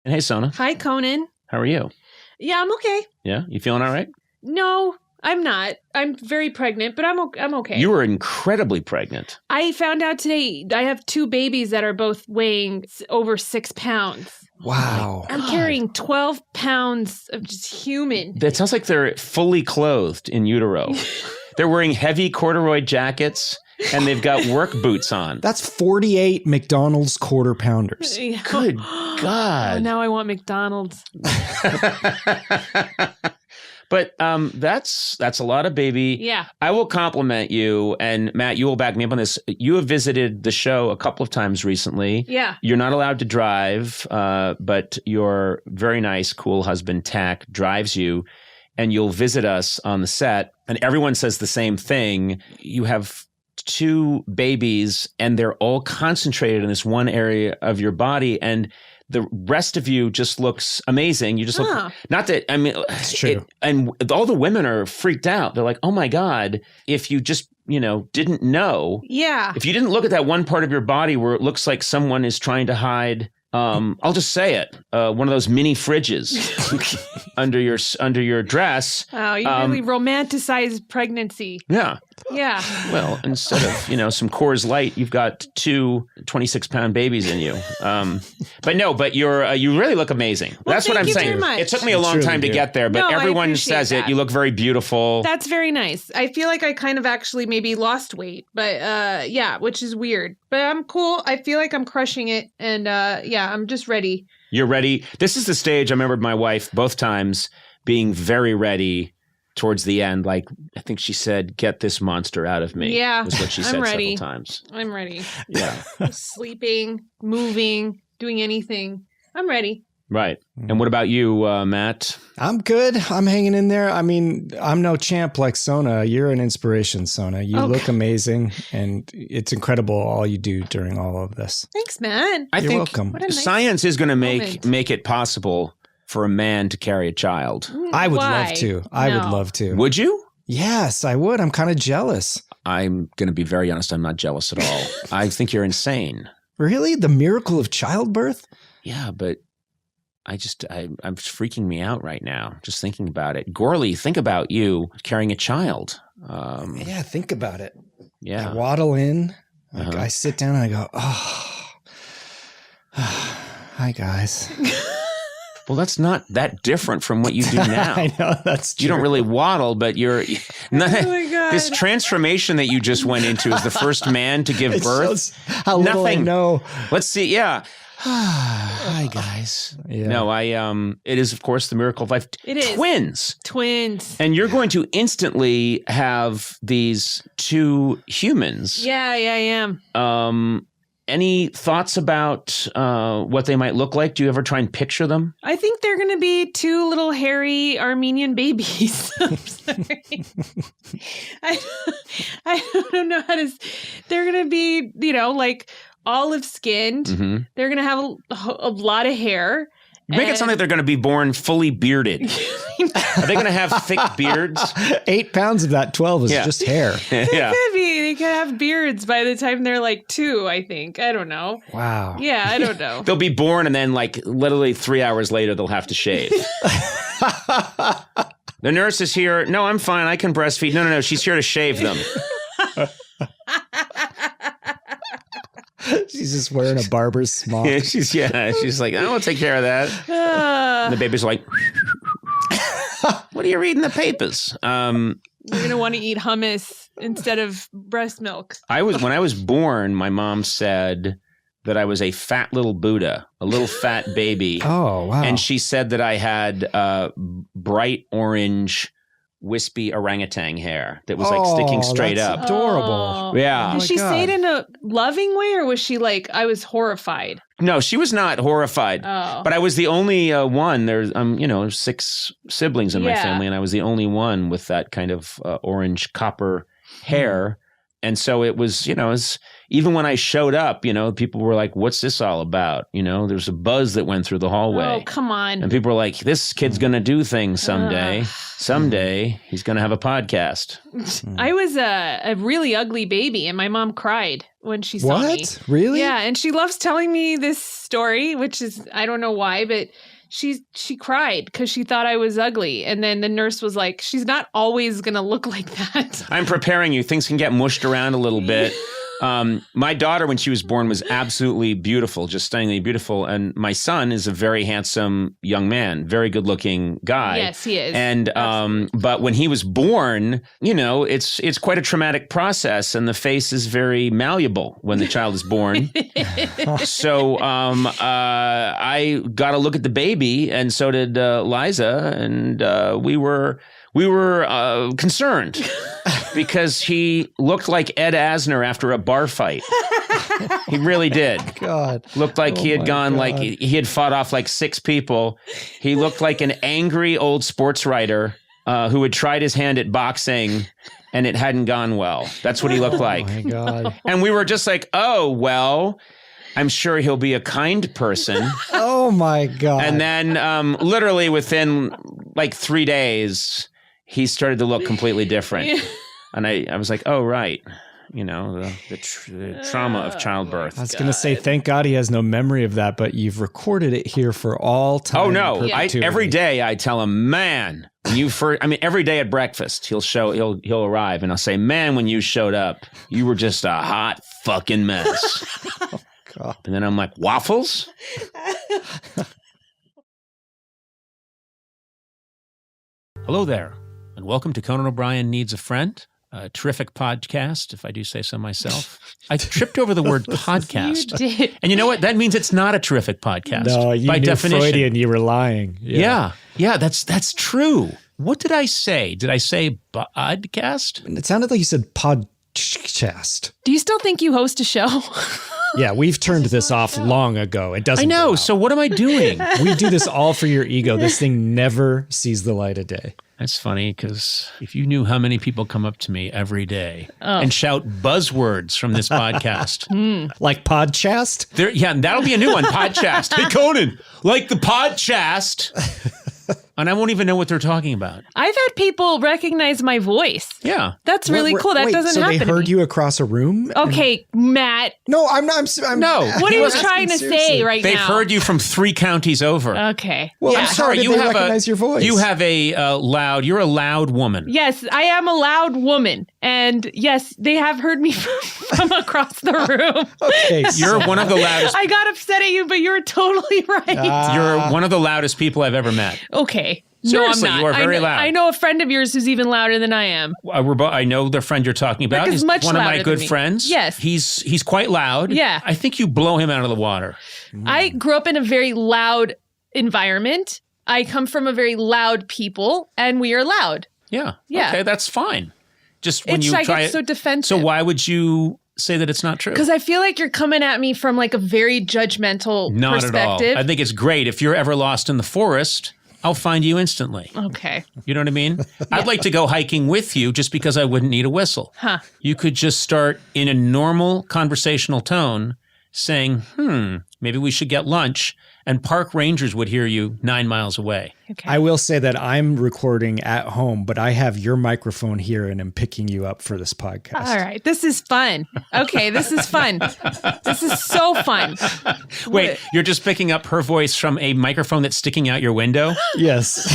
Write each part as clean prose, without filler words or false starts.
And hey, Sona. Hi, Conan. How are you? Yeah, I'm okay. Yeah? You feeling all right? No, I'm not. I'm very pregnant, but I'm okay. You were incredibly pregnant. I found out today I have 2 babies that are both weighing over 6 pounds. Wow. I'm carrying 12 pounds of just human. That sounds like they're fully clothed in utero. They're wearing heavy corduroy jackets, and they've got work boots on. That's 48 McDonald's quarter pounders. Yeah. Good God. Oh, now I want McDonald's. But that's a lot of baby. Yeah. I will compliment you, and Matt, you will back me up on this. You have visited the show a couple of times recently. Yeah. You're not allowed to drive, but your very nice, cool husband, Tack, drives you, and you'll visit us on the set, and everyone says the same thing. You have 2 babies, and they're all concentrated in this one area of your body, and the rest of you just looks amazing. You just look, not that, I mean, It's true. And all the women are freaked out. They're like, oh my God, if you just, didn't know. Yeah. If you didn't look at that one part of your body where it looks like someone is trying to hide, I'll just say it, one of those mini fridges under your dress. Oh, you really romanticize pregnancy. Yeah. Yeah. Well, instead of, some Coors Light, you've got 2 26-pound babies in you. But you really look amazing. Well, That's what I'm thank you saying. very much. It took me a long time to get there, but No, I everyone appreciate says that. it. You look very beautiful. That's very nice. I feel like I kind of actually maybe lost weight, but yeah, which is weird. But I'm cool. I feel like I'm crushing it. And yeah, I'm just ready. You're ready. This is the stage I remembered my wife both times being very ready towards the end. Like, I think she said, get this monster out of me. Yeah, was what she said I'm ready. several times. I'm ready. Yeah. Sleeping, moving, doing anything. I'm ready. Right. And what about you, Matt? I'm good. I'm hanging in there. I mean, I'm no champ like Sona. You're an inspiration, Sona. You look amazing, and it's incredible all you do during all of this. Thanks, man. I You're think welcome. What a nice science is going to moment. make it possible for a man to carry a child. I would Why? love to. I would No. love to. Would you? Yes, I would. I'm kind of jealous. I'm going to be very honest. I'm not jealous at all. I think you're insane. Really? The miracle of childbirth? Yeah, but I'm freaking me out right now just thinking about it. Gourley, think about you carrying a child. Yeah, think about it. Yeah. I waddle in. Uh-huh. I sit down and I go, oh, hi, guys. Well, that's not that different from what you do now. I know, that's true. You don't really waddle, but you're Oh my God. this transformation that you just went into as the first man to give It birth. shows how little I Nothing. know. Let's see. Yeah. Hi, guys. Yeah. No, it is, of course, the miracle of life. It is. Twins. And you're going to instantly have these 2 humans. Yeah, I am. Any thoughts about what they might look like? Do you ever try and picture them? I think they're going to be 2 little hairy Armenian babies. I'm sorry. I don't know how to. They're going to be, like olive skinned. Mm-hmm. They're going to have a lot of hair. You make it sound like they're going to be born fully bearded. Are they going to have thick beards? 8 pounds of that 12 is just hair. Yeah. They could have beards by the time they're like 2, I think. I don't know. Wow. Yeah, I don't know. They'll be born and then literally 3 hours later, they'll have to shave. The nurse is here. No, I'm fine. I can breastfeed. No. She's here to shave them. She's just wearing a barber's smock. She's like, I will take care of that. And the baby's like, what are you reading the papers? You're going to want to eat hummus instead of breast milk. When I was born, my mom said that I was a fat little Buddha, a little fat baby. Oh, wow. And she said that I had bright orange, wispy orangutan hair that was sticking straight up. Adorable. Yeah. Did she say it in a loving way, or was she like, I was horrified? No, she was not horrified. Oh. But I was the only one. There's 6 siblings in my Yeah. family, and I was the only one with that kind of orange copper hair. And so it was, even when I showed up, people were like, what's this all about? There's a buzz that went through the hallway. Oh, come on. And people were like, this kid's going to do things someday. Someday he's going to have a podcast. I was a really ugly baby, and my mom cried when she saw me. What? Really? Yeah, and she loves telling me this story, which is, I don't know why, but she cried because she thought I was ugly. And then the nurse was like, she's not always going to look like that. I'm preparing you. Things can get mushed around a little bit. My daughter, when she was born, was absolutely beautiful, just stunningly beautiful. And my son is a very handsome young man, very good looking guy. Yes, he is. And, but when he was born, it's quite a traumatic process, and the face is very malleable when the child is born. So, I got to look at the baby, and so did, Liza. And, we were concerned because he looked like Ed Asner after a bar fight. He really did. God. Looked like he had gone God. he had fought off like 6 people. He looked like an angry old sports writer who had tried his hand at boxing and it hadn't gone well. That's what he looked like. Oh my God. And we were just like, oh, well, I'm sure he'll be a kind person. Oh my God. And then literally within like 3 days, he started to look completely different. And I was like, oh, right. The trauma of childbirth. I was going to say, thank God he has no memory of that, but you've recorded it here for all time. Oh, no. Perpetuity. Every day I tell him, man, every day at breakfast, he'll arrive and I'll say, man, when you showed up, you were just a hot fucking mess. Oh, God. And then I'm like, waffles? Hello there, and welcome to Conan O'Brien Needs a Friend, a terrific podcast, if I do say so myself. I tripped over the word podcast. You did. And you know what? That means it's not a terrific podcast. No, you by knew definition. Freudian, you were lying. Yeah, that's true. What did I say? Did I say podcast? It sounded like you said podcast. Do you still think you host a show? Yeah, we've turned this off long ago. It doesn't. I know. go out. So what am I doing? We do this all for your ego. This thing never sees the light of day. That's funny because if you knew how many people come up to me every day and shout buzzwords from this podcast. Like podcast? Yeah, and that'll be a new one, podcast. Hey, Conan, like the podcast. And I won't even know what they're talking about. I've had people recognize my voice. Yeah. That's really cool. That doesn't happen. So they heard you across a room? Okay, Matt. No, I'm not. No. What are you asking trying to seriously. say right They've now? heard you from 3 counties over. Okay. Well, Yeah. I'm sorry. You recognize your voice. You have you're a loud woman. Yes, I am a loud woman. And yes, they have heard me from across the room. Okay, You're one of the loudest. I got upset at you, but you're totally right. You're one of the loudest people I've ever met. Okay. Seriously, no, I'm not. you are very loud. I know a friend of yours who's even louder than I am. I know the friend you're talking about. Like, He's much one of my louder good than me. friends. Yes. He's quite loud. Yeah. I think you blow him out of the water. I grew up in a very loud environment. I come from a very loud people, and we are loud. Yeah. Yeah. Okay, that's fine. Just when It's you like try it's it. so defensive. So why would you say that it's not true? Because I feel like you're coming at me from like a very judgmental Not perspective. at all. I think it's great. If you're ever lost in the forest, I'll find you instantly. Okay. You know what I mean? I'd like to go hiking with you just because I wouldn't need a whistle. Huh. You could just start in a normal conversational tone saying, maybe we should get lunch. And park rangers would hear you 9 miles away. Okay. I will say that I'm recording at home, but I have your microphone here and I'm picking you up for this podcast. All right. This is fun. Okay. This is fun. This is so fun. Wait, you're just picking up her voice from a microphone that's sticking out your window? Yes.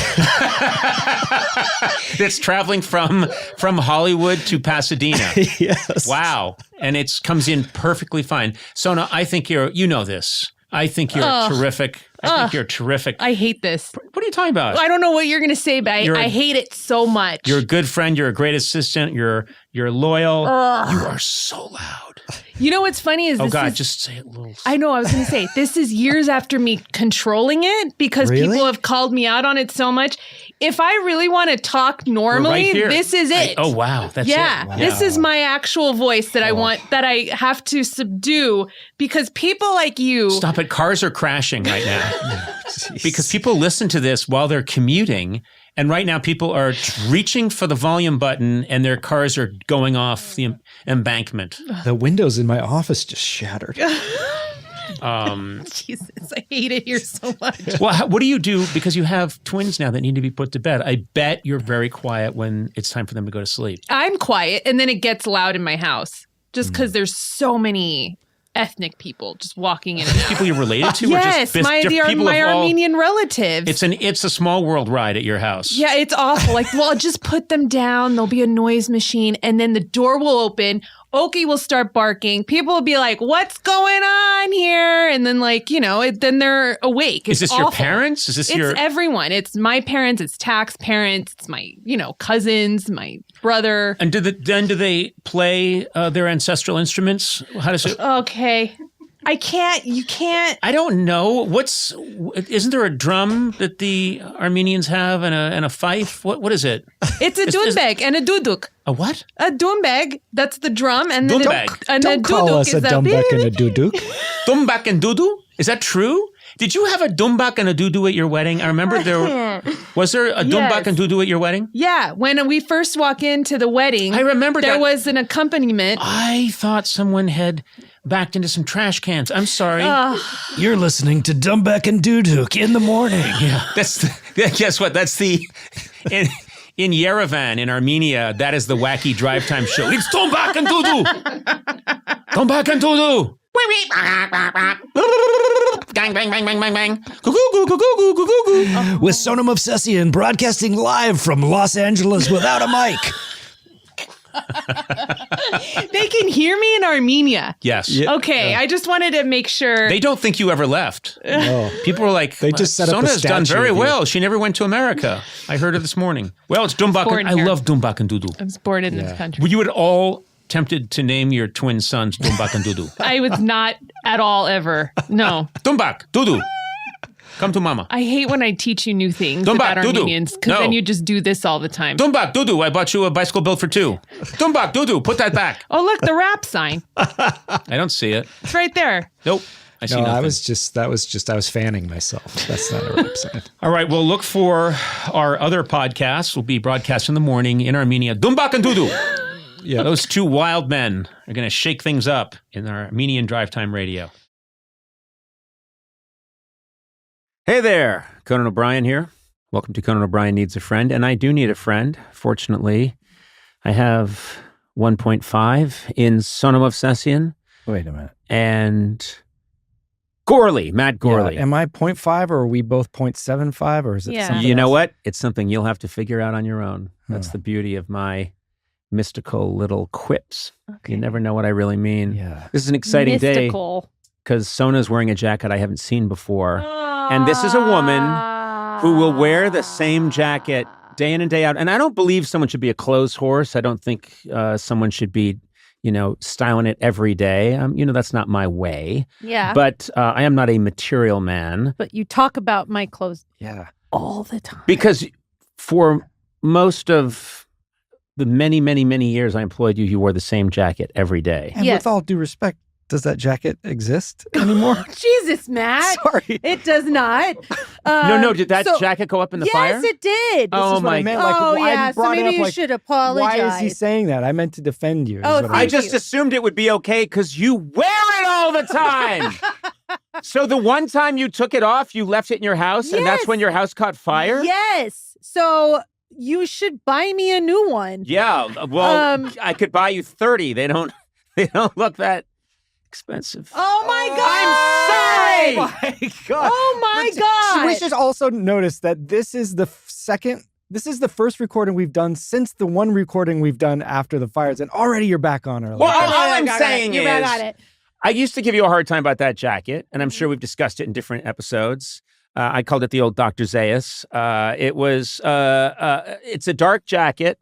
That's traveling from Hollywood to Pasadena. Yes. Wow. And it comes in perfectly fine. Sona, I think you know this. I think you're terrific. I think you're terrific. I hate this. What are you talking about? I don't know what you're going to say, but I hate it so much. You're a good friend. You're a great assistant. You're loyal. You are so loud. You know what's funny is Oh, this God, is, just say it a little. I know, I was going to say, this is years after me controlling it because Really? people have called me out on it so much. If I really want to talk We're normally, right here. this is it. Oh, wow. That's Yeah, it. Wow. this is my actual voice that I want, that I have to subdue because people like you. Stop it. Cars are crashing right now. because people listen to this while they're commuting. And right now people are reaching for the volume button and their cars are going off the embankment. The windows in my office just shattered. Jesus, I hate it here so much. Well, what do you do? Because you have twins now that need to be put to bed. I bet you're very quiet when it's time for them to go to sleep. I'm quiet, and then it gets loud in my house just because there's so many ethnic people just walking in and out. People you're related to? Yes, or just my Armenian relatives. It's a small world ride at your house. Yeah, it's awful. Like, well, I'll just put them down. There'll be a noise machine, and then the door will open. Oki will start barking. People will be like, what's going on here? And then, like, then they're awake. Is this awful. your parents? It's everyone. It's my parents. It's Tack's parents. It's my, cousins, my brother. And do they play their ancestral instruments? How does it? Okay. You can't. I don't know. Isn't there a drum that the Armenians have and a fife? What is it? It's a dunbeg and a duduk. A what? A dunbeg. That's the drum. And then don't call us a dumbek and a duduk. Dumbak and dudu? Is that true? Did you have a dumbak and a dudu at your wedding? I remember was there a dumbak and dudu at your wedding? Yeah. When we first walk into the wedding, I remember there was an accompaniment. I thought someone had backed into some trash cans. I'm sorry. You're listening to Dumbek and Duduk in the morning. Yeah. Guess what? That's in Yerevan, in Armenia, that is the wacky drive time show. It's Dumbek and Dudu. Dumbek and Dudu. Bang, bang, bang, bang, bang, bang. With Conan Movsesian broadcasting live from Los Angeles without a mic. They can hear me in Armenia. Yes. Yeah. Okay, I just wanted to make sure. They don't think you ever left. No. People were like, they just set up Sona's a statue done very of you. well. She never went to America. I heard her this morning. Well, it's Dumbak. I love Dumbak and Dudu. I was born in this country. Were you at all tempted to name your twin sons Dumbak and Dudu? I was not at all ever. No. Dumbak, Dudu. Come to mama. I hate when I teach you new things about Armenians because then you just do this all the time. Dumbak, Dudu, I bought you a bicycle built for two. Dumbak, Dudu, put that back. Oh, look, the rap sign. I don't see it. It's right there. Nope. I see nothing. I was fanning myself. That's not a rap sign. All right, well, look for our other podcasts. We'll be broadcast in the morning in Armenia. Dumbak and Dudu. Yeah, those two wild men are going to shake things up in our Armenian Drive Time Radio. Hey there, Conan O'Brien here. Welcome to Conan O'Brien Needs a Friend, and I do need a friend. Fortunately, I have 1.5 in Sona Movsesian. Wait a minute. And Gourley, Matt Gourley. Yeah, am I 0.5 or are we both 0.75 or is it something You know else? what? It's something you'll have to figure out on your own. That's the beauty of my mystical little quips. Okay. You never know what I really mean. Yeah. This is an exciting day because Sona's wearing a jacket I haven't seen before. And this is a woman who will wear the same jacket day in and day out. And I don't believe someone should be a clothes horse. I don't think someone should be, styling it every day. That's not my way. Yeah. But I am not a material man. But you talk about my clothes all the time. Because for most of the many, many, many years I employed you, you wore the same jacket every day. And with all due respect, does that jacket exist anymore? Jesus, Matt. Sorry. It does not. No, did that jacket go up in the fire? Yes, it did. This is what I meant. Like, so maybe you should apologize. Why is he saying that? I meant to defend you. I just assumed it would be okay because you wear it all the time. So the one time you took it off, you left it in your house, and that's when your house caught fire? Yes. So you should buy me a new one. Yeah. Well, I could buy you 30. They don't look that expensive. Oh my God! I'm sorry. Oh my God! Oh my God! We should also notice that this is the first recording we've done since the one recording we've done after the fires, and already you're back on early. Well, all I'm saying you're back on it. I used to give you a hard time about that jacket, and I'm sure we've discussed it in different episodes. I called it the old Dr. Zaius. It's a dark jacket.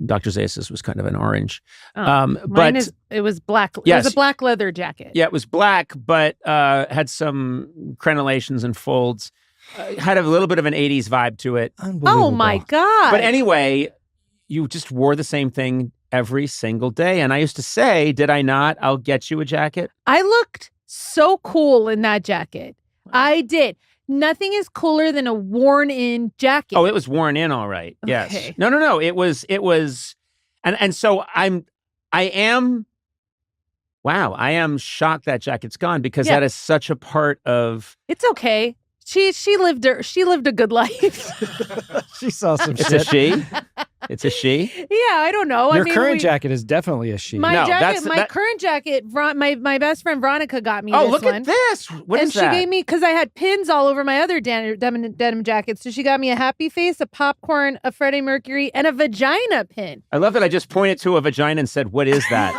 Dr. Zaius was kind of an orange. It was black. Yes. It was a black leather jacket. Yeah, it was black, but had some crenellations and folds. Had a little bit of an 80s vibe to it. Oh my God. But anyway, you just wore the same thing every single day. And I used to say, did I not? I'll get you a jacket. I looked so cool in that jacket. I did. Nothing is cooler than a worn-in jacket. Oh, it was worn in all right. Yes. Okay. No. It was, and so I am shocked that jacket's gone because that is such a part of. It's okay. She lived a good life. She saw some It's shit. a she. It's a she. Yeah, I don't know. Your current jacket is definitely a she. My No, jacket, that's- current jacket, my best friend Veronica got me Oh, this look one. at this. What and is that? she gave me, because I had pins all over my other denim jacket. So she got me a happy face, a popcorn, a Freddie Mercury, and a vagina pin. I love that I just pointed to a vagina and said, "What is that?"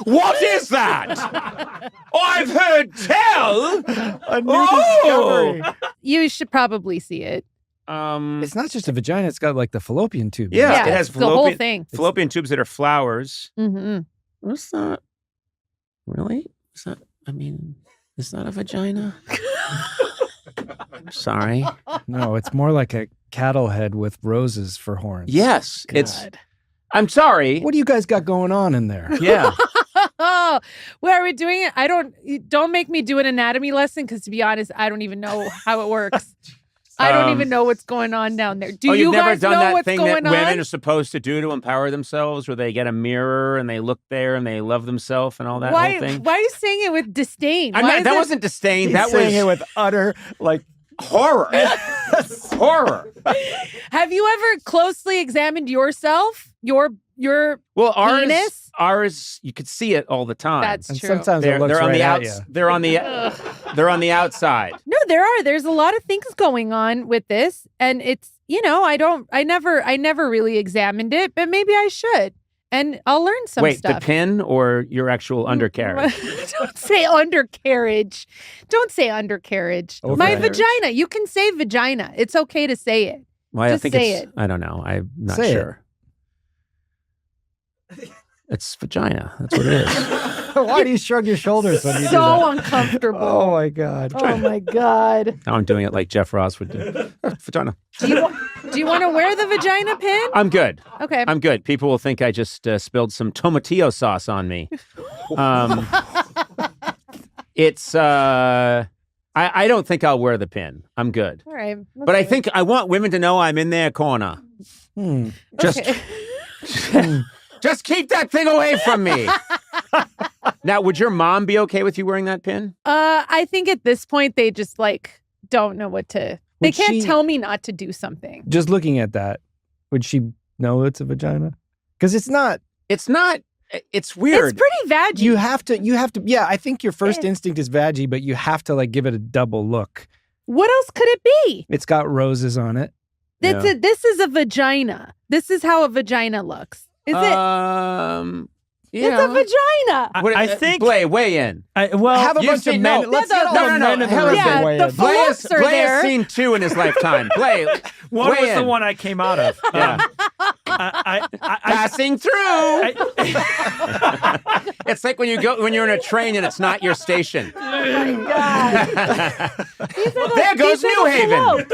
What is that? I've heard tell. A new discovery. You should probably see it. It's not just a vagina. It's got like the fallopian tube. Yeah, it has it's the whole thing. fallopian tubes that are flowers. Mm-hmm. What's that? Really? Is that? I mean, is that a vagina? I'm sorry. No, it's more like a cattle head with roses for horns. Yes, it's. God. I'm sorry. What do you guys got going on in there? Yeah. Oh, well, are we doing it? Don't make me do an anatomy lesson because, to be honest, I don't even know how it works. I don't even know what's going on down there. Do you you've never guys done know that what's thing going that women on? are supposed to do to empower themselves, where they get a mirror and they look there and they love themselves and all that Why whole thing? are you saying it with disdain? That wasn't disdain. He's That saying was it with utter like horror. Horror. Have you ever closely examined yourself? Your Well, penis? ours, you could see it all the time. That's and true. sometimes it looks they're on right the at you. They're on the they're on the outside. No, there's a lot of things going on with this, and it's I never really examined it, but maybe I should, and I'll learn some Wait, stuff. the pin or your actual undercarriage? Don't say undercarriage. Don't say undercarriage. My Overcarriage. vagina. You can say vagina. It's okay to say it. Well, Just say it. I don't know. I'm not Say it. sure. It's vagina. That's what it is. Why do you shrug your shoulders when you do So that? uncomfortable. Oh my god. Oh my God. Now I'm doing it like Jeff Ross would do. Vagina. Do you want to wear the vagina pin? I'm good. Okay. I'm good. People will think I just spilled some tomatillo sauce on me. It's. I don't think I'll wear the pin. I'm good. All right. But I think I want women to know I'm in their corner. Just, just keep that thing away from me. Now, would your mom be okay with you wearing that pin? I think at this point they just don't know what to. They Would can't she- tell me not to do something. Just looking at that, would she know it's a vagina? Because it's not. It's not. It's weird. It's pretty vaggy. You have to. Yeah, I think your first instinct is vaggy, but you have to give it a double look. What else could it be? It's got roses on it. This is a vagina. This is how a vagina looks. Is it? It's a vagina. I think Blay, weigh in. Have a You've bunch of seen- men. no, Let's no, get all no, the no, men no, in the hell room yeah, to weigh the in. full- Full-ups are Blay there. has seen 2 in his lifetime. Blay, one weigh was in. the one I came out of. Yeah. I Passing through. It's like when you're in a train and it's not your station. Oh my God. There goes New Haven.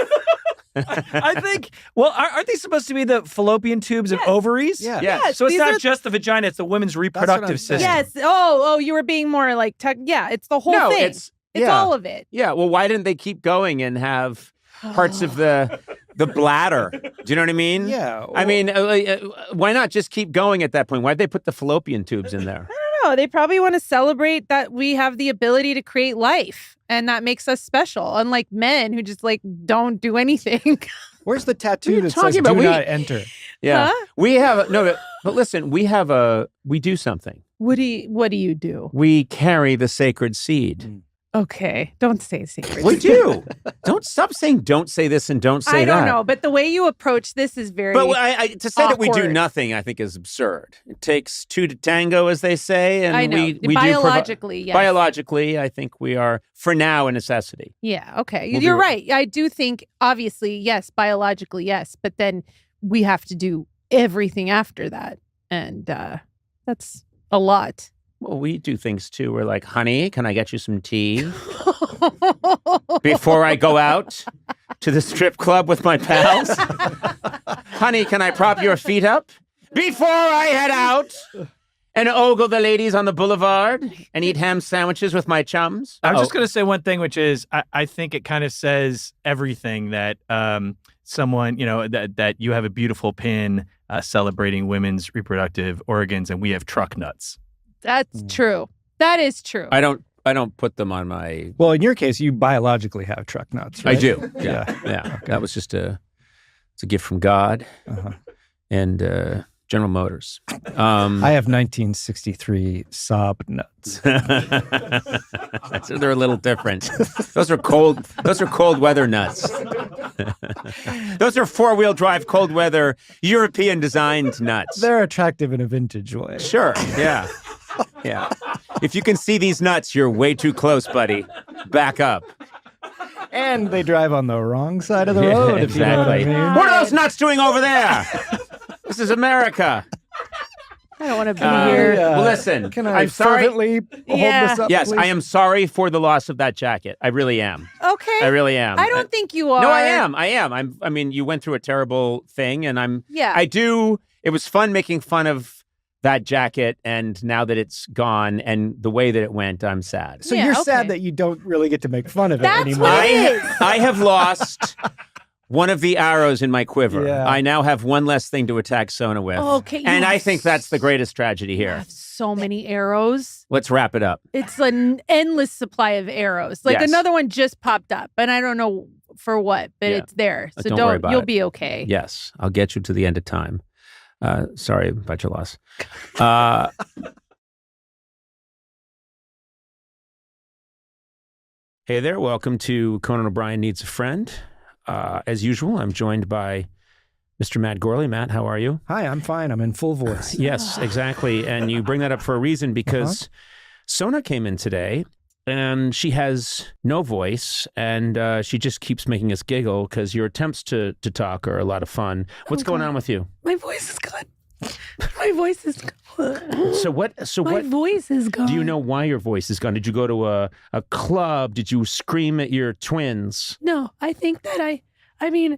I think. Well, aren't they supposed to be the fallopian tubes and ovaries? Yeah. Yes. So it's These not are- just the vagina; it's the women's what I'm reproductive saying. system. Yes. Oh, you were being more yeah, it's the whole No, thing. it's all of it. Yeah. Well, why didn't they keep going and have parts of the bladder? Do you know what I mean? Yeah. I mean, why not just keep going at that point? Why'd they put the fallopian tubes in there? No, they probably want to celebrate that we have the ability to create life, and that makes us special. Unlike men who just don't do anything. Where's the What are tattoo you that talking says about? "Do We- not enter"? Yeah. Huh? We have but listen, we do something. What do you do? We carry the sacred seed. Okay, don't say secrets. We do. Don't stop saying don't say this and don't say I that. don't know, but the way you approach this is very. But to say that we do awkward. nothing, I think is absurd. It takes 2 to tango, as they say, and I know. we Biologically, yes. Biologically, I think we are for now a necessity. Yeah. Okay. We'll be You're right- right. I do think, obviously, yes, biologically, yes, but then we have to do everything after that, and that's a lot. Well, we do things too. We're like, honey, can I get you some tea before I go out to the strip club with my pals? Honey, can I prop your feet up before I head out and ogle the ladies on the boulevard and eat ham sandwiches with my chums. I was just going to say one thing, which is I think it kind of says everything that someone, that you have a beautiful pin celebrating women's reproductive organs and we have truck nuts. That's true. That is true. I don't put them on my... Well, in your case, you biologically have truck nuts, right? I do. Yeah. Okay. That was just it's a gift from God and General Motors. I have 1963 Saab nuts. So they're a little different. Those are cold weather nuts. Those are 4-wheel drive cold weather European designed nuts. They're attractive in a vintage way. Sure. Yeah. Yeah. If you can see these nuts, you're way too close, buddy. Back up. And they drive on the wrong side of the road, if you know what I exactly. mean. What are those nuts doing over there? This is America. I don't want to be here. Well, listen. Can I I'm sorry. fervently hold this up, Yes, please? I am sorry for the loss of that jacket. I really am. Okay. I really am. I don't think you are. No, I am. I mean, you went through a terrible thing, and Yeah. I do. It was fun making fun of that jacket, and now that it's gone and the way that it went, I'm sad. So Yeah, you're okay. sad that you don't really get to make fun of it That's anymore. what it is. I have lost one of the arrows in my quiver. Yeah. I now have one less thing to attack Sona with. Okay, you And I have think that's the greatest tragedy I here. have so many arrows. Let's wrap it up. It's an endless supply of arrows. Like Yes. another one just popped up, and I don't know for what, but Yeah. it's there. So Don't worry about you'll it. be okay. Yes, I'll get you to the end of time. Sorry about your loss. Hey there, welcome to Conan O'Brien Needs a Friend. As usual, I'm joined by Mr. Matt Gourley. Matt, how are you? Hi, I'm fine. I'm in full voice. Yes, exactly. And you bring that up for a reason because Sona came in today and she has no voice and she just keeps making us giggle because your attempts to talk are a lot of fun. What's going on with you? My voice is gone. My voice is gone. So what? My voice is gone. Do you know why your voice is gone? Did you go to a club? Did you scream at your twins? No, I think that I mean,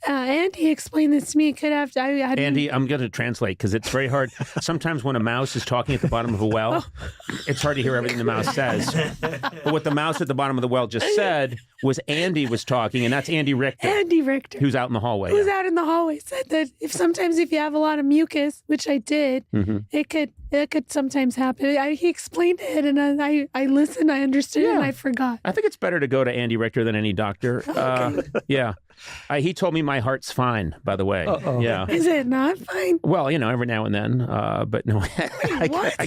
Andy explained this to me. Could have Andy, I'm going to translate because it's very hard. Sometimes when a mouse is talking at the bottom of a well, it's hard to hear everything the mouse says. But what the mouse at the bottom of the well just said was Andy was talking, and that's Andy Richter, Andy Richter, who's out in the hallway. who's out in the hallway, said that if you have a lot of mucus, which I did, it could sometimes happen. He explained it, and I listened, I understood, and I forgot. I think it's better to go to Andy Richter than any doctor. Yeah. He told me my heart's fine, by the way. Yeah. Is it not fine? Well, every now and then. But no, I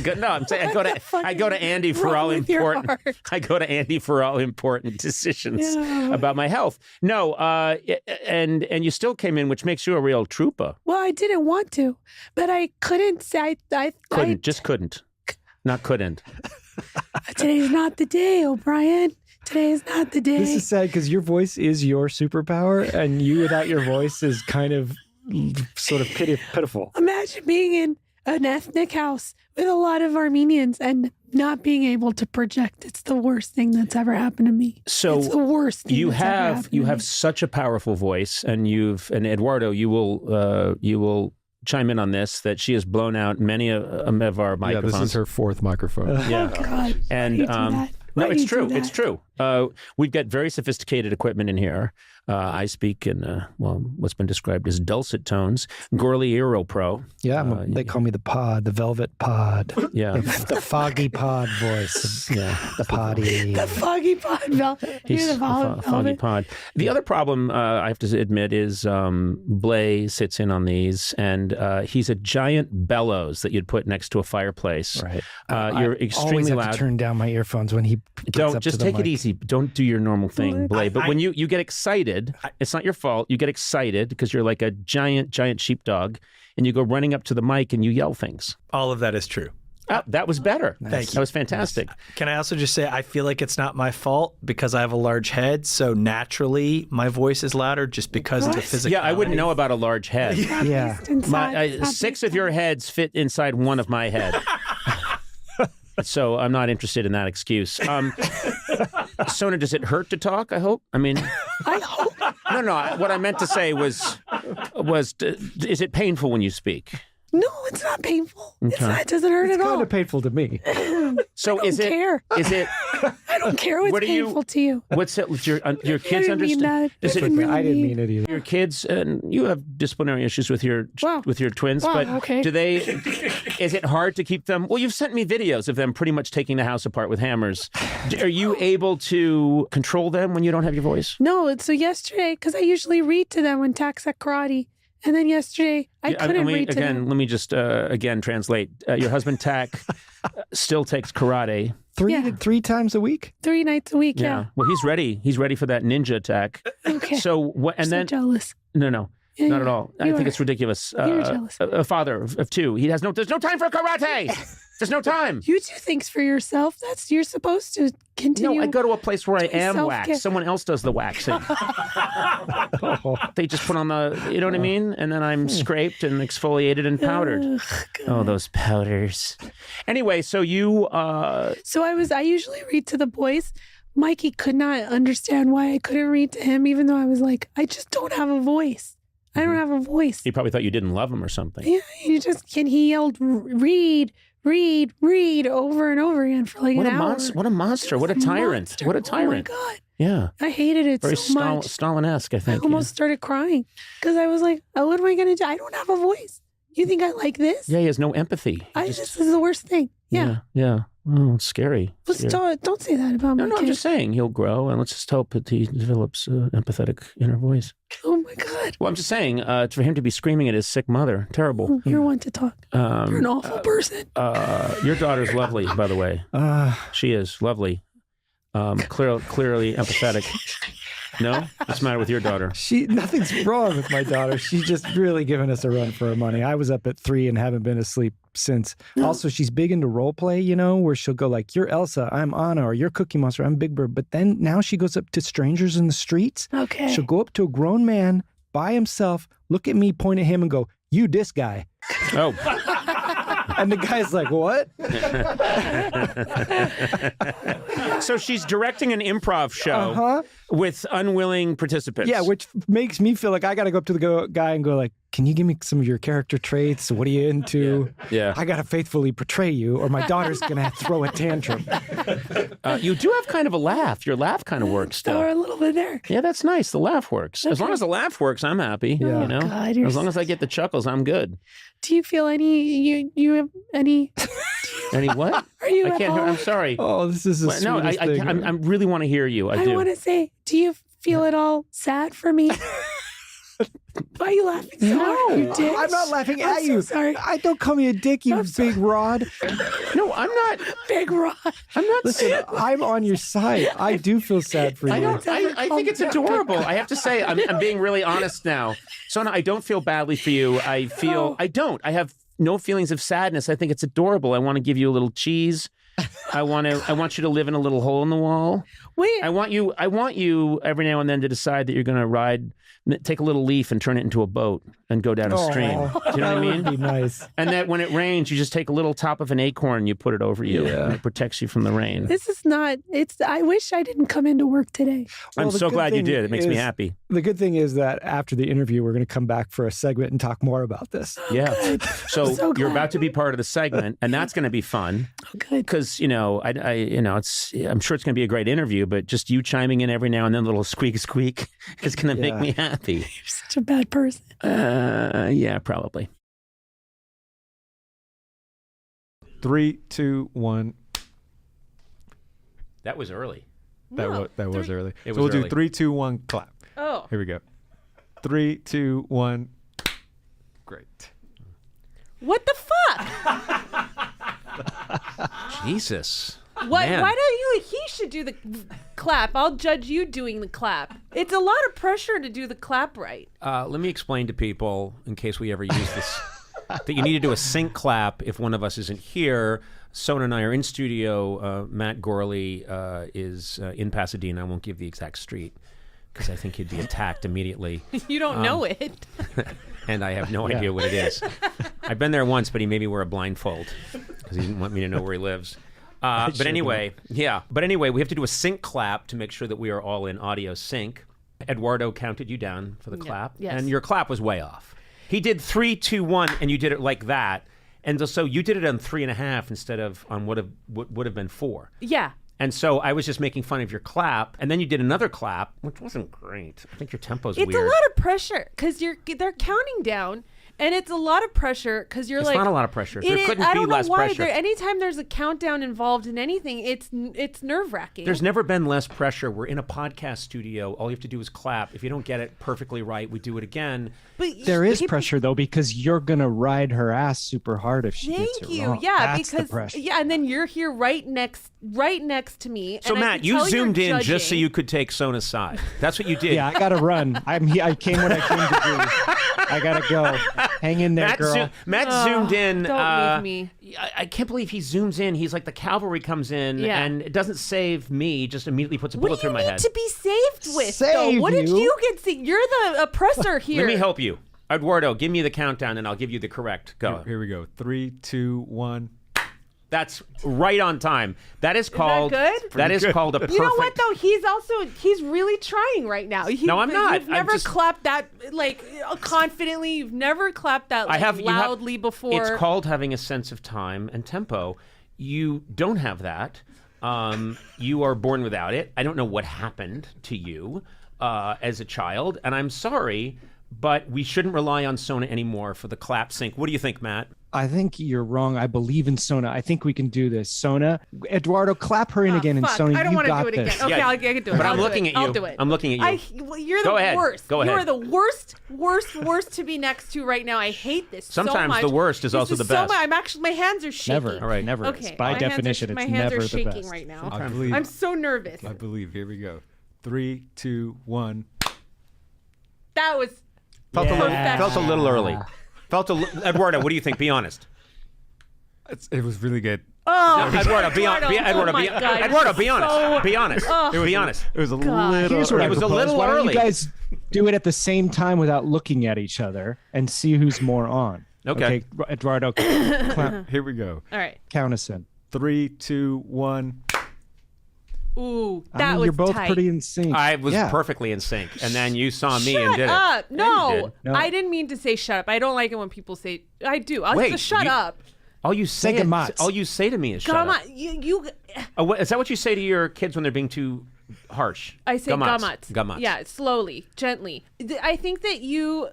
go to Andy for all important. I go to Andy for all important decisions about my health. No, and you still came in, which makes you a real trooper. Well, I didn't want to, but I couldn't say. Couldn't. Not couldn't. Today's not the day, O'Brien. Today is not the day. This is sad because your voice is your superpower, and you without your voice is kind of sort of pitiful. Imagine being in an ethnic house with a lot of Armenians and not being able to project. It's the worst thing that's ever happened to me. So it's the worst thing you that's ever have happened you to have me. such a powerful voice, and Eduardo, you will chime in on this, that she has blown out many of our microphones. Yeah, this is her fourth microphone. Yeah. Oh God! And Why do you do that? no, Why do it's you do true. that? It's true. We've got very sophisticated equipment in here. I speak in what's been described as dulcet tones. Gourley Eero Pro. Yeah, they call me the pod, the velvet pod. Yeah. The foggy pod voice. Yeah. The poddy. The foggy pod. He's You're the foggy velvet. pod. The other problem I have to admit is Blay sits in on these, and he's a giant bellows that you'd put next to a fireplace. Right. You're I extremely always have loud. to turn down my earphones when he gets Don't up just to the take it mic. easy. Don't do your normal thing, Blay. But when you get excited, it's not your fault. You get excited because you're like a giant sheepdog, and you go running up to the mic and you yell things. All of that is true. That was better. Thank you. That was fantastic. Can I also just say I feel like it's not my fault because I have a large head, so naturally my voice is louder just because of the physicality. Yeah, I wouldn't know about a large head. Yeah. Six of your heads fit inside one of my head. So I'm not interested in that excuse. Sona, does it hurt to talk, I hope? I mean... I hope. No. What I meant to say was, is it painful when you speak? No, it's not painful. Okay. It doesn't hurt at all. It's kind of painful to me. So I don't care. Is it? I don't care what's painful to you. What's it? Your kids I didn't mean understand? that. Is it? I didn't mean it either. Your kids, and you have disciplinary issues with your twins, but okay. do they? Is it hard to keep them? Well, you've sent me videos of them pretty much taking the house apart with hammers. Are you able to control them when you don't have your voice? No, so yesterday, because I usually read to them when Tak's at karate, and then yesterday I couldn't read to them. Let me just again translate. Your husband Tak still takes karate. Three times a week? 3 nights a week, yeah. Well, he's ready. He's ready for that ninja attack. Okay. So what? And I'm then so jealous. no. Yeah, Not at all. I think it's ridiculous. You're jealous. A father of 2. There's no time for karate. There's no time. You do things for yourself. You're supposed to continue. No, I go to a place where I am self-care. waxed. Someone else does the waxing. They just put on you know what I mean? And then I'm scraped and exfoliated and powdered. Oh, those powders. Anyway, so you... I usually read to the boys. Mikey could not understand why I couldn't read to him, even though I was like, I just don't have a voice. I don't have a voice. He probably thought you didn't love him or something. Yeah, he yelled, read over and over again for like an hour. What a monster. What a tyrant. Monster. What a tyrant. Oh my God. Yeah. I hated it Very so much. Stalin-esque, I think. I almost started crying because I was like, oh, what am I going to do? I don't have a voice. You think I like this? Yeah, he has no empathy. This is the worst thing. Yeah. Oh, it's scary. Don't say that about me. No, I'm just saying he'll grow, and let's just hope that he develops an empathetic inner voice. Oh my God. Well, I'm just saying, for him to be screaming at his sick mother, terrible. You're one to talk. You're an awful person. Your daughter's lovely, by the way. She is lovely. Clearly empathetic. No? What's the matter with your daughter? Nothing's wrong with my daughter. She's just really giving us a run for her money. I was up at 3 and haven't been asleep since. No. Also, she's big into role play, where she'll go like, you're Elsa, I'm Anna, or you're Cookie Monster, I'm Big Bird. But then now she goes up to strangers in the streets. Okay. She'll go up to a grown man by himself, look at me, point at him, and go, you this guy. Oh. And the guy's like, what? So she's directing an improv show with unwilling participants. Yeah, which makes me feel like I got to go up to the guy and go like, can you give me some of your character traits? What are you into? Yeah. I got to faithfully portray you or my daughter's going to throw a tantrum. You do have kind of a laugh. Your laugh kind of works still. Or a little bit there. Yeah, that's nice. The laugh works. Okay. As long as the laugh works, I'm happy. Yeah. God, as long as I get the chuckles, I'm good. Do you feel you have any... Any what? Are you I can't hear. I'm sorry. Oh, this is the sweetest thing. I really want to hear you. I do. want to say, do you feel at all sad for me? Why are you laughing so hard, you dick? I'm not laughing I'm at you. So sorry. I don't call me a dick, you big rod. No, I'm not. Big rod. I'm not. Listen, I'm on your side. I do feel sad for you. I think it's adorable. I have to say, I'm being really honest now. Sona, I don't feel badly for you. I have no feelings of sadness. I think it's adorable. I want to give you a little cheese. I want you to live in a little hole in the wall. Wait. I want you every now and then to decide that you're going to take a little leaf and turn it into a boat and go down a stream. Do you know what I mean? That'd be nice. And that when it rains, you just take a little top of an acorn, you put it over you, and it protects you from the rain. This is not. I wish I didn't come into work today. I'm so glad you did. It makes me happy. The good thing is that after the interview, we're going to come back for a segment and talk more about this. Yeah. So you're about to be part of the segment, and that's going to be fun. Oh, good. Because I'm sure it's going to be a great interview, but just you chiming in every now and then, a little squeak is going to make me happy. You're such a bad person. Yeah, probably. 3, 2, 1. That was early. That was early. So we'll do 3, 2, 1, clap. Oh. Here we go. 3, 2, 1. Great. What the fuck? Jesus. What? Man. Why don't you? He should do the clap. I'll judge you doing the clap. It's a lot of pressure to do the clap right. Let me explain to people, in case we ever use this, that you need to do a sync clap if one of us isn't here. Sona and I are in studio. Matt Gourley is in Pasadena. I won't give the exact street because I think he'd be attacked immediately. You don't know it. And I have no idea what it is. I've been there once, but he made me wear a blindfold because he didn't want me to know where he lives. But anyway, we have to do a sync clap to make sure that we are all in audio sync. Eduardo counted you down for the clap, yes. and your clap was way off. He did 3, 2, 1, and you did it like that. And so you did it on 3.5 instead of on what would have been 4. Yeah. And so I was just making fun of your clap, and then you did another clap, which wasn't great. I think your tempo's weird. It's a lot of pressure because they're counting down, and it's a lot of pressure because you're It's like. not a lot of pressure. There couldn't I be don't know less why. pressure. Anytime there's a countdown involved in anything, it's nerve wracking. There's never been less pressure. We're in a podcast studio. All you have to do is clap. If you don't get it perfectly right, we do it again. But There is pressure though, because you're gonna ride her ass super hard if she gets it wrong. Yeah, That's because the pressure. and then you're here right next to me. So and I Matt, can you tell zoomed you're in just so judging. you could take Sona's side. That's what you did. Yeah, I gotta run. I came what I came to do. I gotta go. Hang in there, girl. Matt zoomed in. Don't leave me. I can't believe he zooms in. He's like the cavalry comes in, Yeah. and it doesn't save me. Just immediately puts a What bullet do through you my need head. to be saved with? though? Save What did you? you get? You're the oppressor here. Let me help you, Eduardo. Give me the countdown, and I'll give you the correct go. Here we go. 3, 2, 1. That's right on time. That is called. good? That is called a perfect. You know what though? He's really trying right now. No, I'm not. You've never I'm just- clapped that like confidently. You've never clapped that like, you have- loudly before. It's called having a sense of time and tempo. You don't have that. You are born without it. I don't know what happened to you as a child, and I'm sorry, but we shouldn't rely on Sona anymore for the clap sync. What do you think, Matt? I think you're wrong. I believe in Sona. I think we can do this. Sona, Eduardo, clap her in again, and Fuck, Sona, I don't you want to got do it this. again. Okay, Yeah, I can do it. but I'm I'll do looking it. at you. I'll do it. I'm looking at you. Well, you're the Go ahead. worst. Go ahead. You are the worst to be next to right now. I hate this so Sometimes much. the worst is This also the so best. I'm actually, my hands are shaking. Never. All right. Never. Okay. By my hands definition, my it's hands never are the shaking best. right now. I believe. I'm so nervous. I believe. Here we go. 3, 2, 1. That was Felt Yeah. a little early. Eduardo, what do you think? Be honest. It was really good. Eduardo, be honest. oh my God, Eduardo, be you're honest. so- Be honest. Be honest. It was a God. little. Here's what It I was a propose. little Why don't early. you guys do it at the same time without looking at each other and see who's more on? Okay. Eduardo, clap, Here we go. All right. count us in. 3, 2, 1. Ooh, I that mean, was you're both tight. pretty in sync. I was Yeah. perfectly in sync, and then you saw me Shut and did up. it. No, Yeah, you did. No. I didn't mean to say shut up. I don't like it when people say I do. I'll Wait, just shut you- up. All you say, gamatz. all you say to me is shut Come up. on. You Oh, is that what you say to your kids when they're being too harsh? I say Gamatz. gamatz. Gamatz. Yeah, slowly, gently. I think that you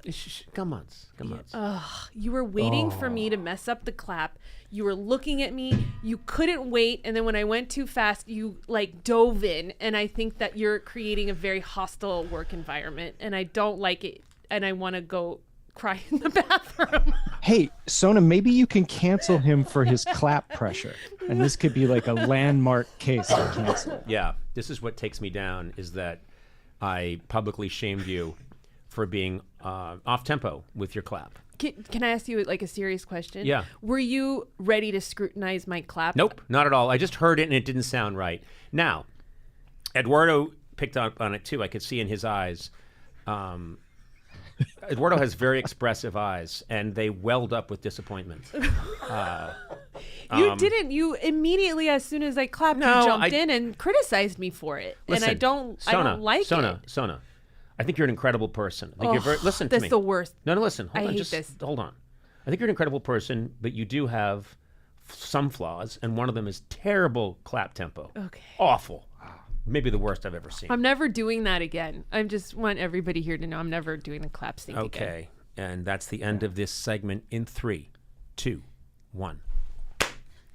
Gamatz. you were waiting for me to mess up the clap. You were looking at me. You couldn't wait, and then when I went too fast, you like dove in. And I think that you're creating a very hostile work environment, and I don't like it. And I want to go cry in the bathroom. Hey, Sona, maybe you can cancel him for his clap pressure. And this could be like a landmark case to cancel. Yeah, this is what takes me down, is that I publicly shamed you for being off tempo with your clap. Can I ask you like a serious question? Yeah. Were you ready to scrutinize my clap? Nope, not at all. I just heard it and it didn't sound right. Now, Eduardo picked up on it too. I could see in his eyes. Eduardo has very expressive eyes, and they welled up with disappointment. You didn't. You immediately, as soon as I clapped, No, you jumped I- in and criticized me for it. Listen, and I don't like Sona, it. Sona, I think you're an incredible person. I think you're very, listen to That's me. the worst. No, listen. Hold I on. hate Just this. hold on. I think you're an incredible person, but you do have some flaws, and one of them is terrible clap tempo. Okay. Awful. Maybe the worst I've ever seen. I'm never doing that again. I just want everybody here to know I'm never doing the clap sync again. Okay. And that's the end of this segment in 3, 2, 1.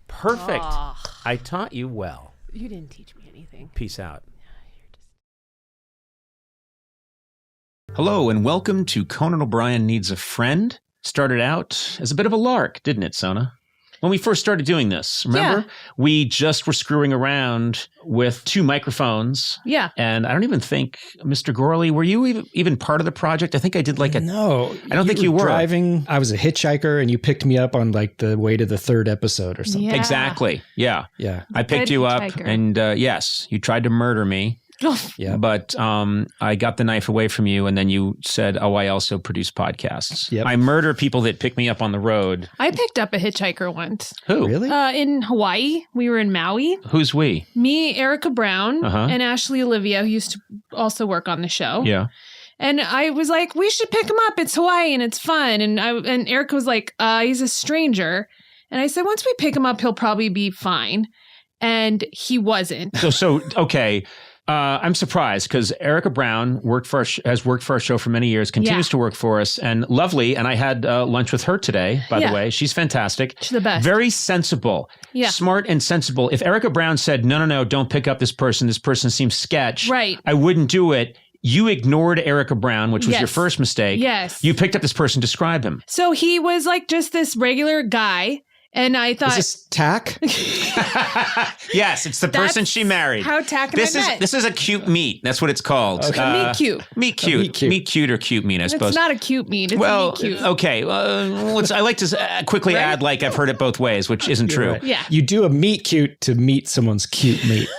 Perfect. I taught you well. You didn't teach me anything. Peace out. Hello and welcome to Conan O'Brien Needs a Friend. Started out as a bit of a lark, didn't it, Sona? When we first started doing this, remember? Yeah. We just were screwing around with 2 microphones. Yeah. And I don't even think, Mr. Gourley, were you even part of the project? I think I did like a... No, I don't think you were. driving. I was a hitchhiker, and you picked me up on like the way to the 3rd episode or something. Yeah. Exactly. Yeah. Yeah, I picked Good you up hitchhiker. and yes, you tried to murder me. yeah. But I got the knife away from you, and then you said, "Oh, I also produce podcasts. Yep. I murder people that pick me up on the road." I picked up a hitchhiker once. Who? Really? In Hawaii. We were in Maui. Who's we? Me, Erica Brown, Uh-huh. and Ashley Olivia, who used to also work on the show. Yeah. And I was like, we should pick him up. It's Hawaii and it's fun. And Erica was like, he's a stranger. And I said, once we pick him up, he'll probably be fine. And he wasn't. So okay. I'm surprised because Erica Brown has worked for our show for many years, continues to work for us, and lovely. And I had lunch with her today, by the way. She's fantastic. She's the best. Very sensible. Yeah. Smart and sensible. If Erica Brown said, no, don't pick up this person seems sketch. Right. I wouldn't do it. You ignored Erica Brown, which was your first mistake. Yes. You picked up this person. Describe him. So he was like just this regular guy. And I thought, is this Tack? Yes, it's the person she married. How Tack and I met. This is a cute meat. That's what it's called. Okay. Meet cute. Meet cute. Meet cute or cute meat, I suppose. It's not a cute meat. It's a meet cute. Okay. I like to quickly add, like, I've heard it both ways, which isn't true. Right. Yeah. You do a meet cute to meet someone's cute meat.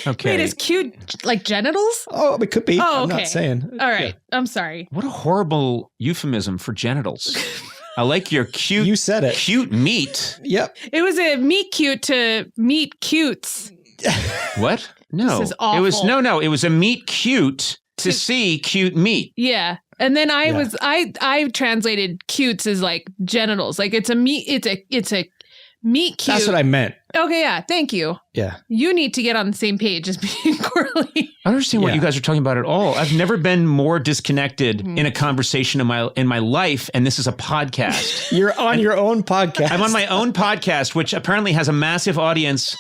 Okay. Wait, is cute like genitals? Oh, it could be. Oh, I'm not saying. All right. Yeah. I'm sorry. What a horrible euphemism for genitals. I like your cute. You said it. Cute meat. Yep. It was a meet cute to meet cutes. What? No. This is awful. It was no. It was a meet cute to see cute meat. Yeah. And then I translated cutes as like genitals. Like it's a meet meet cute. That's what I meant. Okay, yeah. Thank you. Yeah. You need to get on the same page as being Gourley. I don't understand what you guys are talking about at all. I've never been more disconnected in a conversation in my life, and this is a podcast. You're on your own podcast. I'm on my own podcast, which apparently has a massive audience,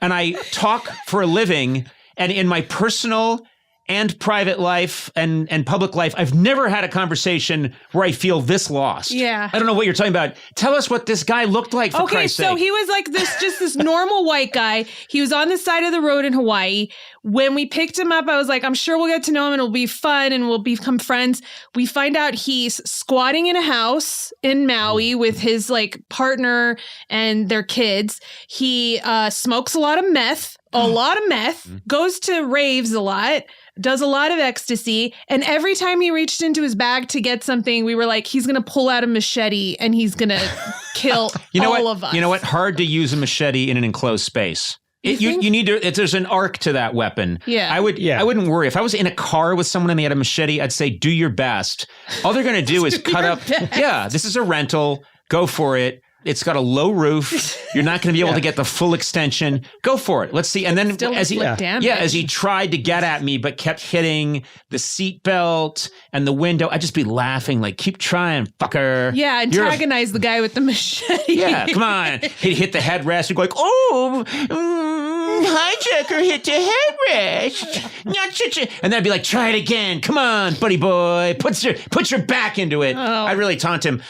and I talk for a living, and in my personal and private life and public life, I've never had a conversation where I feel this lost. Yeah. I don't know what you're talking about. Tell us what this guy looked like, for Christ's sake. So he was like this normal white guy. He was on the side of the road in Hawaii. When we picked him up, I was like, I'm sure we'll get to know him and it'll be fun and we'll become friends. We find out he's squatting in a house in Maui with his like partner and their kids. He smokes a lot of meth, goes to raves a lot, does a lot of ecstasy. And every time he reached into his bag to get something, we were like, he's going to pull out a machete and he's going to kill all of us. You know what? Hard to use a machete in an enclosed space. You need to. There's an arc to that weapon. Yeah. I wouldn't worry. If I was in a car with someone and they had a machete, I'd say, do your best. All they're going to do is cut up. Best. Yeah, this is a rental. Go for it. It's got a low roof. You're not going to be able to get the full extension. Go for it. Let's see. And then as he tried to get at me, but kept hitting the seatbelt and the window, I'd just be laughing like, keep trying, fucker. Yeah, antagonize the guy with the machete. Yeah, come on. He'd hit the headrest. He'd go like, hijacker hit the headrest. Not such a... And then I'd be like, try it again. Come on, buddy boy. Put your back into it. Oh. I'd really taunt him.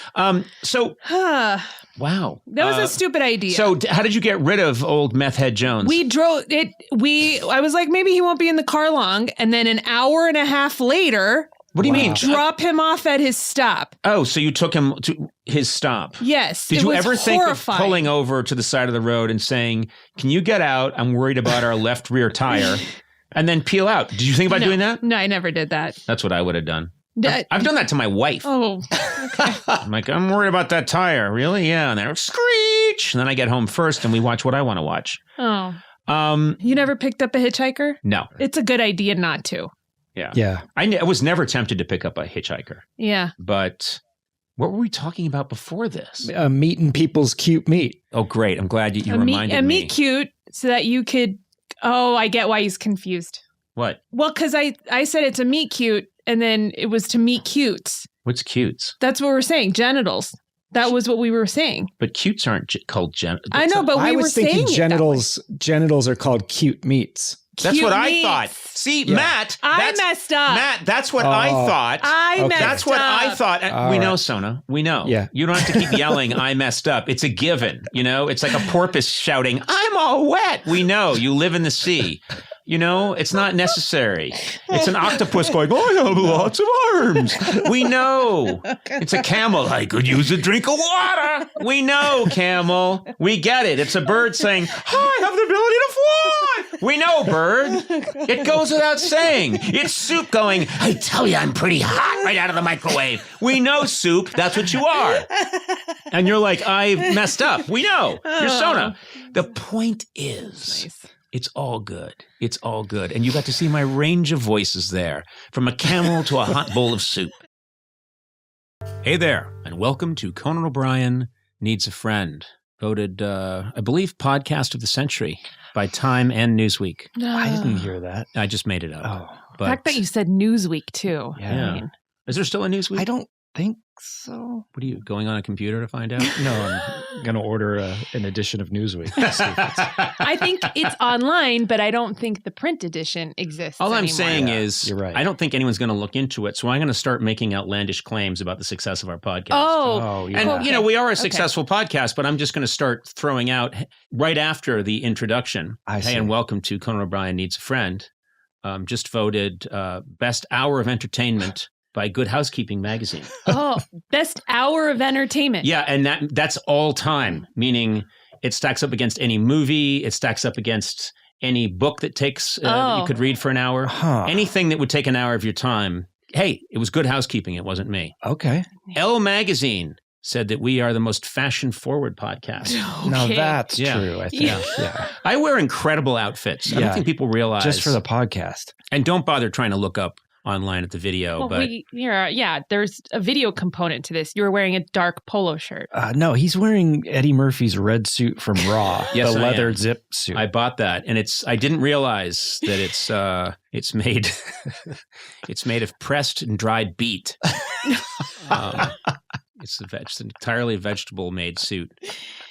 Wow. That was a stupid idea. So how did you get rid of old Meth Head Jones? We drove it. I was like, maybe he won't be in the car long. And then an hour and a half later, what do you mean? Drop him off at his stop. Oh, so you took him to his stop? Yes. Did you ever think of pulling over to the side of the road and saying, can you get out? I'm worried about our left rear tire. And then peel out. Did you think about doing that? No, I never did that. That's what I would have done. I've done that to my wife. Oh, okay. I'm like, I'm worried about that tire. Really? Yeah. And then screech. And then I get home first and we watch what I want to watch. Oh. You never picked up a hitchhiker? No. It's a good idea not to. Yeah. Yeah. I was never tempted to pick up a hitchhiker. Yeah. But what were we talking about before this? Meeting people's cute meat. Oh, great. I'm glad you reminded me. A meet cute so that you could... Oh, I get why he's confused. What? Well, because I said it's a meet cute. And then it was to meet cutes. What's cutes? That's what we're saying. Genitals. That was what we were saying. But cutes aren't called genitals. I know, but we were saying genitals are called cute meats. That's what I thought. See, yeah. Matt. I messed up. Matt, that's what I thought. That's what I thought. We know, Sona. We know. Yeah. You don't have to keep yelling, I messed up. It's a given. You know, it's like a porpoise shouting, I'm all wet. We know. You live in the sea. You know, it's not necessary. It's an octopus going, I have lots of arms. We know. It's a camel. I could use a drink of water. We know, camel. We get it. It's a bird saying, I have the ability to fly. We know, bird. It goes without saying. It's Soup going, I tell you, I'm pretty hot right out of the microwave. We know, Soup. That's what you are. And you're like, I messed up. We know. You're Sona. The point is... Nice. It's all good. It's all good. And you got to see my range of voices there, from a camel to a hot bowl of soup. Hey there, and welcome to Conan O'Brien Needs a Friend, voted, I believe, Podcast of the Century by Time and Newsweek. I didn't hear that. I just made it up. Oh, The fact that you said Newsweek, too. Yeah. I mean, Is there still a Newsweek? I don't think so. What are you, going on a computer to find out? No, I'm going to order an edition of Newsweek. To see if it's- I think it's online, but I don't think the print edition exists All I'm anymore. saying Yeah, is, you're right. I don't think anyone's going to look into it, so I'm going to start making outlandish claims about the success of our podcast. Oh, yeah. And, you know, we are a Okay. successful podcast, but I'm just going to start throwing out right after the introduction. I see. Hey, and welcome to Conan O'Brien Needs a Friend. Just voted Best Hour of Entertainment by Good Housekeeping magazine. Oh, best hour of entertainment. Yeah, and that's all time, meaning it stacks up against any movie. It stacks up against any book that takes that you could read for an hour. Huh. Anything that would take an hour of your time. Hey, it was Good Housekeeping. It wasn't me. Okay. Elle magazine said that we are the most fashion-forward podcast. Now Okay. that's Yeah. true, I think. Yeah. Yeah. I wear incredible outfits. I don't Yeah. think people realize. Just for the podcast. And don't bother trying to look up online at the video. Well, but there's a video component to this. You were wearing a dark polo shirt. No, he's wearing Eddie Murphy's red suit from Raw. Yes, the I leather am. zip suit. I bought that, and I didn't realize that it's made it's made of pressed and dried beet. It's an entirely vegetable made suit.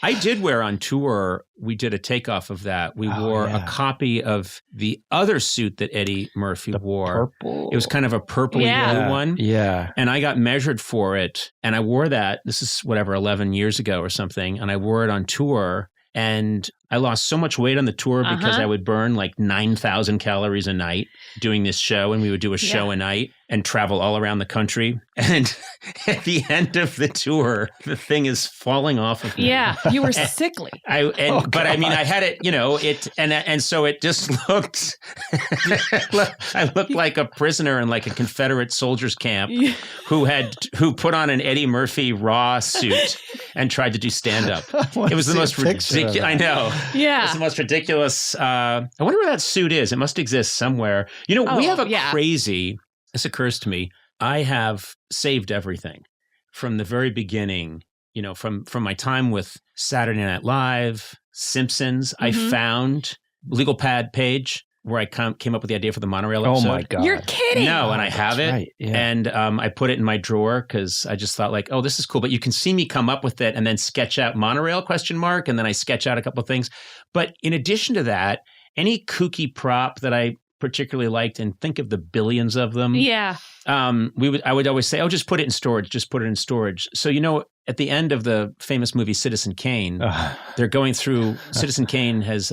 I did wear on tour. We did a takeoff of that. We wore a copy of the other suit that Eddie Murphy wore. Purple. It was kind of a purpley blue one. Yeah. And I got measured for it, and I wore that. This is 11 years ago or something. And I wore it on tour, and I lost so much weight on the tour because I would burn like 9,000 calories a night doing this show. And we would do a show a night and travel all around the country. And at the end of the tour, the thing is falling off of me. Yeah, you were sickly. But I mean, I had it, and so it just looked, I looked like a prisoner in like a Confederate soldiers camp who put on an Eddie Murphy Raw suit and tried to do stand up. It was the most ridiculous. I know. Yeah. It's the most ridiculous. I wonder where that suit is. It must exist somewhere. We have a crazy, this occurs to me. I have saved everything from the very beginning, from my time with Saturday Night Live, Simpsons. I found Legal Pad page where I came up with the idea for the monorail episode. Oh my God. You're kidding. No, and I have it. Right. Yeah. And I put it in my drawer because I just thought like, oh, this is cool. But you can see me come up with it and then sketch out monorail ? And then I sketch out a couple of things. But in addition to that, any kooky prop that I particularly liked, and think of the billions of them. Yeah. I would always say, oh, just put it in storage. Just put it in storage. So, at the end of the famous movie Citizen Kane, they're going through, Citizen Kane has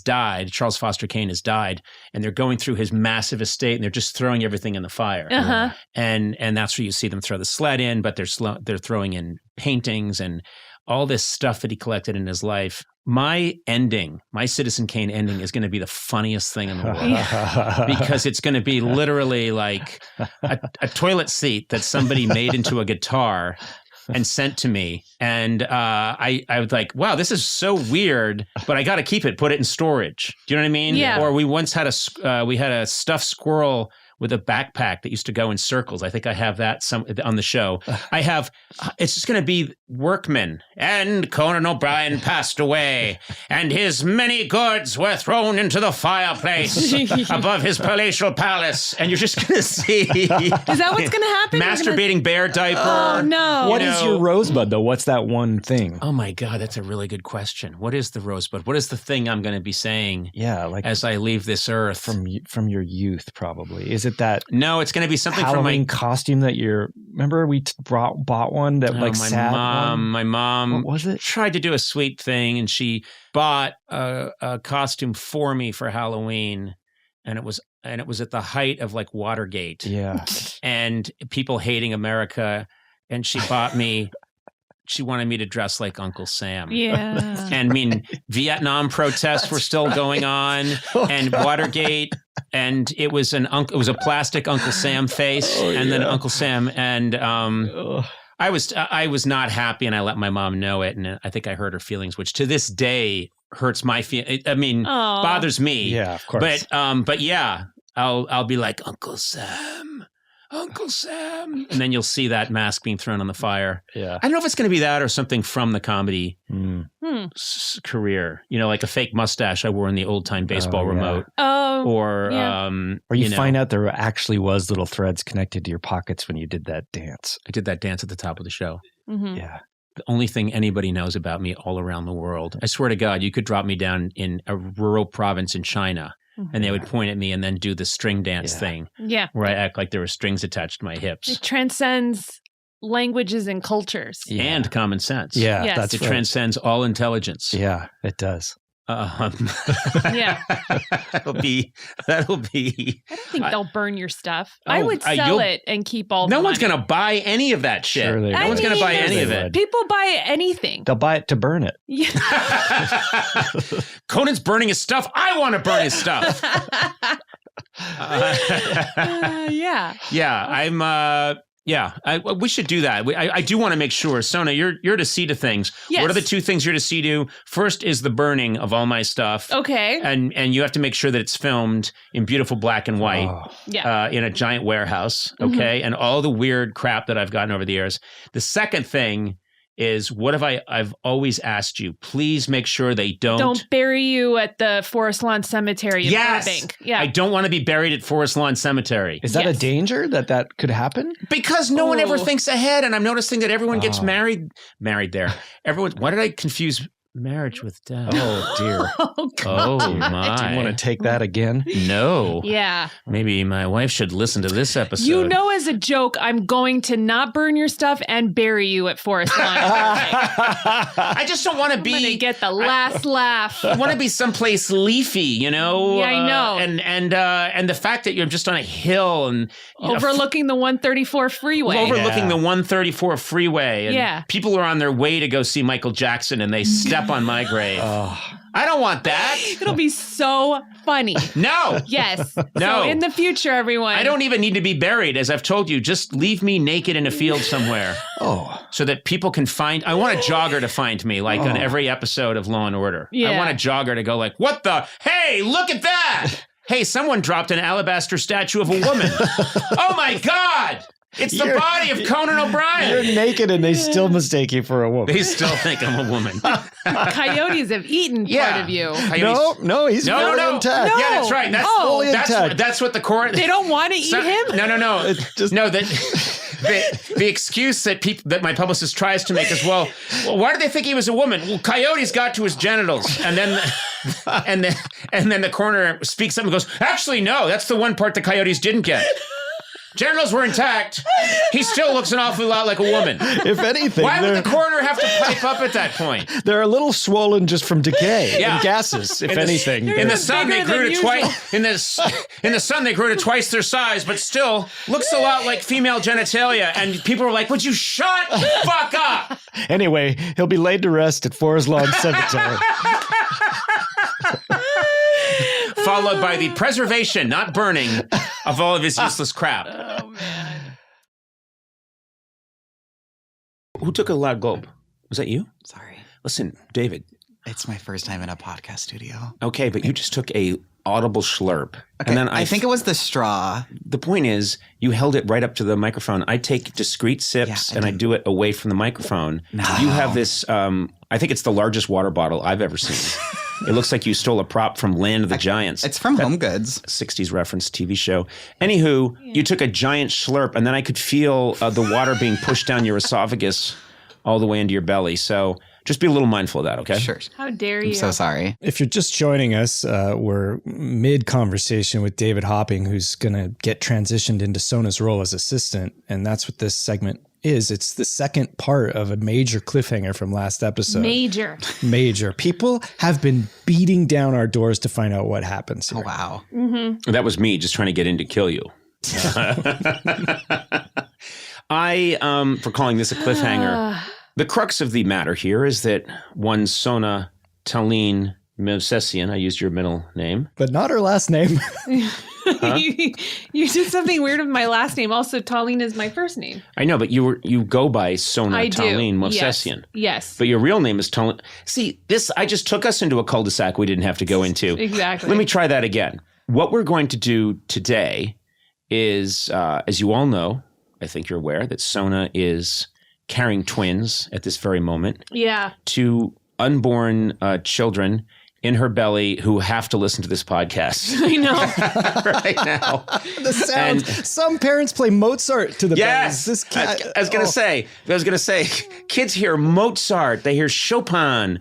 died. Charles Foster Kane has died. And they're going through his massive estate and they're just throwing everything in the fire. Uh-huh. And that's where you see them throw the sled in, but they're throwing in paintings and all this stuff that he collected in his life. My Citizen Kane ending is going to be the funniest thing in the world because it's going to be literally like a toilet seat that somebody made into a guitar and sent to me. And I was like, wow, this is so weird, but I got to keep it, put it in storage. Do you know what I mean? Yeah. Or we once had a stuffed squirrel with a backpack that used to go in circles. I think I have that on the show. It's just going to be workmen. And Conan O'Brien passed away, and his many goods were thrown into the fireplace above his palatial palace. And you're just going to see. Is that what's going to happen? Masturbating bear diaper. Oh, no. What is your rosebud, though? What's that one thing? Oh, my God. That's a really good question. What is the rosebud? What is the thing I'm going to be saying as I leave this earth? From your youth, probably. Is it that? No, it's going to be something Halloween from costume that remember we bought one that my mom what was it? Tried to do a sweet thing, and she bought a costume for me for Halloween, and it was at the height of like Watergate, and people hating America, and she bought me. She wanted me to dress like Uncle Sam. Yeah. And I mean, Vietnam protests were still going on, and Watergate, and it was a plastic Uncle Sam face, then Uncle Sam, and I was not happy, and I let my mom know it, and I think I hurt her feelings, which to this day hurts my feelings. I mean, bothers me. Yeah, of course. But yeah, I'll be like, Uncle Sam, and then you'll see that mask being thrown on the fire. Yeah. I don't know if it's going to be that or something from the comedy career. Like a fake mustache I wore in the old time baseball remote. Or you find out there actually was little threads connected to your pockets when you did that dance. I did that dance at the top of the show. Mm-hmm. Yeah. The only thing anybody knows about me all around the world. I swear to God, you could drop me down in a rural province in China and they would point at me and then do the string dance thing. Yeah. Where I act like there were strings attached to my hips. It transcends languages and cultures. Yeah. And common sense. Yeah, Yes. that's It right. transcends all intelligence. Yeah, it does. Yeah. That'll be. I don't think they'll burn your stuff. I Oh, would sell you'll- it and keep all the No one's money. going to buy any of that shit. Sure they no will. one's going to buy there's- any of it. People buy anything. They'll buy it to burn it. Yeah. Conan's burning his stuff. I want to burn his stuff. Yeah. Yeah, I'm. We should do that. I do want to make sure. Sona, you're to see to things. Yes. What are the two things you're to see to? First is the burning of all my stuff. Okay. And you have to make sure that it's filmed in beautiful black and white. Oh. Yeah. In a giant warehouse. Okay. And all the weird crap that I've gotten over the years. The second thing is what have I've always asked you, please make sure they don't bury you at the Forest Lawn Cemetery in Yes. Burbank. Yeah. I don't want to be buried at Forest Lawn Cemetery. Is that a Yes. danger that could happen? Because no one ever Oh. thinks ahead, and I'm noticing that everyone gets Oh. married there. Everyone. Why did I confuse marriage with death? Oh, dear. Oh, God. Oh Do you want my! to take that again? No. Yeah. Maybe my wife should listen to this episode. You know, as a joke, I'm going to not burn your stuff and bury you at Forest Lawn. I just don't want to I'm going to be. get the last laugh. I want to be someplace leafy, you know. Yeah, I know. And the fact that you're just on a hill and Overlooking the 134 freeway. overlooking the 134 freeway, and Yeah. people are on their way to go see Michael Jackson, and they step on my grave. I don't want that. It'll be so funny. No. Yes. No. So in the future, everyone. I don't even need to be buried. As I've told you, just leave me naked in a field somewhere Oh. so that people can find. I want a jogger to find me, like on every episode of Law and Order. I Yeah. want a jogger to go like, what the? Hey, look at that. Hey, someone dropped an alabaster statue of a woman. Oh my God. It's the body of Conan You're O'Brien. naked and they still mistake you for a woman. They still think I'm a woman. Coyotes have eaten part of you. No, he's very intact. Yeah, that's right. That's Oh. that's what the court. They don't want to eat him? No. It's just- No, that the excuse that my publicist tries to make is, well, why do they think he was a woman? Well, coyotes got to his genitals, and then the coroner speaks up and goes, actually, no, that's the one part the coyotes didn't get. Genitals were intact. He still looks an awful lot like a woman. If anything, Why would the coroner have to pipe up at that point? they're a little swollen just from decay Yeah. and gases, if anything. In the sun, they bigger grew than to twice. In the sun, they grew to twice their size, but still looks a lot like female genitalia. And people were like, "Would you shut the fuck up?" Anyway, he'll be laid to rest at Forest Lawn Cemetery. Followed by the preservation, not burning, of all of his useless crap. Oh, man. Who took a loud gulp? Was that you? Sorry. Listen, David. It's my first time in a podcast studio. Okay, but you just took a audible slurp, Okay, and then I think it was the straw. The point is, you held it right up to the microphone. I take discrete sips, Yeah, I and I do. do it away from the microphone. No. You have this. I think it's the largest water bottle I've ever seen. It looks like you stole a prop from Land of the Giants. It's from Home Goods. 60s reference TV show. Anywho, you took a giant slurp, and then I could feel the water being pushed down your esophagus all the way into your belly. So just be a little mindful of that, okay? Sure. How dare you? I'm so sorry. If you're just joining us, we're mid-conversation with David Hopping, who's going to get transitioned into Sona's role as assistant, and that's what this segment is. It's the second part of a major cliffhanger from last episode. Major. People have been beating down our doors to find out what happens here. Oh, wow. That was me just trying to get in to kill you. For calling this a cliffhanger, the crux of the matter here is that one Sona Talene Movsesian, I used your middle name. But not her last name. You did something weird with my last name. Also, Tallene is my first name. I know, but you go by Sona I do. Tallene movsesian. Yes. But your real name is Tallene. See, I just took us into a cul-de-sac we didn't have to go into. Exactly. Let me try that again. What we're going to do today is, as you all know, I think you're aware that Sona is carrying twins at this very moment. Yeah. 2 unborn children in her belly who have to listen to this podcast. I know. right now. The sound. Some parents play Mozart to the Yes. bellies. This cat, I was going to say, kids hear Mozart, they hear Chopin,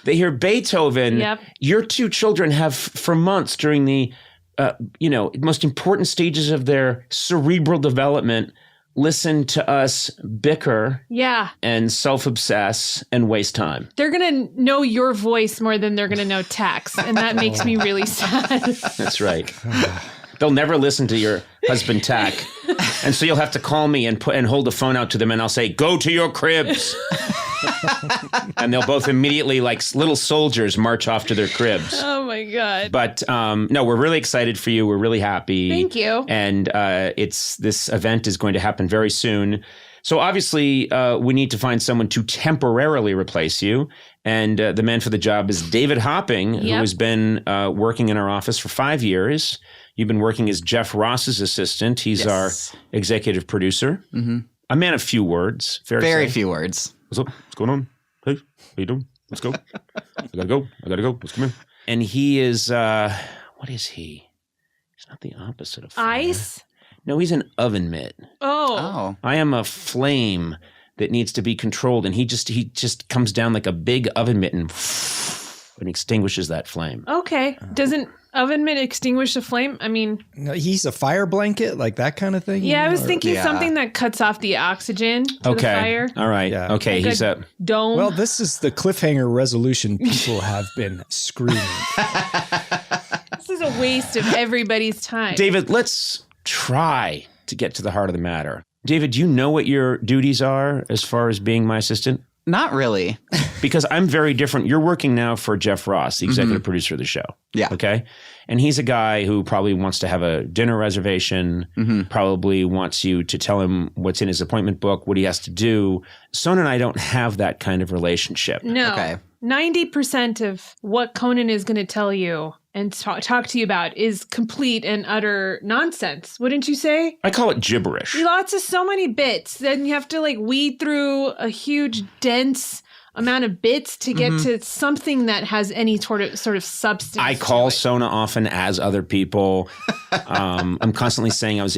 they hear Beethoven. Yep. Your 2 children have, for months during the, most important stages of their cerebral development, listen to us bicker Yeah. and self-obsess and waste time. They're going to know your voice more than they're going to know Tax. And that makes me really sad. That's right. They'll never listen to your husband Tack. And so you'll have to call me and hold the phone out to them and I'll say, go to your cribs. And they'll both immediately, like little soldiers, march off to their cribs. Oh my God. But no, we're really excited for you. We're really happy. Thank you. And this event is going to happen very soon. So obviously, we need to find someone to temporarily replace you. And the man for the job is David Hopping, who has been working in our office for 5 years. You've been working as Jeff Ross's assistant. He's our executive producer. Mm-hmm. A man of few words. Very few words. What's up? What's going on? Hey, how you doing? Let's go. I gotta go. Let's come in. And he is, what is he? He's not the opposite of fire. Ice? No, he's an oven mitt. Oh. I am a flame that needs to be controlled. And he just comes down like a big oven mitt and extinguishes that flame. Okay. Doesn't oven mitt extinguish a flame? I mean, No, he's a fire blanket, like that kind of thing. yeah, I was thinking Yeah. something that cuts off the oxygen to the fire. All right. Yeah. Okay. Like He's a a. dome. Well, this is the cliffhanger resolution people have been screaming. This is a waste of everybody's time. David, let's try to get to the heart of the matter. David, do you know what your duties are as far as being my assistant? Not really. Because I'm very different. You're working now for Jeff Ross, the executive producer of the show. Yeah. Okay. And he's a guy who probably wants to have a dinner reservation, probably wants you to tell him what's in his appointment book, what he has to do. Sona and I don't have that kind of relationship. No. Okay. 90% of what Conan is going to tell you and talk to you about is complete and utter nonsense. Wouldn't you say? I call it gibberish. So many bits. Then you have to like weed through a huge, dense amount of bits to get to something that has any sort of substance. I call to it. Sona often as other people. I'm constantly saying I was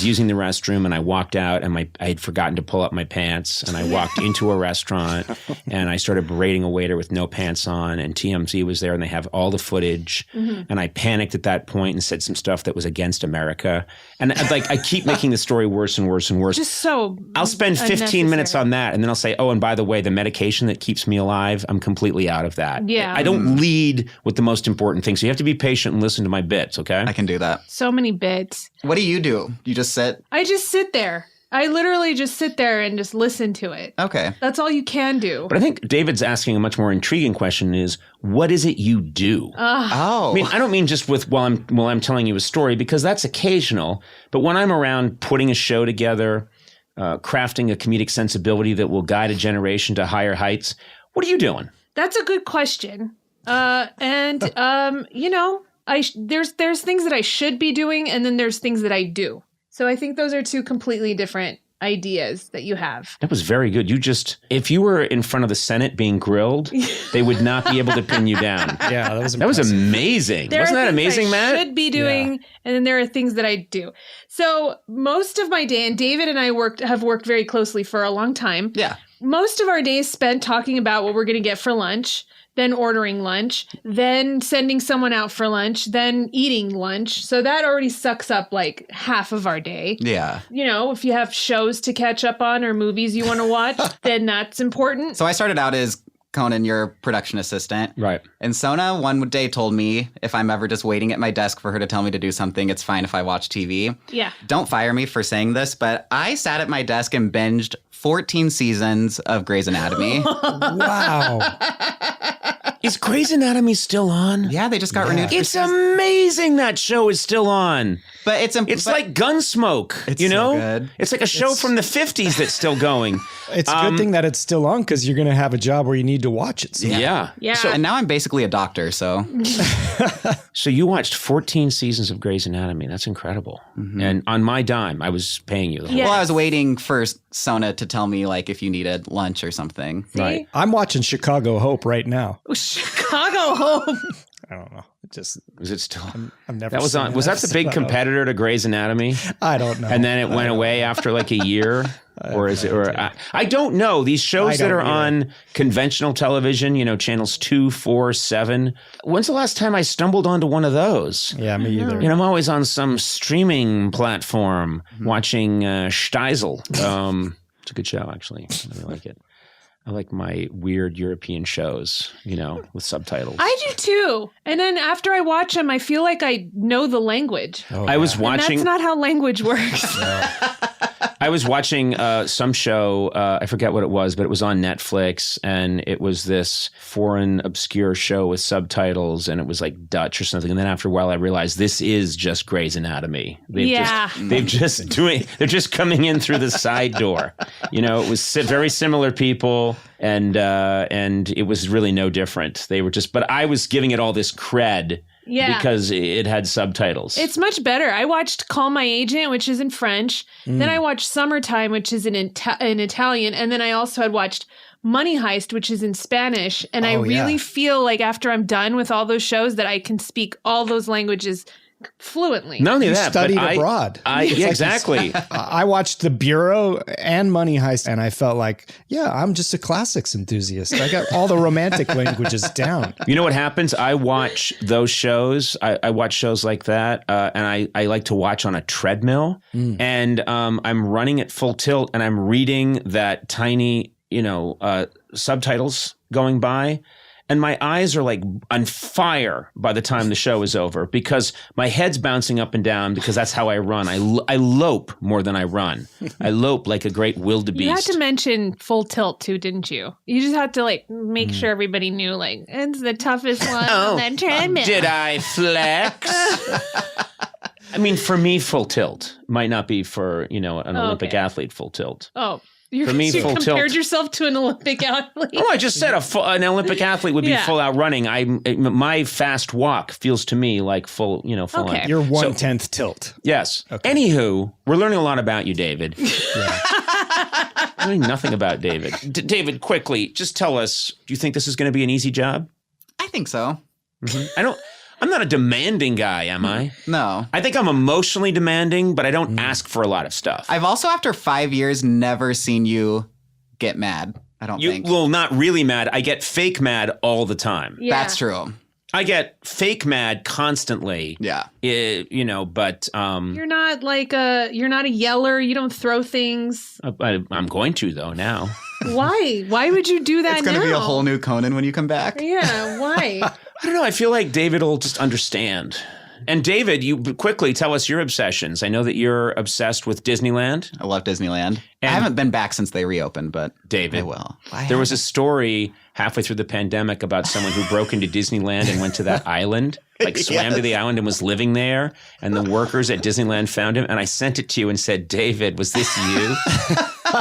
using the restroom and I walked out and I had forgotten to pull up my pants and I walked into a restaurant and I started berating a waiter with no pants on and TMZ was there and they have all the footage and I panicked at that point and said some stuff that was against America and I keep making the story worse and worse and worse. Just so I'll spend 15 minutes unnecessary. on that and then I'll say, oh, and by the way, the medication that keeps me alive, I'm completely out of that. Yeah. I don't lead with the most important things. So you have to be patient and listen to my bits, okay? I can do that. So many bits. What do? You just sit? I just sit there. I literally just sit there and just listen to it. Okay. That's all you can do. But I think David's asking a much more intriguing question is, what is it you do? Oh. I mean, I don't mean just with while I'm telling you a story, because that's occasional. But when I'm around putting a show together, crafting a comedic sensibility that will guide a generation to higher heights, what are you doing? That's a good question. There's things that I should be doing, and then there's things that I do. So I think those are two completely different ideas that you have. That was very good. If you were in front of the Senate being grilled, they would not be able to pin you down. Yeah, that was That was impressive. amazing. There Wasn't are that things amazing, I Matt? should be doing, and then there are things that I do. So most of my day, and David and I have worked very closely for a long time. Yeah. Most of our days spent talking about what we're going to get for lunch, then ordering lunch, then sending someone out for lunch, then eating lunch. So that already sucks up like half of our day. Yeah. You know, if you have shows to catch up on or movies you want to watch, then that's important. So I started out as Conan, your production assistant. Right. And Sona one day told me if I'm ever just waiting at my desk for her to tell me to do something, it's fine if I watch TV. Yeah. Don't fire me for saying this, but I sat at my desk and binged 14 seasons of Grey's Anatomy. Wow. Is Grey's Anatomy still on? Yeah, they just got renewed. It's amazing that show is still on. But it's like Gunsmoke, it's you know? so good. It's like a show from the 50s that's still going. It's a good thing that it's still on because you're going to have a job where you need to watch it. Yeah. So, and now I'm basically a doctor, so. So you watched 14 seasons of Grey's Anatomy. That's incredible. Mm-hmm. And on my dime, I was paying you the whole Well, I was waiting for Sona to tell me like if you needed lunch or something. Right. I'm watching Chicago Hope right now. Chicago Hope. I don't know. It just Is it still? I've never. That was seen on. Was that the big episode. competitor to Grey's Anatomy? I don't know. And then it went away after like a year, or is it? Or I don't know. These shows that are on conventional television, you know, channels 2, 4, 7. When's the last time I stumbled onto one of those? Yeah, me either. You know, I'm always on some streaming platform watching Steisel. It's a good show, actually. I really like it. I like my weird European shows, you know, with subtitles. I do too. And then after I watch them, I feel like I know the language. I was watching. And that's not how language works. I was watching some show, I forget what it was, but it was on Netflix, and it was this foreign obscure show with subtitles, and it was like Dutch or something. And then after a while, I realized this is just Grey's Anatomy. They're just coming in through the side door. You know, it was very similar people, and it was really no different. They were just, but I was giving it all this cred. Yeah. Because it had subtitles. It's much better. I watched Call My Agent, which is in French. Then I watched Summertime, which is in Italian. And then I also had watched Money Heist, which is in Spanish. And I really feel like after I'm done with all those shows that I can speak all those languages fluently. Not only You that, studied but abroad. Exactly. I watched The Bureau and Money Heist, and I felt like, yeah, I'm just a classics enthusiast. I got all the romantic languages down. You know what happens? I watch those shows. I watch shows like that, and I like to watch on a treadmill. And I'm running at full tilt, and I'm reading that tiny, subtitles going by. And my eyes are like on fire by the time the show is over because my head's bouncing up and down because that's how I run. I lope more than I run. I lope like a great wildebeest. You had to mention Full Tilt too, didn't you? You just had to make sure everybody knew it's the toughest one on that treadmill. Did I flex? I mean, for me, Full Tilt might not be for, an Olympic athlete Full Tilt. Oh. For me, you Full compared Tilt. yourself to an Olympic athlete. Oh, I just said an Olympic athlete would be full out running. My fast walk feels to me like full on. You're 1/10 tilt. Yes. Okay. Anywho, we're learning a lot about you, David. Learning nothing about David. David, quickly, just tell us, do you think this is going to be an easy job? I think so. Mm-hmm. I'm not a demanding guy, am I? No. I think I'm emotionally demanding, but I don't ask for a lot of stuff. I've also, after 5 years, never seen you get mad. I don't think. Well, not really mad. I get fake mad all the time. Yeah. That's true. I get fake mad constantly. Yeah. But you're not you're not a yeller. You don't throw things. I'm going to though now. Why? Why would you do that It's going to now? be a whole new Conan when you come back. Yeah, why? I don't know. I feel like David will just understand. And David, you quickly tell us your obsessions. I know that you're obsessed with Disneyland. I love Disneyland. And I haven't been back since they reopened, but David, I will. There was a story halfway through the pandemic about someone who broke into Disneyland and went to that island, swam to the island and was living there. And the workers at Disneyland found him. And I sent it to you and said, David, was this you?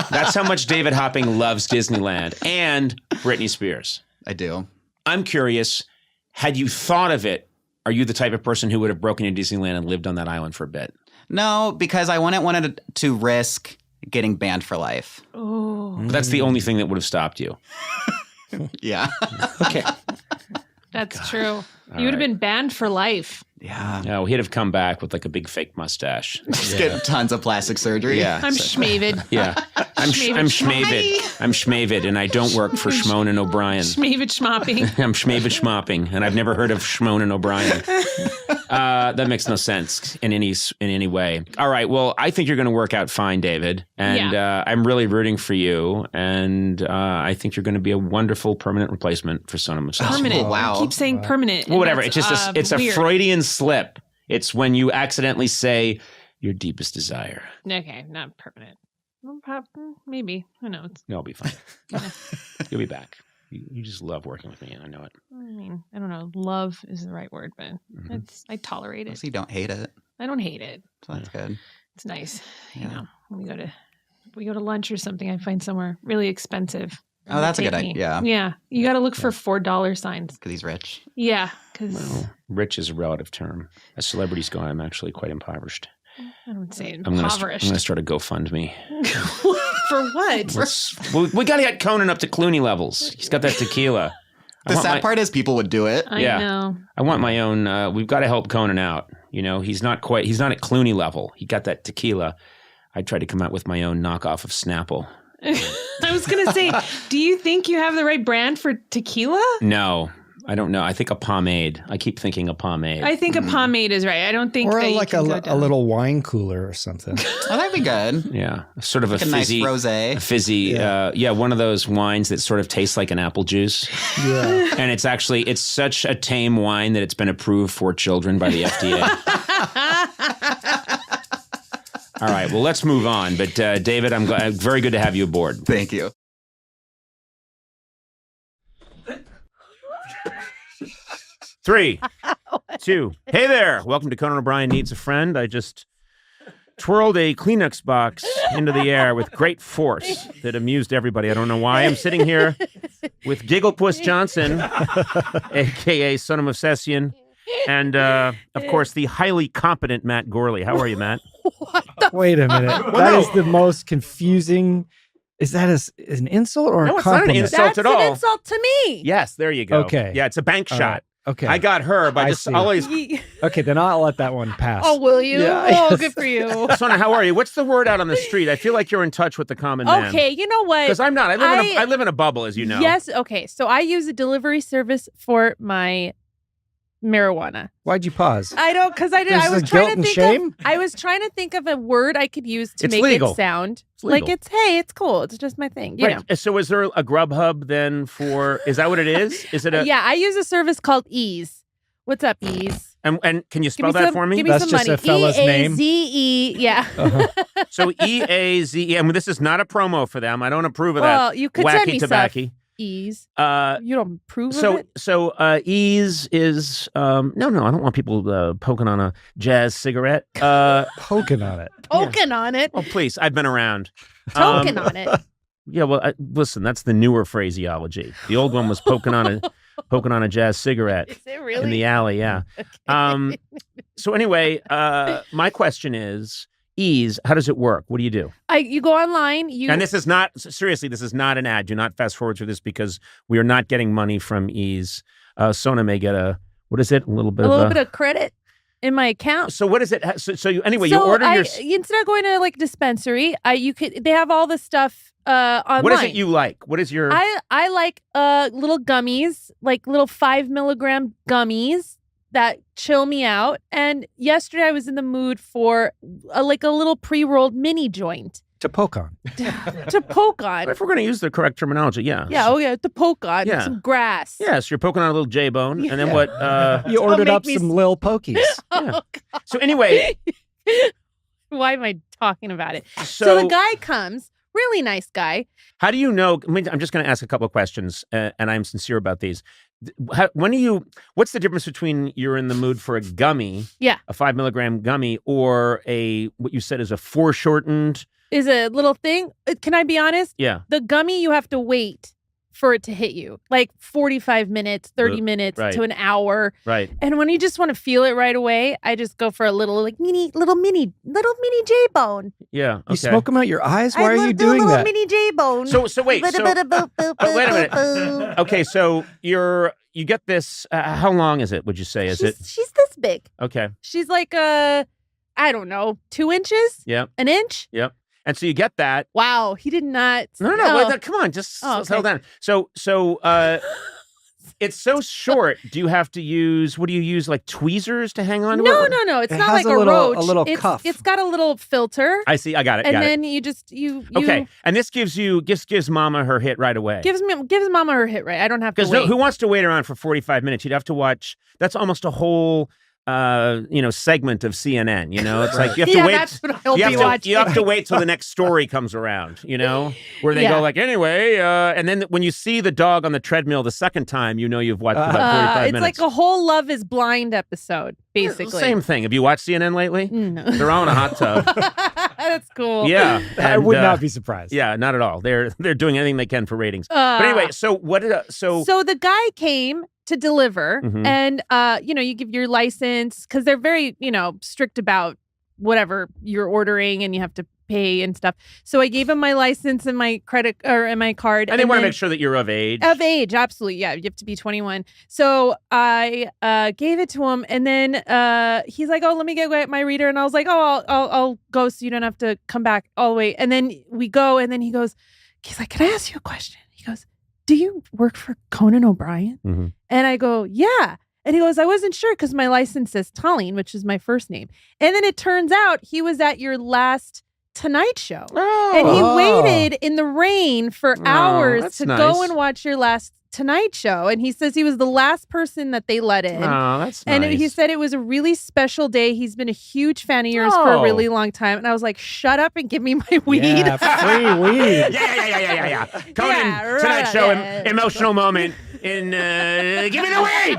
That's how much David Hopping loves Disneyland and Britney Spears. I do. I'm curious, had you thought of it, are you the type of person who would have broken into Disneyland and lived on that island for a bit? No, because I wouldn't want to risk getting banned for life. Oh. But that's the only thing that would have stopped you. Yeah. Okay. That's true. You would have been banned for life. Yeah. No, he'd have come back with like a big fake mustache. Just get tons of plastic surgery. Yeah. I'm Schmavid. Yeah. I'm Schmavid. I'm Schmavid, and I don't work for Conan O'Brien. Schmavid schmopping. I'm Schmavid schmopping, and I've never heard of Conan O'Brien. That makes no sense in any way. All right. Well, I think you're going to work out fine, David, and I'm really rooting for you, and I think you're going to be a wonderful permanent replacement for Sona Movsesian. Permanent. Oh, wow. Keep saying permanent. Well, whatever. It's just it's a weird. Freudian slip. It's when you accidentally say your deepest desire. Okay, not permanent. Well, maybe. Who knows? You'll be fine. You'll be back. You just love working with me, and I know it. I mean, I don't know. Love is the right word, but I tolerate it. So you don't hate it. I don't hate it. So that's good. It's nice. Yeah. You know, when we go to lunch or something, I find somewhere really expensive. Oh, that's a good idea. Yeah. Yeah. You got to look for $4 signs. Because he's rich. Yeah. Because Well, rich is a relative term. As celebrities go, I'm actually quite impoverished. I don't say I'm going impoverished. to start a GoFundMe. For what? We got to get Conan up to Clooney levels. He's got that tequila. The sad part is people would do it. I know. I want my own. We've got to help Conan out. You know, he's not at Clooney level. He got that tequila. I tried to come out with my own knockoff of Snapple. I was going to say, do you think you have the right brand for tequila? No, I don't know. I think a pomade. I keep thinking a pomade. I think a pomade is right. I don't think Or that like you can go a down. little wine cooler or something. Oh, that'd be good. Yeah, sort of Like a a fizzy, nice rosé. a fizzy. One of those wines that sort of tastes like an apple juice. Yeah. And it's such a tame wine that it's been approved for children by the FDA. All right, well, let's move on. But David, I'm very good to have you aboard. Thank you. Three, two. Hey there. Welcome to Conan O'Brien Needs a Friend. I just twirled a Kleenex box into the air with great force that amused everybody. I don't know why. I'm sitting here with Gigglepuss Johnson, a.k.a. son of movsesian, and, of course, the highly competent Matt Gourley. How are you, Matt? Wait a minute. That is the most confusing. Is that an insult or No, a it's not an compliment? insult at all. That's an insult to me. Yes, there you go. Okay. Yeah, it's a bank All shot. right. Okay. I got her by I just see. always. Okay, then I'll let that one pass. Oh, will you? Yeah, Oh, yes. good for you. Sona, how are you? What's the word out on the street? I feel like you're in touch with the common man. Okay, you know what? Because I'm not. I live in a bubble, as you know. Yes, okay. So I use a delivery service for my marijuana. Why'd you pause? I don't, because I didn't. This I was is trying guilt to and think shame? I was trying to think of a word I could use to It's make legal. it sound It's legal. like it's cool. It's just my thing. You know. Right. So is there a Grubhub then for? Is that what it is? Is it a? Yeah, I use a service called Ease. What's up, Ease? And can you Give spell me that some, for me? Give me That's some just money. a fella's name. EAZE. Yeah. So EAZE. I mean, this is not a promo for them. I don't approve of Well, that. you could send Wacky me tobacco. stuff. Ease. Uh, You don't approve of So it? ease is no. I don't want people poking on a jazz cigarette. Poking on it. Poking on it. Oh please, I've been around. Toking on it. Yeah, well, listen, that's the newer phraseology. The old one was poking on a jazz cigarette Is it really? in the alley. Yeah. So anyway, my question is, Ease, how does it work? What do you do? You go online. And this is not seriously. This is not an ad. Do not fast forward through this because we are not getting money from Ease. Sona may get a little bit of credit in my account. So what is it? So you you order your. Instead of going to like dispensary, they have all the stuff online. What is it you like? What is your? I like little gummies, like little 5 milligram gummies that chill me out. And yesterday I was in the mood for a little pre-rolled mini joint To poke on. to poke on. If we're going to use the correct terminology, yeah. Yeah, to poke on Yeah. some grass. Yeah, so you're poking on a little J-bone, and then Yeah. what? You ordered make up me some Lil Pokies. Oh, So anyway, why am I talking about it? So so the guy comes, really nice guy. how do you know? I mean, I'm just going to ask a couple of questions, and I'm sincere about these. What's the difference between you're in the mood for a gummy, a 5 milligram gummy, or what you said is a foreshortened? Is a little thing. Can I be honest? Yeah. The gummy, you have to wait for it to hit you, like 45 minutes, 30 minutes right. to an hour. Right. And when you just want to feel it right away, I just go for a little mini J-bone. Yeah. Okay. You smoke them out your eyes? Why are you do a doing little that? mini J-bone. So wait. So wait a minute. minute. Okay. So you get this. How long is it? Would you say? Is it She's this big. okay? She's like I don't know, 2 inches, Yep. an inch. Yep. And so you get that. Wow, he did not. No. Oh. Wait, come on, just Oh, okay. settle down. So it's so short. Do you have to use? What do you use? Like tweezers to hang on to it? No. It's It not has like a a little- roach. a little it's, cuff. It's got a little filter, I see. I got it. and got then you just you Okay. And this gives Mama her hit right away. gives Mama her hit right. I don't have to Because wait. who wants to wait around for 45 minutes? You'd have to watch. That's almost a whole segment of CNN. It's like you have to Yeah, wait. that's what I'll you be have to, watching. you have to wait till the next story comes around. Where they go like, anyway, and then when you see the dog on the treadmill the second time, you've watched about 45 it's minutes. like a whole Love is Blind episode, basically. Same thing. Have you watched CNN lately? No. They're all in a hot tub. That's cool. Yeah, I and, would not be surprised. Yeah, not at all. They're doing anything they can for ratings. But anyway, so what did So the guy came to deliver, Mhm. and you give your license because they're very strict about whatever you're ordering, and you have to pay and stuff. So I gave him my license and my and my card, and they want to make sure that you're of age. Of age, absolutely. Yeah, you have to be 21. So I gave it to him, and then he's like, "Oh, let me get my reader." And I was like, "Oh, I'll go, so you don't have to come back all the way." And then we go, and then he's like, "Can I ask you a question?" He goes, "Do you work for Conan O'Brien?" Mm-hmm. And I go, "Yeah." And he goes, "I wasn't sure because my license says Tallene, which is my first name." And then it turns out he was at your last Tonight Show. And he waited in the rain for hours that's to nice. go and watch your last Tonight Show. And he says he was the last person that they let in. Oh, that's And nice. he said it was a really special day. He's been a huge fan of yours for a really long time. And I was like, shut up and give me my weed. Yeah, free weed. Yeah. Conan, Yeah, right Tonight on Show, that. emotional moment in give me the weed.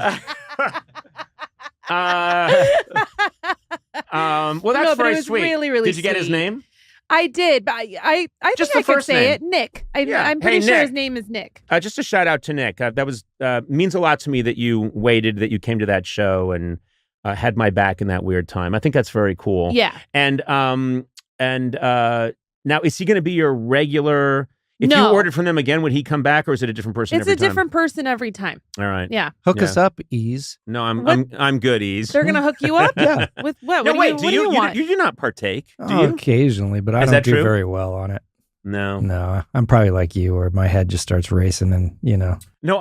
Well, that's No, but it very was sweet. really, really Did you get his sweet. name? I did, but I Just think the I could first say name. it. Nick. Yeah. I'm pretty Hey, sure Nick. his name is Nick. Just a shout out to Nick. That was means a lot to me that you waited, that you came to that show and had my back in that weird time. I think that's very cool. Yeah. And now is he going to be your regular? If you No. ordered from them again, would he come back, or is it a different person It's every a time? different person every time. All right. Yeah. Hook Yeah. us up, Ease. No, I'm What? I'm good, Ease. They're going to hook you up? Yeah. With what? No, What wait. do you want? You do not partake, do Oh, you? occasionally, but I Is don't that do true? very well on it. No. No, I'm probably like you, where my head just starts racing, and No,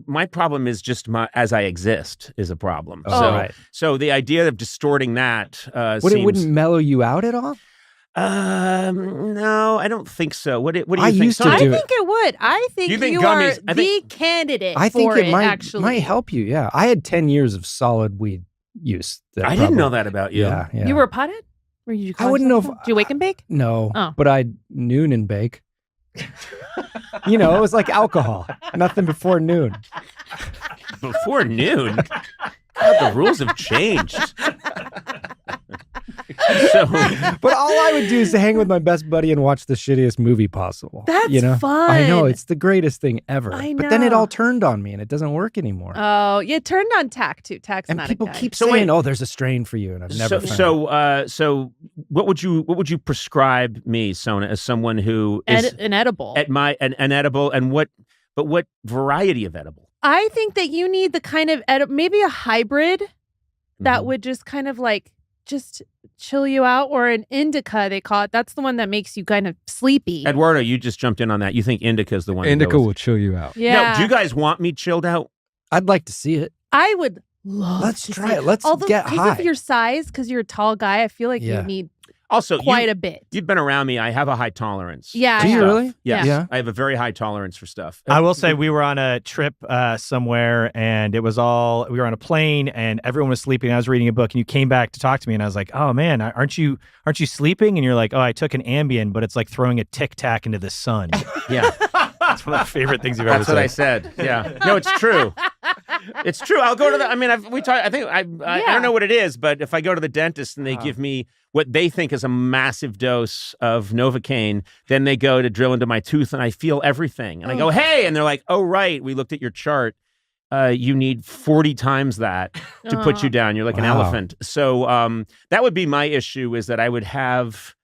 my problem is just as I exist is a problem. Oh, so, right. so the idea of distorting that It seems. wouldn't mellow you out at all? No, I don't think so. What do you I think? used to Sonia? I do think it would. I think You think you gummies- are I think- the candidate I think for it might actually. help you. Yeah, I had 10 years of solid weed use. I didn't know that about you. Yeah, yeah. You were pothead? Or you I wouldn't know if- Do you wake and bake? No, Oh. but I'd noon and bake. It was like alcohol. Nothing before noon. Before noon. God, the rules have changed. So, But all I would do is to hang with my best buddy and watch the shittiest movie possible. That's fun. I know, it's the greatest thing ever. I But then it know. all turned on me and it doesn't work anymore. Oh, you turned on Tack too. Tack's and not people a guy. keep So saying, wait. "Oh, there's a strain for you," and I've never found it. so what would you prescribe me, Sona, as someone who is an edible. at an edible, and what variety of edible? I think that you need the kind of maybe a hybrid that Mhm. would just kind of like just chill you out, or an indica they call it. That's the one that makes you kind of sleepy. Eduardo, you just jumped in on that. You think indica is the one? to go Indica with. will chill you out. Yeah. Now, do you guys want me chilled out? I'd like to see it. I would love Let's to try see- it. Let's Although, get because high. of your size, because you're a tall guy, I feel like Yeah. you need Also, quite a bit. you've been around me. I have a high tolerance. Yeah, for Do you stuff. really? Yes. Yeah. I have a very high tolerance for stuff. I will say we were on a trip somewhere, and we were on a plane, and everyone was sleeping. I was reading a book, and you came back to talk to me, and I was like, "Oh man, aren't you sleeping?" And you're like, "Oh, I took an Ambien, but it's like throwing a Tic Tac into the sun." Yeah. That's one of my favorite things you've ever That's said. what I said. Yeah. No, it's true. It's true. I'll go to the. I mean, I think I don't know what it is, but if I go to the dentist and they give me what they think is a massive dose of Novocaine, then they go to drill into my tooth and I feel everything, and I go, "Hey," and they're like, "Oh, right, we looked at your chart. You need 40 times that to put you down. You're like an Wow. elephant." So that would be my issue, is that I would have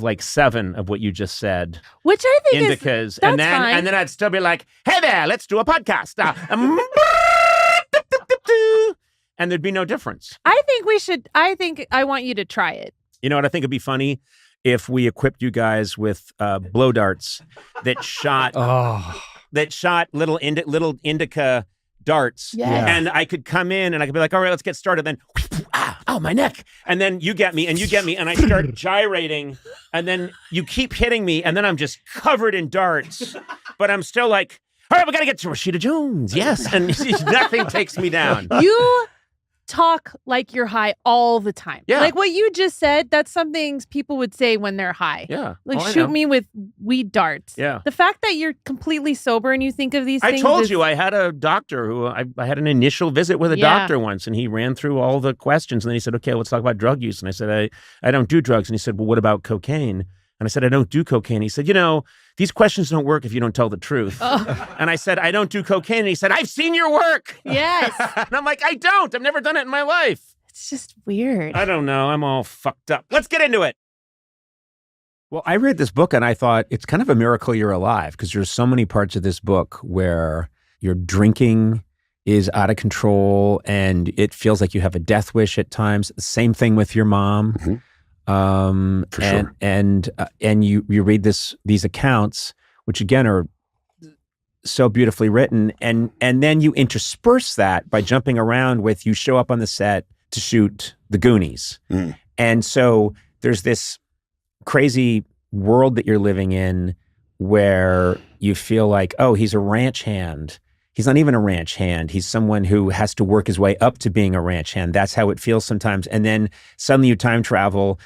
like 7 of what you just said. Which I think is Indicas, that's and fine. then I'd still be like, "Hey there, let's do a podcast," and there'd be no difference. I think we should. I think I want you to try it. You know what I think would be funny? If we equipped you guys with blow darts that shot Oh, little indica darts, Yes. and I could come in and I could be like, "All right, let's get started." Then, oh, my neck, and then you get me, and I start gyrating, and then you keep hitting me, and then I'm just covered in darts, but I'm still like, "All right, we got to get to Rashida Jones," yes, and nothing takes me down. You talk like you're high all the time. Yeah. Like what you just said, that's something people would say when they're high. Yeah. Like Oh, I shoot know. me with weed darts. Yeah. The fact that you're completely sober and you think of these I things. told is- you I had a doctor who I had an initial visit with a Yeah. doctor once, and he ran through all the questions, and then he said, "Okay, let's talk about drug use." And I said, "I don't do drugs." And he said, "Well, what about cocaine?" And I said, "I don't do cocaine." He said, "These questions don't work if you don't tell the truth." Oh. And I said, "I don't do cocaine." And he said, "I've seen your work." Yes. And I'm like, "I don't. I've never done it in my life." It's just weird. I don't know. I'm all fucked up. Let's get into it. Well, I read this book and I thought it's kind of a miracle you're alive, because there's so many parts of this book where your drinking is out of control and it feels like you have a death wish at times. Same thing with your mom. Mm-hmm. For and, sure. And you read these accounts, which again are so beautifully written, and then you intersperse that by jumping around with, you show up on the set to shoot The Goonies. Mm. And so there's this crazy world that you're living in where you feel like, oh, he's a ranch hand. He's not even a ranch hand. He's someone who has to work his way up to being a ranch hand. That's how it feels sometimes. And then suddenly you time travel,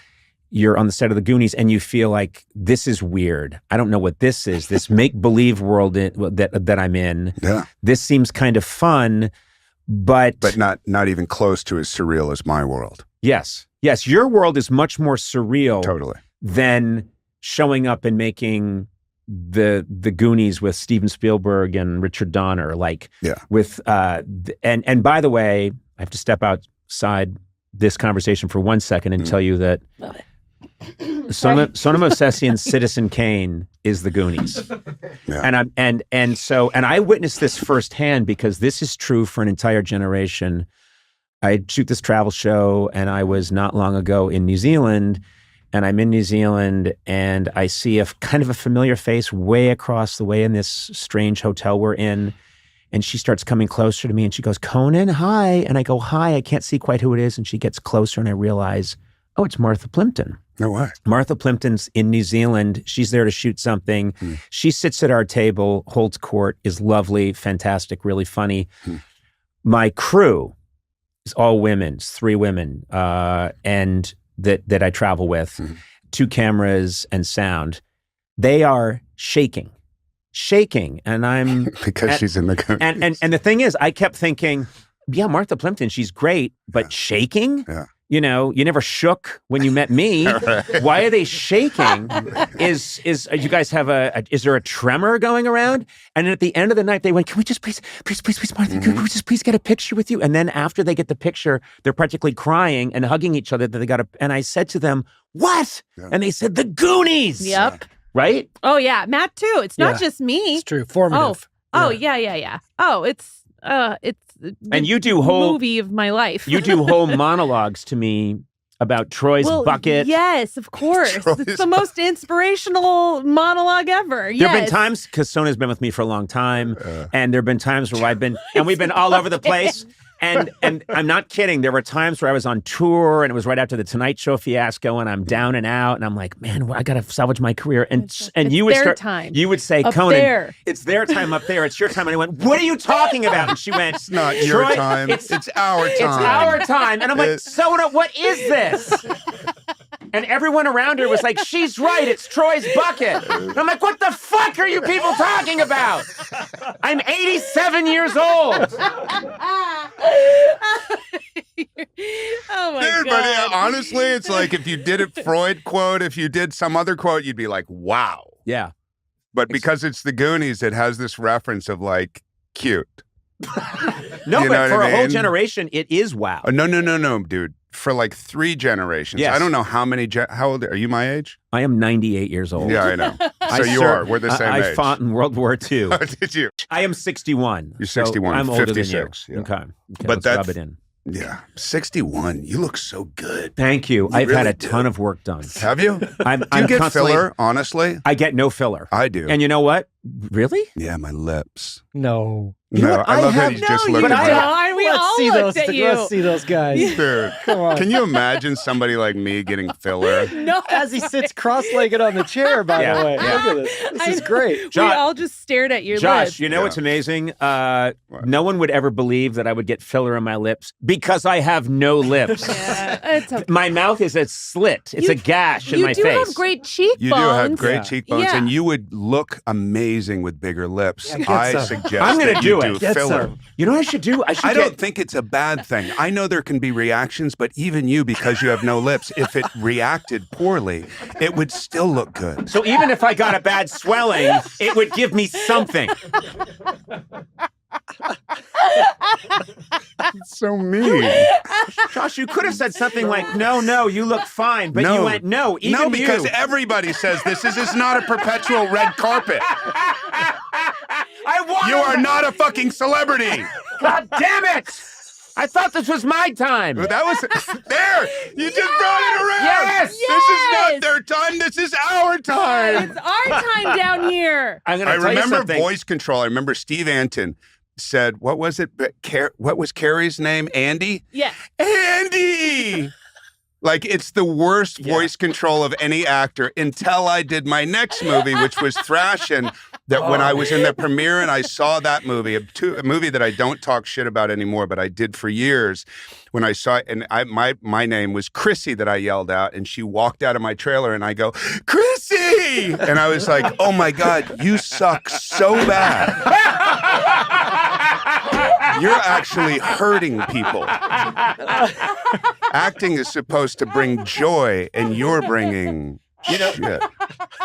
you're on the set of The Goonies, and you feel like, this is weird. I don't know what this is. This make-believe world that I'm in. Yeah. This seems kind of fun, but not even close to as surreal as my world. Yes, your world is much more surreal Totally. than showing up and making the Goonies with Steven Spielberg and Richard Donner, with and by the way, I have to step outside this conversation for 1 second and tell you that Sona Movsesian's Citizen Kane is The Goonies. Yeah. And I witnessed this firsthand, because this is true for an entire generation. I shoot this travel show, and I was not long ago in New Zealand, and I'm in New Zealand, and I see a kind of a familiar face way across the way in this strange hotel we're in. And she starts coming closer to me, and she goes, "Conan, hi." And I go, "Hi." I can't see quite who it is. And she gets closer, and I realize, oh, it's Martha Plimpton. No way. Martha Plimpton's in New Zealand. She's there to shoot something. She sits at our table, holds court, is lovely, fantastic, really funny. My crew is all women, 3 women, and that I travel with, 2 cameras and sound. They are shaking, and I'm Because she's in the Goonies. and the thing is, I kept thinking, yeah, Martha Plimpton, she's great, but shaking. Yeah. You know, you never shook when you met me. Why are they shaking? Is you guys have is there a tremor going around? And at the end of the night, they went, "Can we just please, Martha, can we just please get a picture with you?" And then after they get the picture, they're practically crying and hugging each other that they got. And I said to them, "What?" Yeah. And they said, "The Goonies." Yep. Right? Oh yeah, Matt too. It's not Yeah. just me. It's true. Formative. Oh yeah. Oh, it's And you do the whole movie of my life. You do whole monologues to me about Troy's bucket. Yes, of course. Troy's It's the most inspirational monologue ever. There have been times, because Sona's been with me for a long time, and there have been times where we've been all over the place. And I'm not kidding. There were times where I was on tour, and it was right after the Tonight Show fiasco, and I'm down and out, and I'm like, man, I got to salvage my career. And you would their start, time. you would say, Up Conan, there. it's their time up there. It's your time. And I went, what are you talking about? And she went, It's not your Troy, time. It's our time. It's our time. And I'm like, Sona, what is this? And everyone around her was like, she's right, it's Troy's bucket. And I'm like, what the fuck are you people talking about? I'm 87 years old. Oh my Dude, god! but honestly, it's like if you did a Freud quote, if you did some other quote, you'd be like, wow. Yeah. But because it's the Goonies, it has this reference of like cute. No, You know but what for I a whole mean? generation, it is wow. Oh, no, dude. For like 3 generations. Yes. I don't know how many. How old are you? My age? I am 98 years old. Yeah, I know. I So you ser- are. We're the same I age. fought in World War II. Did you? I am 61. You're so 61, I'm older 56, than you. yeah. Okay. But Let's that's- rub it in. Yeah. 61. You look so good. Thank you. I've really had a do. ton of work done. Have you? I'm Do you get constantly- filler, honestly? I get no filler. I do. And you know what? Really? Yeah, my lips. No. No, I love that he just looked at my We all looked at you. Let's see those guys. Dude, Come on. can you imagine somebody like me getting filler? No. As he sits cross-legged on the chair, by Yeah, the way. yeah. Look at this. This is great. We all just stared at your Josh, lips. you know what's amazing? No one would ever believe that I would get filler in my lips because I have no lips. Yeah, it's okay. My mouth is a slit. It's a gash in my face. You do have great cheekbones. You do have great cheekbones, Yeah. and you would look amazing with bigger lips. Yeah, get I some. suggest I'm gonna that do you it. do Get filler. some. You know what I should do? I don't think it's a bad thing. I know there can be reactions, but even you, because you have no lips, if it reacted poorly, it would still look good. So even if I got a bad swelling, it would give me something. It's so mean. Josh, you could have said something like, no, you look fine. But you went, no, even No, because you. everybody says this is not a perpetual red carpet. You are not a fucking celebrity. God damn it! I thought this was my time. That was there. You just brought it around. Yes! This is not their time. This is our time. It's our time down here. I'm gonna I tell you remember something. voice control. I remember Steve Anton said, what was it? What was Carrie's name? Andy? Yeah. Andy! Like, it's the worst voice control of any actor until I did my next movie, which was Thrashin', that when I was in the premiere and I saw that movie, a movie that I don't talk shit about anymore, but I did for years, when I saw it, and my name was Chrissy that I yelled out, and she walked out of my trailer, and I go, Chrissy! And I was like, oh my God, you suck so bad. You're actually hurting people. Acting is supposed to bring joy, and you're bringing shit.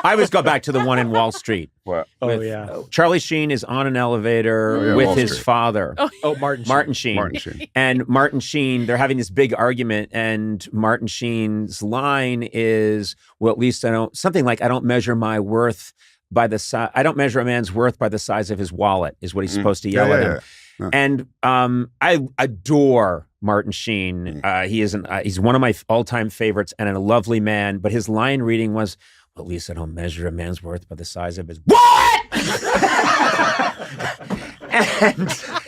I always go back to the one in Wall Street. What? Oh, yeah. Charlie Sheen is on an elevator yeah, with Wall his Street. father. Oh, Martin Sheen. Martin Sheen. And Martin Sheen, they're having this big argument, and Martin Sheen's line is, well, at least I don't measure my worth by the size. I don't measure a man's worth by the size of his wallet, is what he's supposed to yell at him. Yeah. And I adore Martin Sheen. He's one of my all-time favorites and a lovely man. But his line reading was, well, at least I don't measure a man's worth by the size of his what? And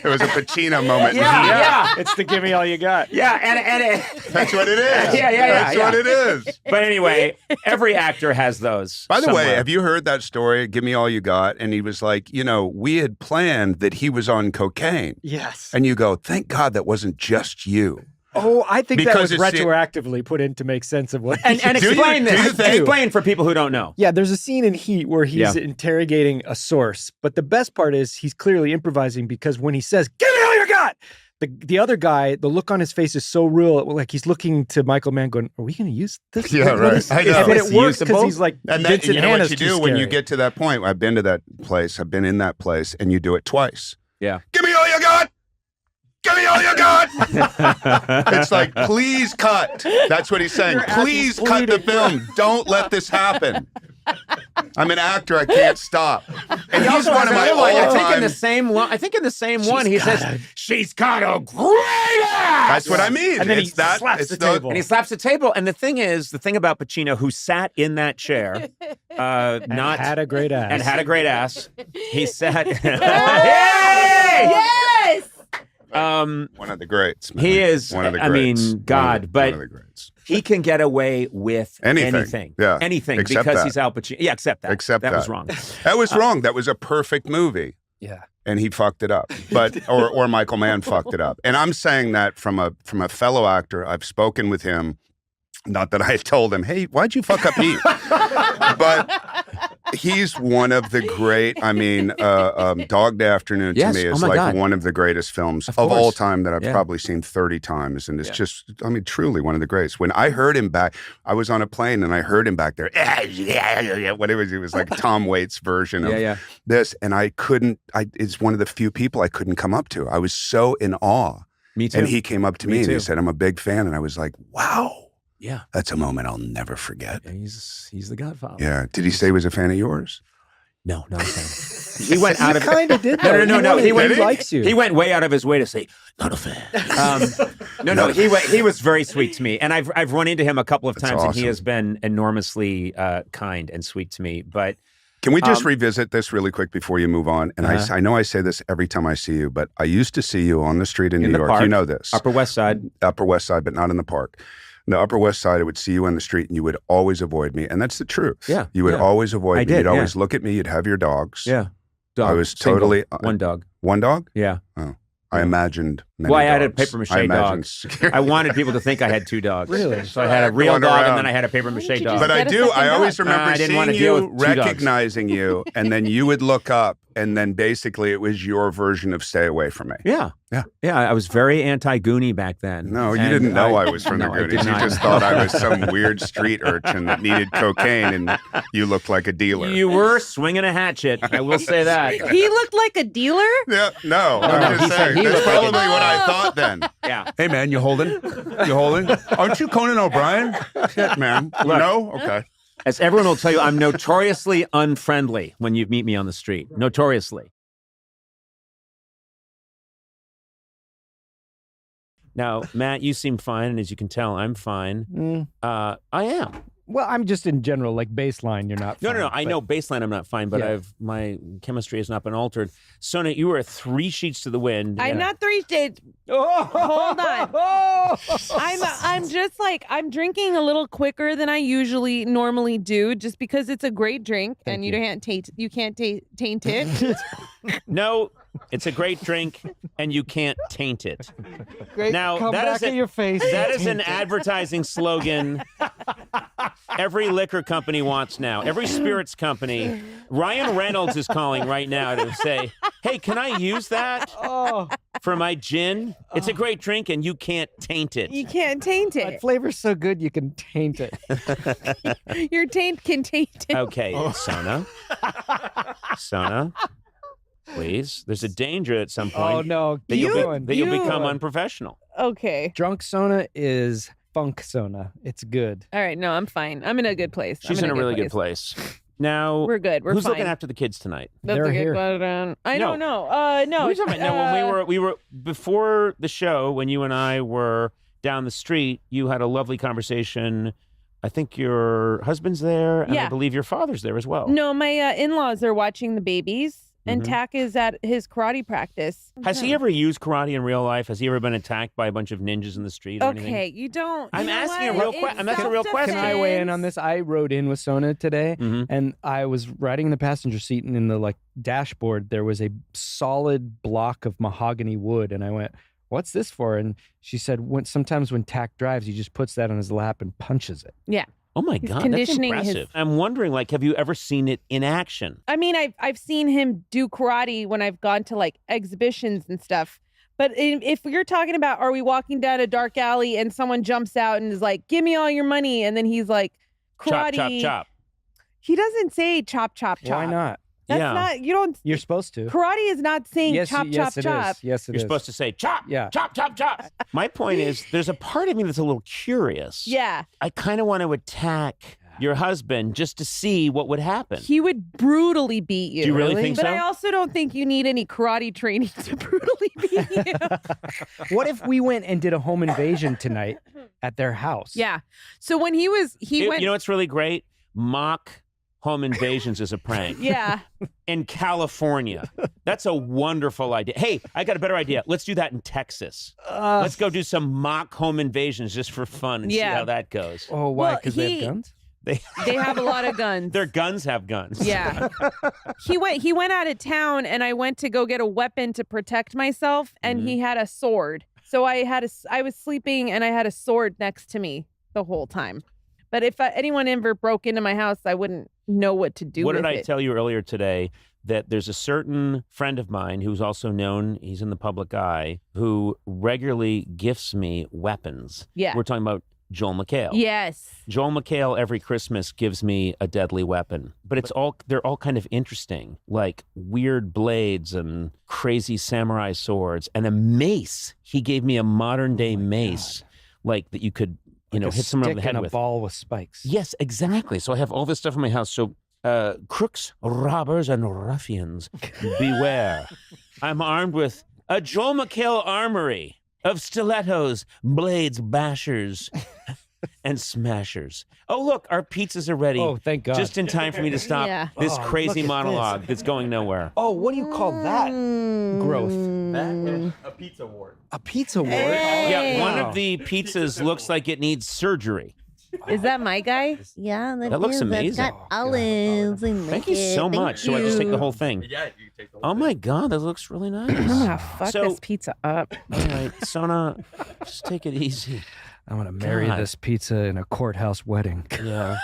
It was a Pacino moment. yeah. It's the give me all you got. Yeah, and That's what it is. Yeah, That's what it is. But anyway, every actor has those. By the way, somewhere. have you heard that story? Give me all you got. And he was like, we had planned that he was on cocaine. Yes. And you go, thank God that wasn't just you. Oh, I think Because that was it's- retroactively put in to make sense of what. and Do you- explain do this. you think- Explain for people who don't know. Yeah, there's a scene in Heat where he's Yeah. interrogating a source, but the best part is he's clearly improvising because when he says, "Give me all you got," the other guy, the look on his face is so real, like he's looking to Michael Mann, going, "Are we going to use this?" Yeah, Like, right. what is- I know. And it Is this works because usable? he's like, And Vincent you know Hanna's what you too do when you scary. get to that point? I've been to that place. I've been in that place, and you do it twice. Yeah. Give me all you got. Give me all you got. It's like, please cut. That's what he's saying. You're acting Please cut the pleading. film. Don't let this happen. I'm an actor. I can't stop. And He he's also one has of my another line. I think in all-time. the same one. I think in the same one he says, "She's got a great ass." That's what I mean. And then it's he that. slaps it's the those- table. And he slaps the table. And the thing about Pacino, who sat in that chair, And had a great ass. and had a great ass, he sat. Yes. Um, One of the greats. Man. he is. one of the I greats. mean, God, but one of the greats. he can get away with Anything. Yeah. anything Except because that. he's Al Pacino. Yeah, except that. Except that was that. wrong. That was wrong. That was a perfect movie. Yeah. And he fucked it up, but or Michael Mann fucked it up. And I'm saying that from a fellow actor. I've spoken with him. Not that I told him, hey, why'd you fuck up Heat? But he's one of the great. I mean, Dog Day Afternoon Yes. to me Oh is my like God. one of the greatest films Of of all course. time that I've Yeah. probably seen 30 times, and it's Yeah. just, I mean, truly one of the greats. When I heard him back, I was on a plane and I heard him back there. Whatever it was like Tom Waits' version of Yeah. this, and I couldn't. It's one of the few people I couldn't come up to. I was so in awe. Me too. And he came up to Me me and he too. said, "I'm a big fan," and I was like, "Wow, Yeah. that's a moment I'll never forget." Yeah, he's the Godfather. Yeah. Did he say he was a fan of yours? No, not a fan. He went out of kind of did. No, though. no, no, no. He went. He likes you. He went way out of his way to say, "Not a fan." No. He was very sweet to me, and I've run into him a couple of That's times, and he awesome. has been enormously kind and sweet to me. But Can we just revisit this really quick before you move on? And Uh-huh. I know I say this every time I see you, but I used to see you on the street in New the York. park, You know this. Upper West Side. Upper West Side, but not in the park. The Upper West Side, I would see you on the street and you would always avoid me. And that's the truth. Yeah, You would yeah. always avoid I me. did, You'd always yeah. look at me. You'd have your dogs. Yeah. Dog. I was Single. totally... One dog. One dog? Yeah. Oh. I imagined many Well, I had a dogs. paper mache I imagined dog. I wanted people to think I had 2 dogs. Really? So I had a real Going dog around. and then I had a paper mache you dog. just But I Get a do. second I always dog. remember I didn't want seeing to deal you, with 2 dogs. recognizing you, and then you would look up, and then basically it was your version of "Stay away from me." Yeah. Yeah. Yeah. I was very anti-Goonie back then. No, you And didn't know I was from the No, I did Goonies. You not. just thought I was some weird street urchin that needed cocaine, and you looked like a dealer. You were swinging a hatchet. I will say that. He looked like a dealer? Yeah, no, no, I'm he just said saying. he That's looked like probably a- what I thought then. Yeah. Hey, man, you holding? You holding? Aren't you Conan O'Brien? Shit, man. Look. No? Okay. As everyone will tell you, I'm notoriously unfriendly when you meet me on the street. Notoriously. Now, Matt, you seem fine, and as you can tell, I'm fine. I am. Well, I'm just in general, like baseline, you're not No, fine, I but- know baseline I'm not fine, but Yeah. my chemistry has not been altered. Sona, you were 3 sheets to the wind. I'm and- not 3 days. Hold on. I'm just like, I'm drinking a little quicker than I usually normally do, just because it's a great drink and you can't taint it. No, it's a great drink, and you can't taint it. Great. Now, Come that back is at your face. That is an advertising slogan every liquor company wants now. Every spirits company. Ryan Reynolds is calling right now to say, hey, can I use that for my gin? It's a great drink, and you can't taint it. You can't taint That it. flavor's so good you can taint it. Your taint can taint it. Okay, Sona, please. There's a danger at some point Oh no, that keep you'll going. become Keep going. unprofessional. Okay. Drunk Sona is funk Sona. It's good. All right. No, I'm fine. I'm in a good place. She's in a really good place. Now, We're good. We're who's fine. looking after the kids tonight? That's They're a good here. question. I No. don't know. No. What are you talking about? No, when we were before the show, when you and I were down the street, you had a lovely conversation. I think your husband's there, and I Yeah. believe your father's there as well. No, my in-laws are watching the babies, and Mhm. Tack is at his karate practice. Has he ever used karate in real life? Has he ever been attacked by a bunch of ninjas in the street or anything? Okay, you don't. I'm you know asking a what? real que- It's that's a real question. Can I weigh in on this? I rode in with Sona today, Mhm. and I was riding in the passenger seat, and in the dashboard there was a solid block of mahogany wood, and I went, "What's this for?" And she said, sometimes when Tack drives, he just puts that on his lap and punches it." Yeah. Oh my He's God, that's conditioning his- impressive. I'm wondering, have you ever seen it in action? I mean, I've seen him do karate when I've gone to exhibitions and stuff. But if you're talking about, are we walking down a dark alley and someone jumps out and is like, "Give me all your money," and then he's like, Chop, "Karate." chop, chop. He doesn't say chop, chop, chop. Why not? That's Yeah. not. You don't. You're supposed to. Karate is not saying Yes, chop, yes, chop, it chop. is. Yes, it You're is. supposed to say chop, Yeah. chop, chop, chop. My point is, there's a part of me that's a little curious. Yeah, I kind of want to attack your husband just to see what would happen. he would brutally beat you. Do you really think But so? I also don't think you need any karate training to brutally beat you. What if we went and did a home invasion tonight at their house? Yeah. So when he went. You know what's really great? Mock home invasions is a prank. Yeah. In California. That's a wonderful idea. Hey, I got a better idea. Let's do that in Texas. Let's go do some mock home invasions just for fun and see Yeah. how that goes. Oh, why? Well, Because they have guns? They have a lot of guns. Their guns have guns. Yeah. He went out of town, and I went to go get a weapon to protect myself, and he had a sword. So I was sleeping, and I had a sword next to me the whole time. But if anyone ever broke into my house, I wouldn't know what to do What with did I it. tell you earlier today? That there's a certain friend of mine who's also known, he's in the public eye, who regularly gifts me weapons. Yeah. We're talking about Joel McHale. Yes. Joel McHale every Christmas gives me a deadly weapon, but they're all kind of interesting, like weird blades and crazy samurai swords and a mace. He gave me a modern day mace, like that you could, Like a hit someone over the stick head and a with. ball with spikes. Yes, exactly. So I have all this stuff in my house. So crooks, robbers, and ruffians, beware. I'm armed with a Joel McHale armory of stilettos, blades, bashers, and smashers. Oh, look, our pizzas are ready. Oh, thank God. Just in time for me to stop Yeah. this Oh, crazy look at monologue that's going nowhere. Oh, what do you call that growth? A pizza wart. A pizza wart? Yeah, one of the pizzas looks like it needs surgery. Is that my guy? Yeah, That looks amazing. Got olives. Thank you so much. So I just take the whole thing. Yeah, you take the Oh my God, that looks really nice. I'm gonna fuck So- this pizza up. All right, Sona, just take it easy. I'm going to marry God. this pizza in a courthouse wedding. Yeah.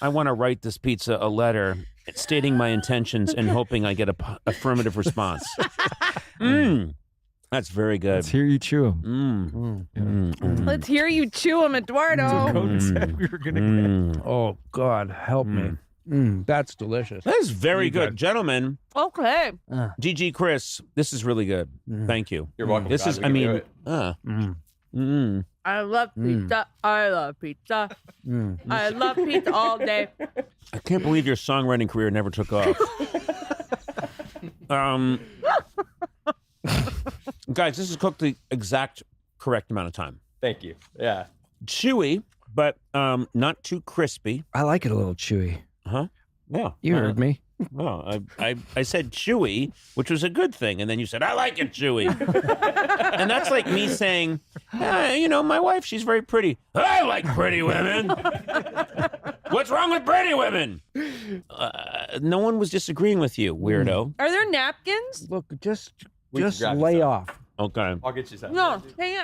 I want to write this pizza a letter stating my intentions and hoping I get a affirmative response. That's very good. Let's hear you chew them. Let's hear you chew them, Eduardo. Conan said we were going to Oh, God, help me. That's delicious. That is very good. Gentlemen, Okay. GG Chris, this is really good. Thank you. You're welcome. This God, is, we I can do mean, it. I love pizza. I love pizza. I love pizza all day. I can't believe your songwriting career never took off. Guys, this is cooked the exact correct amount of time. Thank you. Yeah. Chewy, but not too crispy. I like it a little chewy. Huh? Yeah. You heard me. Well, I said chewy, which was a good thing, and then you said I like it chewy, and that's like me saying, my wife, she's very pretty. I like pretty women. What's wrong with pretty women? No one was disagreeing with you, weirdo. Are there napkins? Look, just We can grab lay some. off. Okay. I'll get you some. No, hang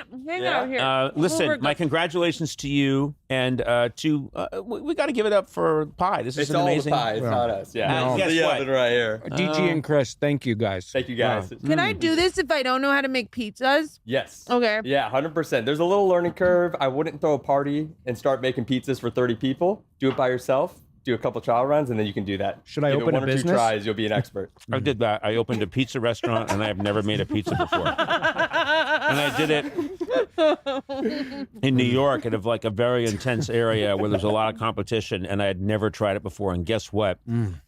out here. Listen, my congratulations to you, and we got to give it up for pie. This is It's an all amazing. the pie. It's not us. Yeah. Guess The what? oven right here. DG and Chris, thank you guys. Thank you guys. Can I do this if I don't know how to make pizzas? Yes. Okay. Yeah, 100%. There's a little learning curve. I wouldn't throw a party and start making pizzas for 30 people. Do it by yourself. Do a couple trial runs, and then you can do that. Should I Give open it a one or two business? tries, you'll be an expert. I did that. I opened a pizza restaurant, and I have never made a pizza before. And I did it in New York at a very intense area where there's a lot of competition, and I had never tried it before. And guess what?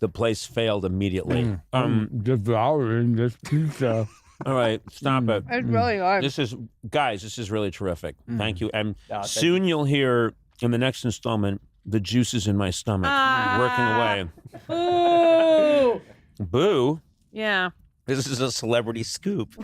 The place failed immediately. Devouring this pizza. All right, stop it. It's really hard. This is really terrific. Thank you. And thank soon you'll hear in the next installment the juices in my stomach working away. Ooh. Boo. Yeah. This is a celebrity scoop.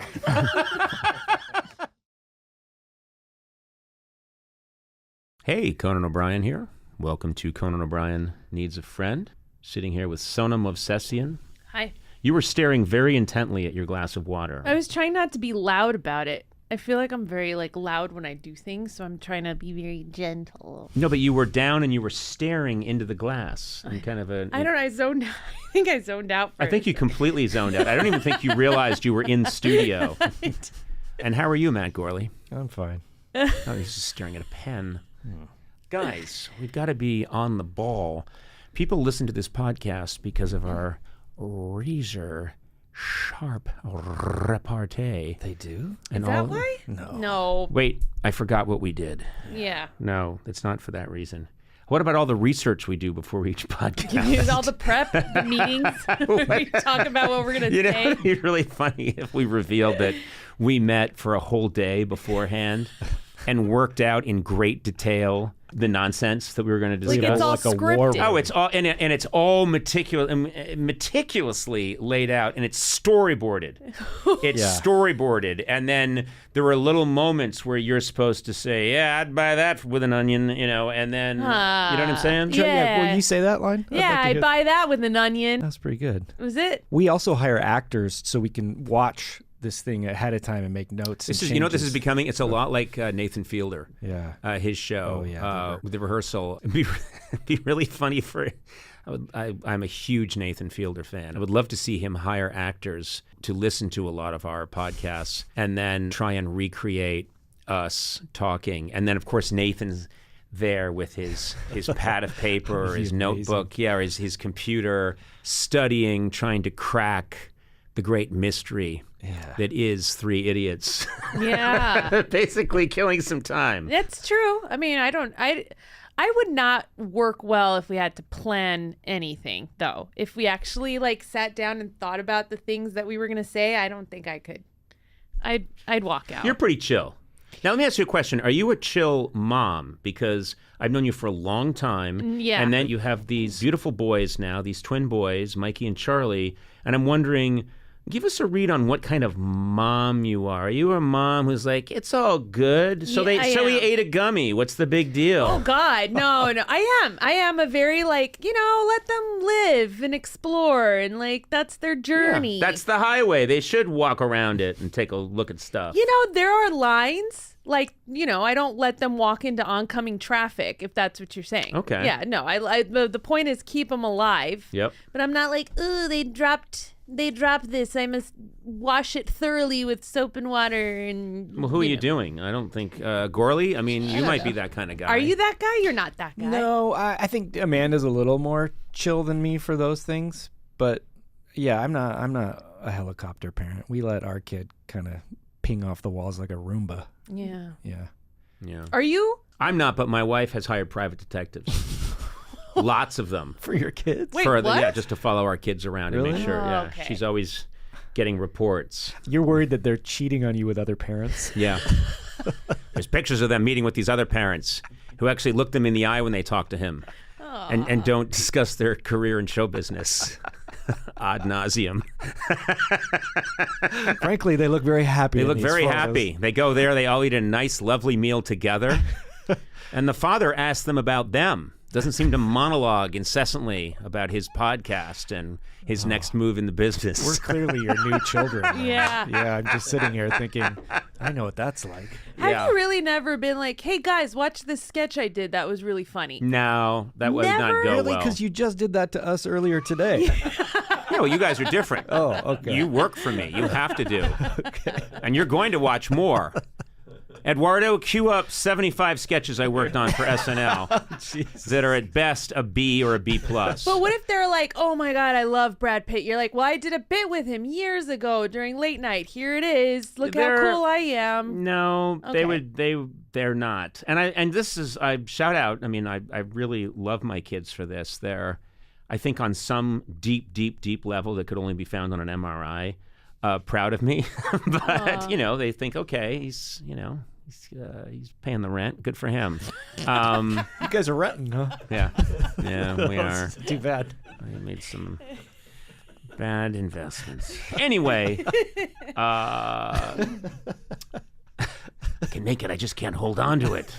Hey, Conan O'Brien here. Welcome to Conan O'Brien Needs a Friend. Sitting here with Sona Movsesian. Hi. You were staring very intently at your glass of water. I was trying not to be loud about it. I feel like I'm very loud when I do things, so I'm trying to be very gentle. No, but you were down and you were staring into the glass. In kind of a. I don't know. I zoned out. I think I zoned out. I think you completely zoned out. I don't even think you realized you were in studio. And how are you, Matt Gourley? I'm fine. Oh, he's just staring at a pen. Guys, we've got to be on the ball. People listen to this podcast because of our razor sharp repartee. They do? And Is that all. why? No. No. Wait, I forgot what we did. Yeah. No, it's not for that reason. What about all the research we do before each podcast? Use all the prep, the meetings. We talk about what we're going to You know, say. it'd be really funny if we revealed that we met for a whole day beforehand and worked out in great detail the nonsense that we were going to discuss. Like it's all like a war scripted. Oh, it's all and it's all meticulously laid out, and it's storyboarded. It's Yeah. storyboarded, and then there were little moments where you're supposed to say, "Yeah, I'd buy that with an onion," and then you know what I'm saying? Yeah. Will you say that line? Yeah, I'd buy that with an onion. That's pretty good. Was it? We also hire actors so we can watch this thing ahead of time and make notes. This and is, you know what this is changes. becoming? It's a lot like Nathan Fielder. Yeah. His show. Oh, yeah, with the rehearsal. It'd be really funny for. I'm a huge Nathan Fielder fan. I would love to see him hire actors to listen to a lot of our podcasts and then try and recreate us talking. And then, of course, Nathan's there with his pad of paper or his notebook, or his computer, studying, trying to crack the great mystery that is Three Idiots. Yeah. Basically killing some time. That's true. I mean, I would not work well if we had to plan anything, though. If we actually sat down and thought about the things that we were going to say, I don't think I could. I'd walk out. You're pretty chill. Now, let me ask you a question. Are you a chill mom? Because I've known you for a long time. Yeah. And then you have these beautiful boys now, these twin boys, Mikey and Charlie. And I'm wondering, give us a read on what kind of mom you are. Are you a mom who's like, it's all good? So Yeah, he ate a gummy. What's the big deal? Oh God, no. I am a very like, let them live and explore and like that's their journey. That's the highway. They should walk around it and take a look at stuff. There are lines. Like, I don't let them walk into oncoming traffic, if that's what you're saying. Okay. Yeah, no, the point is keep them alive. Yep. But I'm not like, ooh, they dropped this. I must wash it thoroughly with soap and water. And Well, who are you doing? I don't think Gourley. I mean, you might be that kind of guy. Are you that guy? You're not that guy. No, I think Amanda's a little more chill than me for those things. But yeah, I'm not a helicopter parent. We let our kid kind of ping off the walls like a Roomba. Yeah. Yeah. Yeah. Are you? I'm not, but my wife has hired private detectives. Lots of them. For your kids? Wait, what? Yeah, just to follow our kids around and make Really? sure. Oh, Yeah, okay. she's always getting reports. You're worried that they're cheating on you with other parents? Yeah. There's pictures of them meeting with these other parents who actually look them in the eye when they talk to him and don't discuss their career in show business. Ad nauseum. Frankly, they look very happy. They in look these very photos. happy. They go there, they all eat a nice, lovely meal together. And the father asks them about them. Doesn't seem to monologue incessantly about his podcast and his next move in the business. We're clearly your new children. man. Yeah. Yeah, I'm just sitting here thinking, I know what that's like. Have you really never been like, hey guys, watch this sketch I did. That was really funny. No, that would not Never? go Really? well. Because you just did that to us earlier today. No, you guys are different. Oh, okay. You work for me. You have to do. Okay. And you're going to watch more. Eduardo, cue up 75 sketches I worked on for SNL that are at best a B or a B+. But what if they're like, oh my God, I love Brad Pitt. You're like, well, I did a bit with him years ago during late night. Here it is. Look how cool I am. No, Okay. they're not. And this is, I shout out, I mean, I really love my kids for this. They're, I think on some deep level that could only be found on an MRI, proud of me. But, they think, okay, he's paying the rent. Good for him. You guys are renting, huh? Yeah, we are. Too bad. I made some bad investments. Anyway, I can make it. I just can't hold on to it.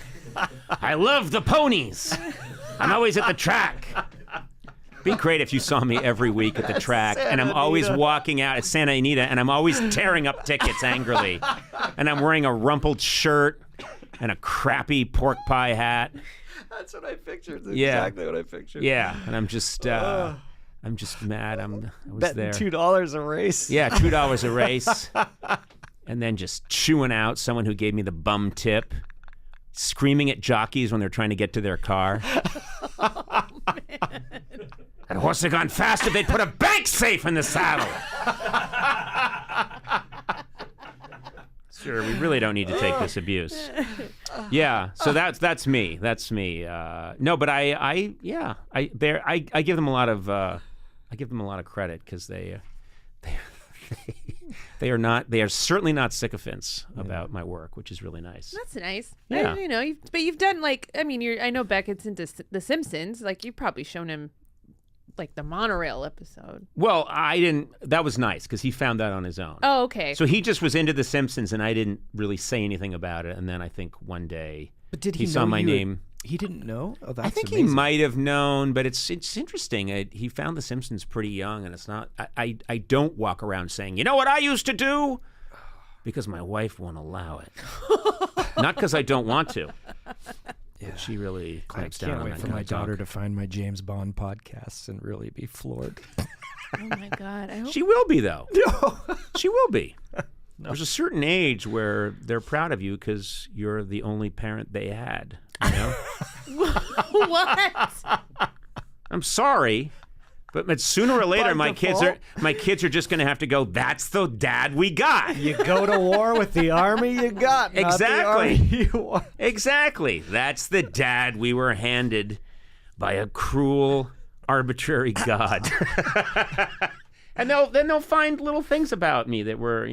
I love the ponies. I'm always at the track. Be great if you saw me every week at the track, and I'm always walking out at Santa Anita, and I'm always tearing up tickets angrily, and I'm wearing a rumpled shirt and a crappy pork pie hat. That's what I pictured. That's Yeah. exactly what I pictured. Yeah, and I'm just mad. I was Betting there. $2 a race. Yeah, $2 a race, and then just chewing out someone who gave me the bum tip, screaming at jockeys when they're trying to get to their car. That horse had gone fast if they'd put a bank safe in the saddle. Sure, we really don't need to take this abuse. Yeah, so that's me. That's me. No, but I give them a lot of credit because they are certainly not sycophants about my work, which is really nice. That's nice. Yeah. But you've done I know Beckett's into The Simpsons. Like you've probably shown him like the monorail episode. Well, I didn't. That was nice because he found that on his own. Oh, okay. So he just was into The Simpsons, and I didn't really say anything about it. And then I think one day, But did he he saw know my you name. He didn't know? Oh, that's I think amazing. he might have known, but it's interesting. He found The Simpsons pretty young, and it's not. I don't walk around saying, you know what I used to do, because my wife won't allow it. Not because I don't want to. Yeah. But she really clamps down Can't on wait that for kind my of talk. daughter to find my James Bond podcasts and really be floored. Oh my God. I hope She will be, though. She will be. There's a certain age where they're proud of you because you're the only parent they had. You know? What? I'm sorry, but sooner or later, my kids are just going to have to go. That's the dad we got. You go to war with the army you got. Not Exactly. The army you want. Exactly. That's the dad we were handed by a cruel, arbitrary God. And they'll find little things about me that were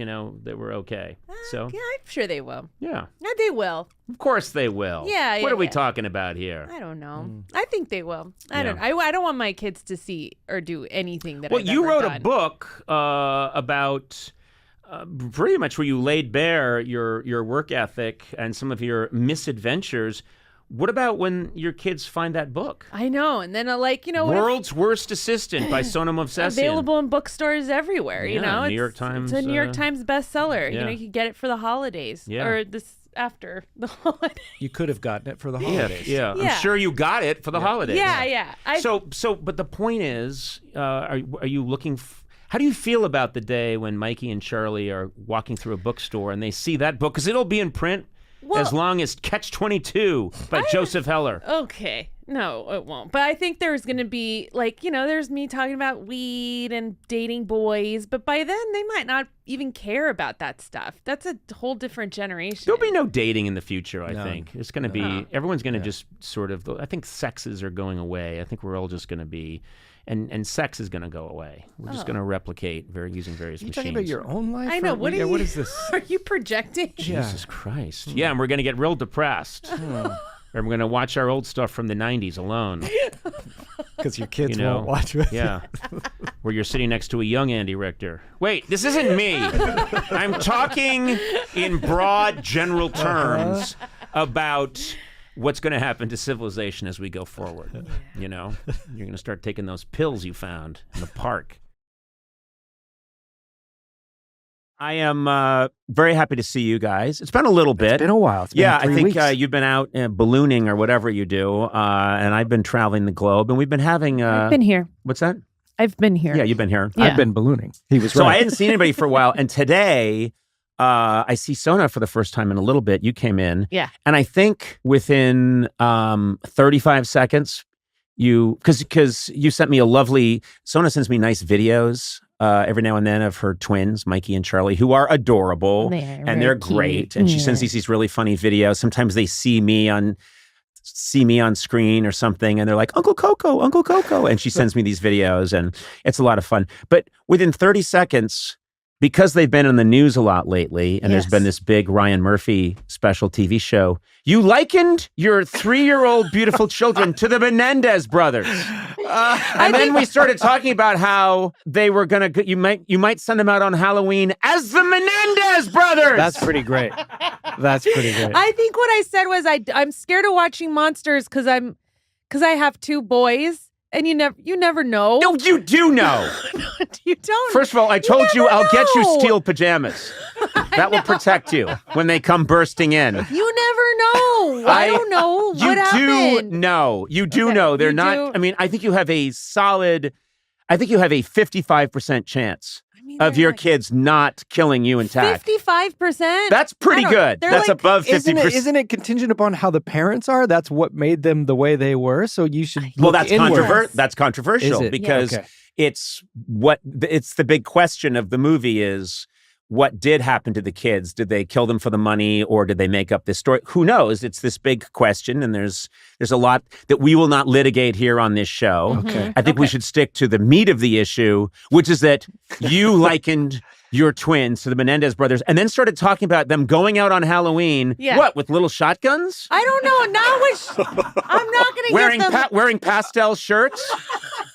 okay. So Yeah, I'm sure they will. yeah, They will. of course they will. Yeah, What yeah, are we yeah. talking about here? I don't know. I think they will. I don't. Yeah. I don't want my kids to see or do anything that. Well, I've you ever wrote done. a book about pretty much where you laid bare your work ethic and some of your misadventures. What about when your kids find that book? I know, and then World's Worst Assistant by Sona Movsesian. available in bookstores everywhere. You Yeah, know, New York Times, It's a New York Times bestseller. yeah. You can get it for the holidays. Yeah. Or this after the holidays. You could have gotten it for the Yeah, holidays. yeah, Yeah. I'm sure you got it for the holidays. Yeah. But the point is, are you looking? How do you feel about the day when Mikey and Charlie are walking through a bookstore and they see that book? Because it'll be in print as long as Catch-22 by Joseph Heller. Okay. No, it won't. But I think there's going to be, there's me talking about weed and dating boys. But by then, they might not even care about that stuff. That's a whole different generation. There'll be no dating in the future, I No. think. It's going to be, everyone's going to just sort of, I think sexes are going away. I think we're all just going to be, and sex is going to go away. We're just going to replicate using various You machines. talking about your own life? I know. or- What what is this? Are you projecting? Jesus Christ. Yeah, and we're going to get real depressed. And we're going to watch our old stuff from the 90s alone. Because your kids You know, won't watch with Yeah. Where you're sitting next to a young Andy Richter. Wait, this isn't me. I'm talking in broad general terms about what's going to happen to civilization as we go forward. You know, you're going to start taking those pills you found in the park. I am very happy to see you guys. It's been a little bit. It's been a while. It's been Yeah, I 3 think weeks. you've been out ballooning or whatever you do, and I've been traveling the globe, and we've been having. I've been here. What's that? I've been here. Yeah, you've been here. Yeah. I've been ballooning. He was So I right. hadn't seen anybody for a while, and today I see Sona for the first time in a little bit. You came in, Yeah. and I think within 35 seconds, because you sent me a lovely. Sona sends me nice videos every now and then of her twins, Mikey and Charlie, who are adorable and they're great. And she sends these really funny videos. Sometimes they see me on screen or something, and they're like, Uncle Coco, and she sends me these videos, and it's a lot of fun. But within 30 seconds, because they've been in the news a lot lately, and there's been this big Ryan Murphy special TV show, you likened your 3-year-old beautiful children to the Menendez brothers. And then we started talking about how they were going to, you might send them out on Halloween as the Menendez brothers. That's pretty great. That's pretty great. I think what I said was I'm scared of watching monsters because I have 2 boys, and you never know. No, you do know. You don't. First of all, I told you I'll get you know. steel pajamas. That will protect you when they come bursting in. You never know. I don't know You what do happened. know. You do Okay, know. They're you not. do. I mean, I think you have a 55% chance of your kids not killing you intact. 55%. That's pretty good. they're That's like- above 50%. Isn't it contingent upon how the parents are? That's what made them the way they were. So you should Well, look that's inward. That's controversial Is it? because Yeah. Okay. it's the big question of the movie is what did happen to the kids? Did they kill them for the money, or did they make up this story? Who knows? It's this big question, and there's a lot that we will not litigate here on this show. Okay. I think we should stick to the meat of the issue, which is that you likened your twins to the Menendez brothers, and then started talking about them going out on Halloween. Yeah. What, with little shotguns? I don't know. I'm not going to Wearing get them. wearing pastel shirts.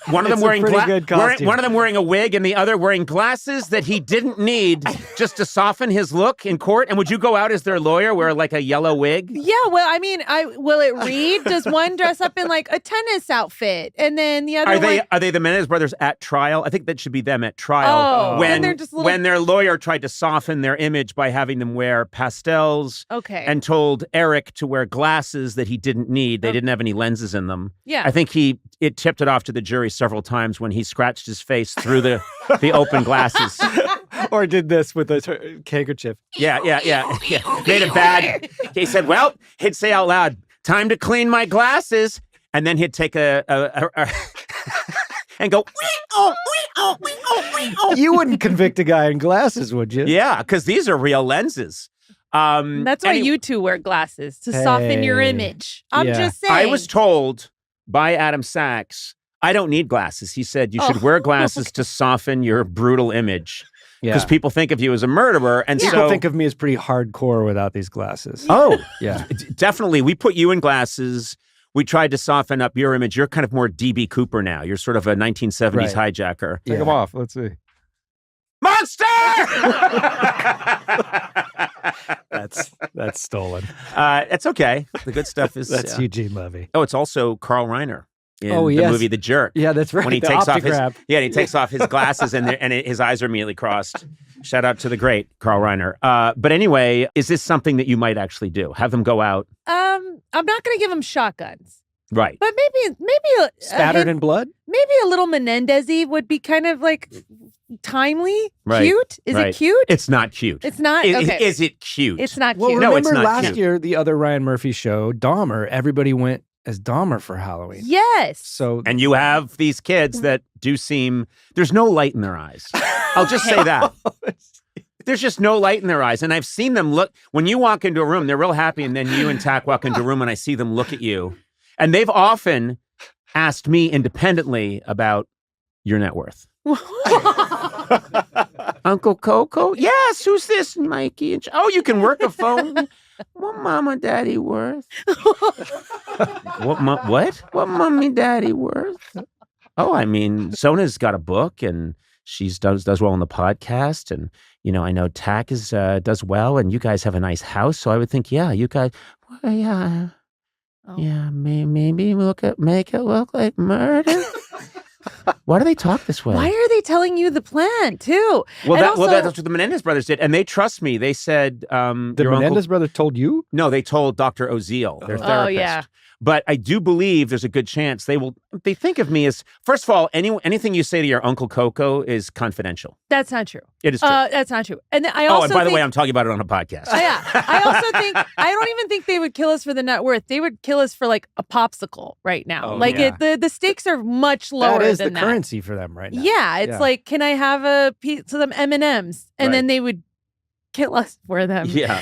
One of them It's a wearing pretty good costume. one of them wearing a wig, and the other wearing glasses that he didn't need just to soften his look in court. And would you go out as their lawyer, wear like a yellow wig? Yeah, well, I mean, will it read? Does one dress up in like a tennis outfit, and then the other Are they the Menendez brothers at trial? I think that should be them at trial. Oh, when then they're just little- when their lawyer tried to soften their image by having them wear pastels. Okay. And told Eric to wear glasses that he didn't need. They didn't have any lenses in them. Yeah. I think it tipped it off to the jury several times when he scratched his face through the open glasses. Or did this with a handkerchief. Yeah. Made a bad. He said, "Well," he'd say out loud, "Time to clean my glasses," and then he'd take a and go. You wouldn't convict a guy in glasses, would you? Yeah, because these are real lenses. That's why you 2 wear glasses to soften your Hey. image. I'm Yeah. just saying. I was told by Adam Sachs I don't need glasses. He said you should wear glasses to soften your brutal image. Because people think of you as a murderer. And People so think of me as pretty hardcore without these glasses. Oh, yeah. Definitely. We put you in glasses. We tried to soften up your image. You're kind of more D.B. Cooper now. You're sort of a 1970s hijacker. Take them off. Let's see. Monster! That's stolen. It's okay. The good stuff is... That's Eugene Levy. Oh, it's also Carl Reiner in the yes. movie The Jerk. Yeah, that's right. When he The takes off his Optigraph. he takes off his glasses and his eyes are immediately crossed. Shout out to the great Carl Reiner. But anyway, is this something that you might actually do? Have them go out? I'm not going to give them shotguns. Right. But maybe Spattered in blood? Maybe a little Menendez-y would be kind of like timely, Right. cute. Is it cute? It's not cute. It's not. Okay. Is it cute? It's not Well, cute. No, remember it's not last cute. year, the other Ryan Murphy show, Dahmer, everybody went as Dahmer for Halloween. Yes. So And you have these kids that do seem, there's no light in their eyes. I'll just say that. There's just no light in their eyes. And I've seen them look, when you walk into a room, they're real happy. And then you and Tack walk into a room and I see them look at you. And they've often asked me independently about your net worth. Uncle Coco? Yes, who's this? Mikey. And oh, you can work a phone? What mama daddy worth? What? What mommy daddy worth? Oh, I mean, Sona's got a book and she does well on the podcast. And, you know, I know Tack does well and you guys have a nice house. So I would think, yeah, you guys, well, yeah. Oh. Yeah, maybe make it look like murder. Why do they talk this way? Why are they telling you the plan too? Well, And that's what the Menendez brothers did, and they trust me. They said, the your Menendez brother told you? No, they told Dr. Oziel, their therapist. Oh, yeah. But I do believe there's a good chance they think of me as, first of all, anything you say to your Uncle Coco is confidential. That's not true. It is true. That's not true. And I also and by the way, think- I'm talking about it on a podcast. Yeah. I also think, I don't even think they would kill us for the net worth. They would kill us for like a popsicle right now. Oh, like yeah. the stakes are much lower That is than the that. currency for them right now. Yeah. It's like, can I have a piece of them M&Ms? And Right. then they would kill us for them. Yeah.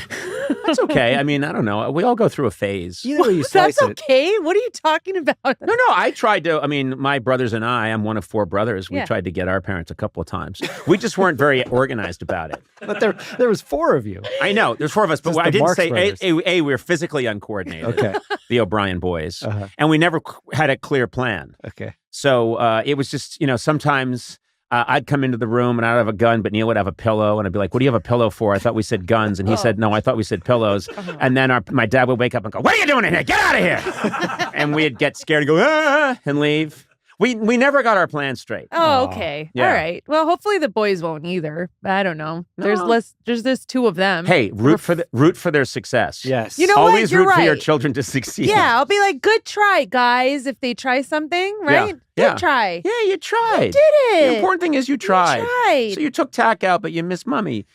That's okay. I mean, I don't know. We all go through a phase. Either way you slice That's it. okay. What are you talking about? No, I tried to. I mean, my brothers and I'm one of 4 brothers. We Yeah. tried to get our parents a couple of times. We just weren't very organized about it. But there was 4 of you. I know. There's 4 of us, but Just I the didn't Marx say, brothers. A, we're physically uncoordinated. Okay. The O'Brien boys. Uh-huh. And we never had a clear plan. Okay. So it was just, sometimes I'd come into the room and I'd have a gun, but Neil would have a pillow. And I'd be like, what do you have a pillow for? I thought we said guns. And he said, no, I thought we said pillows. And then my dad would wake up and go, what are you doing in here? Get out of here. And we'd get scared and go, and leave. We never got our plan straight. Oh, okay. Yeah. All right. Well, hopefully the boys won't either. I don't know. There's No. there's 2 of them. Hey, root for their success. Yes. You know what? Always You're root for your right. children to succeed. Yeah, I'll be like, good try, guys, if they try something, right? Yeah. Good try. Yeah, you tried. Did it. The important thing is you tried. tried. So you took Tack out, but you missed Mummy.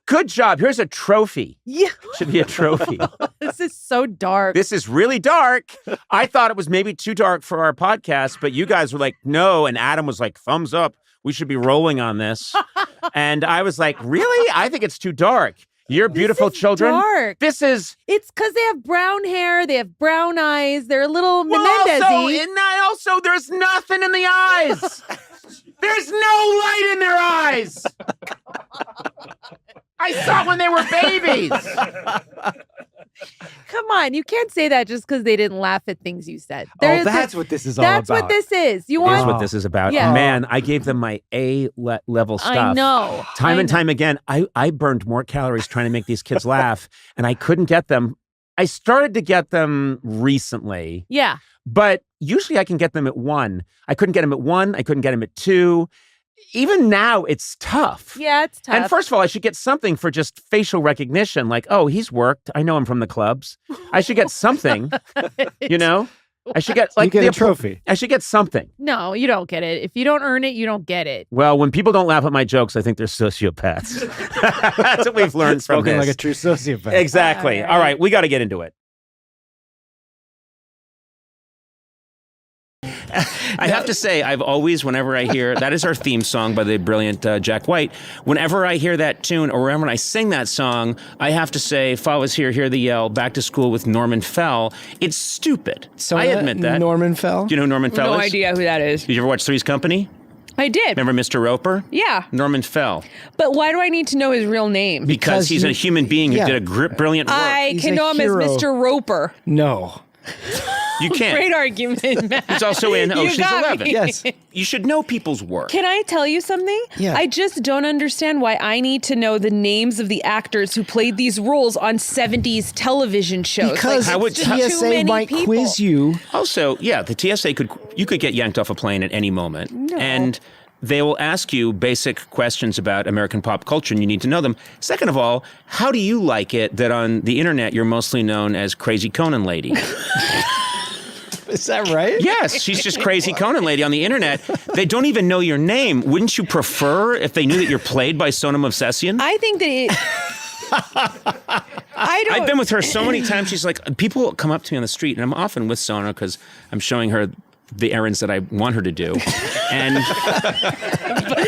Good job. Here's a trophy. Yeah. Should be a trophy. This is so dark. This is really dark. I thought it was maybe too dark for our podcast, but you guys were like, no. And Adam was like, thumbs up. We should be rolling on this. And I was like, really? I think it's too dark. You're beautiful This is children. dark. This is It's because they have brown hair, they have brown eyes, they're a little well, Menendez-y. also there's nothing in the eyes. There's no light in their eyes. I saw when they were babies. Come on, you can't say that just because they didn't laugh at things you said. There is That's what this is all That's about. what this is. You Here's want? what this is about. Yeah. Man, I gave them my level stuff. I know. Time I and know. time again, I burned more calories trying to make these kids laugh, and I couldn't get them. I started to get them recently, Yeah. but usually I can get them at 1. I couldn't get them at 1. I couldn't get them at 2. Even now, it's tough. Yeah, it's tough. And first of all, I should get something for just facial recognition, like, oh, he's worked. I know him from the clubs. I should get something, you know? I should get like you get the a trophy. I should get something. No, you don't get it. If you don't earn it, you don't get it. Well, when people don't laugh at my jokes, I think they're sociopaths. That's what we've learned from Spoken this. like a true sociopath. Exactly. All right, we got to get into it. I have to say, I've always, whenever I hear, that is our theme song by the brilliant Jack White. Whenever I hear that tune or whenever I sing that song, I have to say, if I was here, hear the yell, back to school with Norman Fell. It's stupid. So I admit that. Norman Fell? Do you know who Norman Fell No is? idea who that is. Did you ever watch Three's Company? I did. Remember Mr. Roper? Yeah. Norman Fell. But why do I need to know his real name? Because he's a human being who yeah. did a brilliant work. I He's can a know him as hero. Mr. Roper. No. You can't. Great argument, Matt. He's also in You Ocean's got 11. me. Yes. You should know people's work. Can I tell you something? Yeah. I just don't understand why I need to know the names of the actors who played these roles on 70s television shows. Because How would- it's just too TSA many might people. quiz you. Also, yeah, the TSA you could get yanked off a plane at any moment. And they will ask you basic questions about American pop culture, and you need to know them. Second of all, how do you like it that on the internet you're mostly known as Crazy Conan Lady? Is that right? Yes, she's just Crazy Conan Lady on the internet. They don't even know your name. Wouldn't you prefer if they knew that you're played by Sona Movsesian? I think that it. I don't. I've been with her so many times. She's like, people come up to me on the street, and I'm often with Sona because I'm showing her the errands that I want her to do, and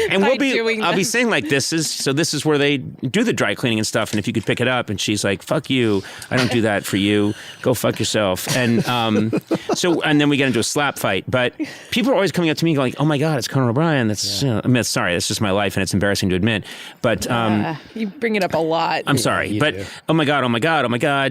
I'll be saying like, this is where they do the dry cleaning and stuff, and if you could pick it up, and she's like, fuck you, I don't do that for you, go fuck yourself, and then we get into a slap fight, but people are always coming up to me going, oh my God, it's Conan O'Brien, that's sorry, that's just my life, and it's embarrassing to admit, but you bring it up a lot. I'm sorry, but do. oh my God,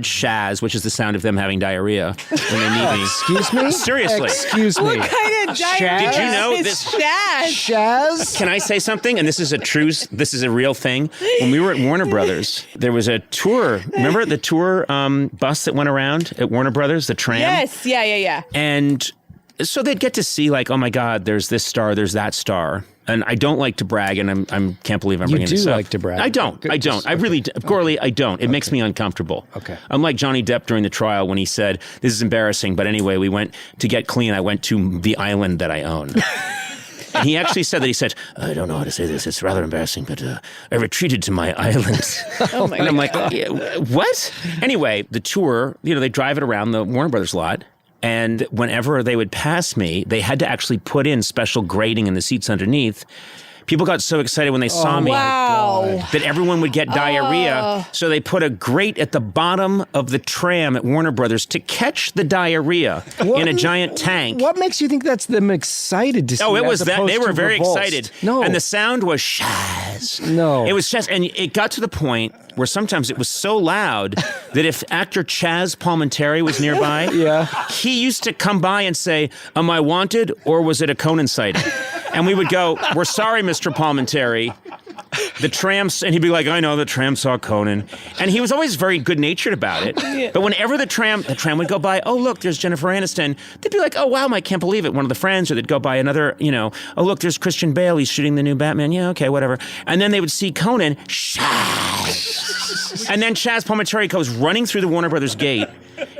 Shaz, which is the sound of them having diarrhea when they meet me. Excuse me? Seriously. Excuse me. What kind of diarrhea Did you know is this- Shaz? Shaz? Can I say something? And this is a real thing. When we were at Warner Brothers, there was a tour. Remember the tour bus that went around at Warner Brothers, the tram? Yes. Yeah. And so they'd get to see like, oh my God, there's this star, there's that star. And I don't like to brag, and I can't believe I'm bringing this up. You do like to brag. I don't. I really, Gourley, I don't. It makes me uncomfortable. Okay. Unlike Johnny Depp during the trial when he said, this is embarrassing, but anyway, we went to get clean. I went to the island that I own. And he actually said that. I don't know how to say this. It's rather embarrassing, but I retreated to my island. Oh my and I'm God. like, yeah, what? Anyway, the tour, they drive it around the Warner Brothers lot. And whenever they would pass me, they had to actually put in special grating in the seats underneath. People got so excited when they saw me that everyone would get diarrhea. So they put a grate at the bottom of the tram at Warner Brothers to catch the diarrhea in a giant tank. What makes you think that's them excited to see? Oh, it was as that. opposed They were to very revulsed? excited. No. And the sound was Shaz. No. It was just, and it got to the point where sometimes it was so loud that if actor Chaz Palminteri was nearby, he used to come by and say, am I wanted or was it a Conan sighting? And we would go, we're sorry, Mr. Palminteri. The tram, and he'd be like, I know, the tram saw Conan. And he was always very good-natured about it. But whenever the tram would go by, oh, look, there's Jennifer Aniston, they'd be like, oh, wow, I can't believe it, one of the friends. Or they'd go by another, oh, look, there's Christian Bale, he's shooting the new Batman. Yeah, okay, whatever. And then they would see Conan, Shaz. And then Chaz Palminteri goes running through the Warner Brothers gate,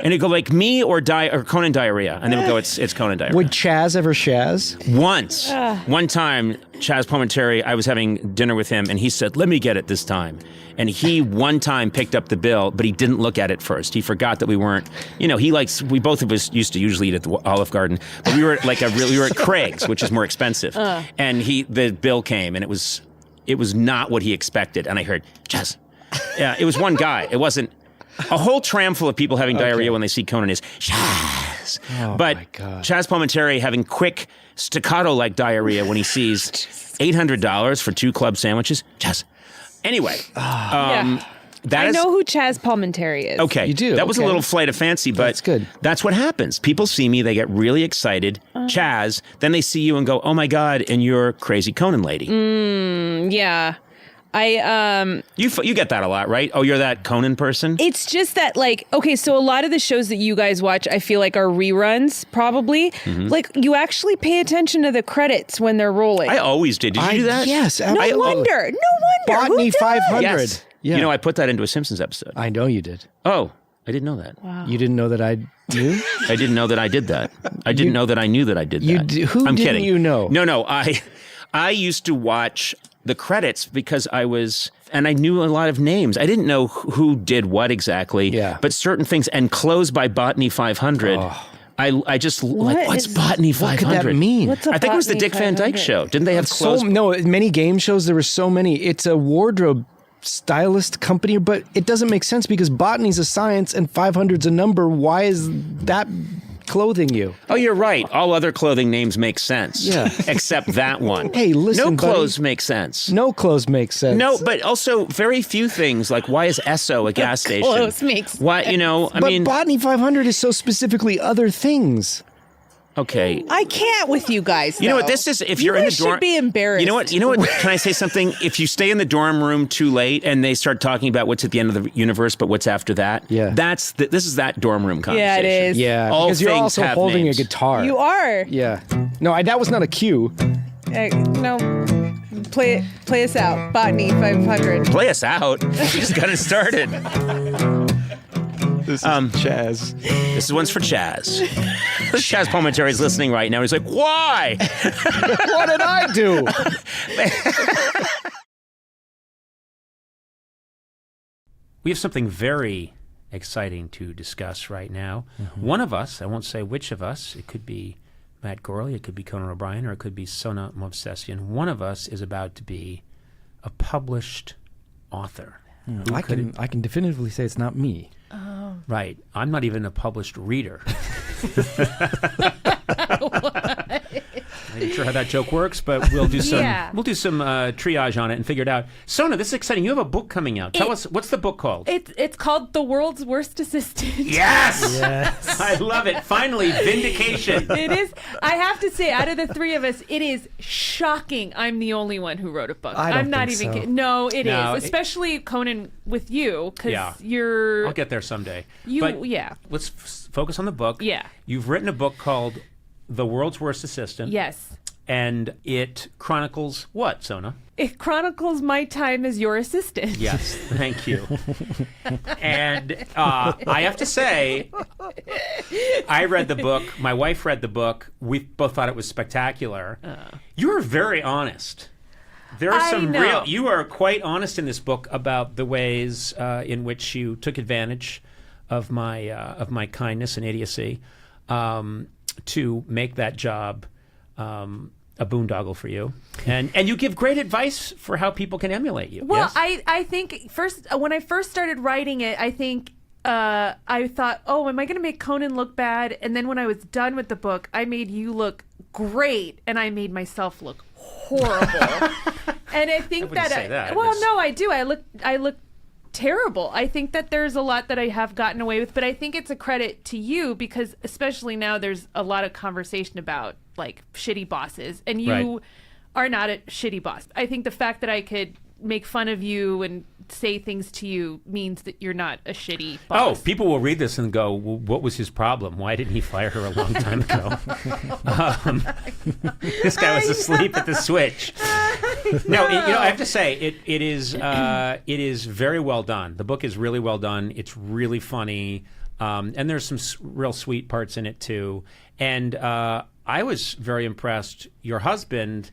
and he'd go like, me or Conan diarrhea. And they would go, it's Conan diarrhea. Would Chaz ever Shaz? Once. One time, Chaz Palminteri, I was having dinner with him, and he said, let me get it this time. And he one time picked up the bill, but he didn't look at it first. He forgot that we weren't, we both of us used to usually eat at the Olive Garden, but we were we were at Craig's, which is more expensive. And the bill came, and it was not what he expected. And I heard, Chaz. Yeah, it was one guy. It wasn't a whole tram full of people having diarrhea when they see Conan is Chaz. Oh, but my God. Chaz Palminteri having quick staccato-like diarrhea when he sees $800 for 2 club sandwiches. Chaz. Anyway, I know who Chaz Palminteri is. Okay, You do, That was a okay. little flight of fancy, but That's good. That's what happens. People see me, they get really excited. Chaz, then they see you and go, "Oh my God!" And you're Crazy Conan Lady. Yeah. You get that a lot, right? Oh, you're that Conan person? It's just that, so a lot of the shows that you guys watch, I feel like are reruns, probably. Like, you actually pay attention to the credits when they're rolling. I always did. Did you do that? Yes. No wonder. Botany Who does? 500. Yes. Yeah. I put that into a Simpsons episode. I know you did. Oh, I didn't know that. Wow. You didn't know that I knew? I didn't know that I did that. I didn't know that I knew that I did that. Who I'm didn't kidding. you know? No. I used to watch the credits because and I knew a lot of names. I didn't know who did what exactly. Yeah. But certain things, and Close by Botany 500 I just like, what's is- Botany 500? What could that mean? What's a I think it was the Botany Dick Van Dyke 500? Show. Didn't they have clothes? Many game shows. There were so many. It's a wardrobe stylist company, but it doesn't make sense because botany's a science and 500's a number. Why is that clothing you? Oh, you're right. All other clothing names make sense. Yeah. Except that one. Hey, listen, no clothes buddy. make sense. No clothes make sense. No, but also very few things. Like, why is Esso a gas station? Close makes Why, I but mean, Botany 500 is so specifically other things. okay. I can't with you guys. You know what though. this is? If You you're in the guys dorm, should be embarrassed. You know what? Can I say something? If you stay in the dorm room too late and they start talking about what's at the end of the universe, but what's after that, Yeah. this is that dorm room conversation. Yeah, it is. Yeah, All because you're things also have holding names. a guitar. You are. Yeah. No, that was not a cue. No. Play us out. Botany 500. Play us out. We just got it started. This is Chaz. This one's for Chaz. Chaz Palminteri is listening right now. He's like, why? What did I do? We have something very exciting to discuss right now. One of us, I won't say which of us, it could be Matt Gourley, it could be Conan O'Brien, or it could be Sona movsesian. One of us is about to be a published author. I can definitively say it's not me. Right. I'm not even a published reader. I'm not sure how that joke works, but we'll do some triage on it and figure it out. Sona, this is exciting. You have a book coming out. Tell us, what's the book called? It's called The World's Worst Assistant. Yes! I love it. Finally, vindication. It is. I have to say, out of the three of us, it is shocking. I'm the only one who wrote a book. I don't I'm not think even so. kidding. No, it No, is. Especially Conan with you, because Yeah. you're. I'll get there someday. Yeah. Let's focus on the book. Yeah. You've written a book called The World's Worst Assistant. Yes. And it chronicles what, Sona? It chronicles my time as your assistant. Yes, thank you. And I have to say, I read the book. My wife read the book. We both thought it was spectacular. You were very honest. There are some know. you are quite honest in this book about the ways in which you took advantage of my kindness and idiocy to make that job a boondoggle for you, and you give great advice for how people can emulate you. Well, yes? I think when I first started writing it, I think I thought, oh, am I going to make Conan look bad? And then when I was done with the book, I made you look great, and I made myself look horrible. And I think wouldn't say that. Well, That's- no, I do. I look terrible. I think that there's a lot that I have gotten away with, but I think it's a credit to you because especially now there's a lot of conversation about like shitty bosses, and you Right. are not a shitty boss. I think the fact that I could make fun of you and say things to you means that you're not a shitty boss. Oh, people will read this and go, well, what was his problem? Why didn't he fire her a long time ago? This guy was asleep at the switch. No, I have to say, it is very well done. The book is really well done. It's really funny. And there's some real sweet parts in it, too. And I was very impressed. Your husband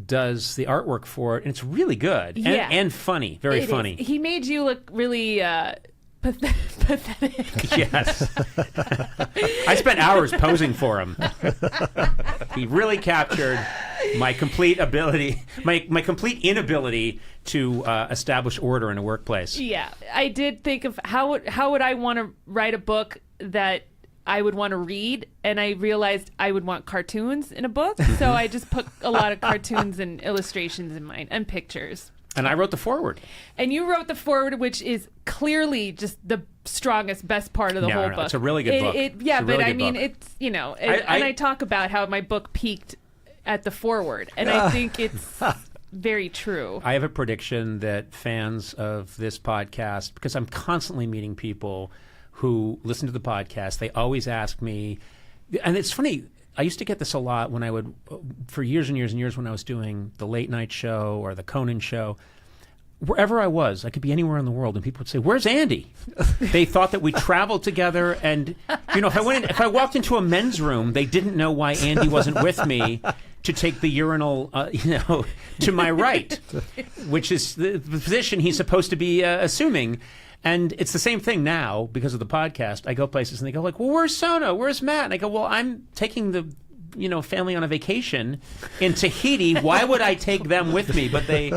does the artwork for it, and it's really good and funny, very funny. He made you look really pathetic. Yes. I spent hours posing for him. He really captured my complete ability, my complete inability to establish order in a workplace. Yeah, I did think of how would I want to write a book that I would want to read, and I realized I would want cartoons in a book, so I just put a lot of cartoons and illustrations in mine and pictures. And I wrote the foreword. And you wrote the foreword, which is clearly just the strongest, best part of the whole book. It's a really good book. Yeah, It's a but really I good mean, book. it's, and I talk about how my book peaked at the foreword, and I think it's very true. I have a prediction that fans of this podcast, because I'm constantly meeting people who listen to the podcast, they always ask me, and it's funny, I used to get this a lot when I would, for years and years and years when I was doing the late night show or the Conan show, wherever I was, I could be anywhere in the world, and people would say, "Where's Andy?" They thought that we traveled together, and if I walked into a men's room, they didn't know why Andy wasn't with me to take the urinal, to my right, which is the position he's supposed to be assuming. And it's the same thing now because of the podcast. I go places and they go like, well, where's Sona? Where's Matt? And I go, well, I'm taking the family on a vacation in Tahiti. Why would I take them with me? But they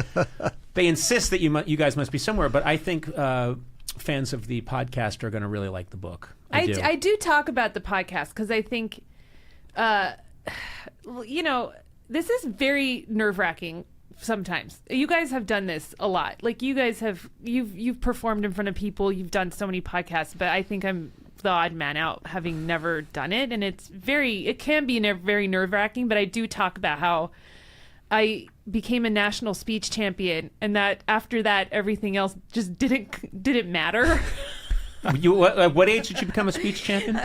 insist that you guys must be somewhere. But I think fans of the podcast are going to really like the book. I do talk about the podcast because I think, this is very nerve-wracking sometimes. You guys have done this a lot. Like you guys you've performed in front of people. You've done so many podcasts, but I think I'm the odd man out having never done it. And it can be very nerve-wracking, but I do talk about how I became a national speech champion and that after that, everything else just didn't matter. What age did you become a speech champion?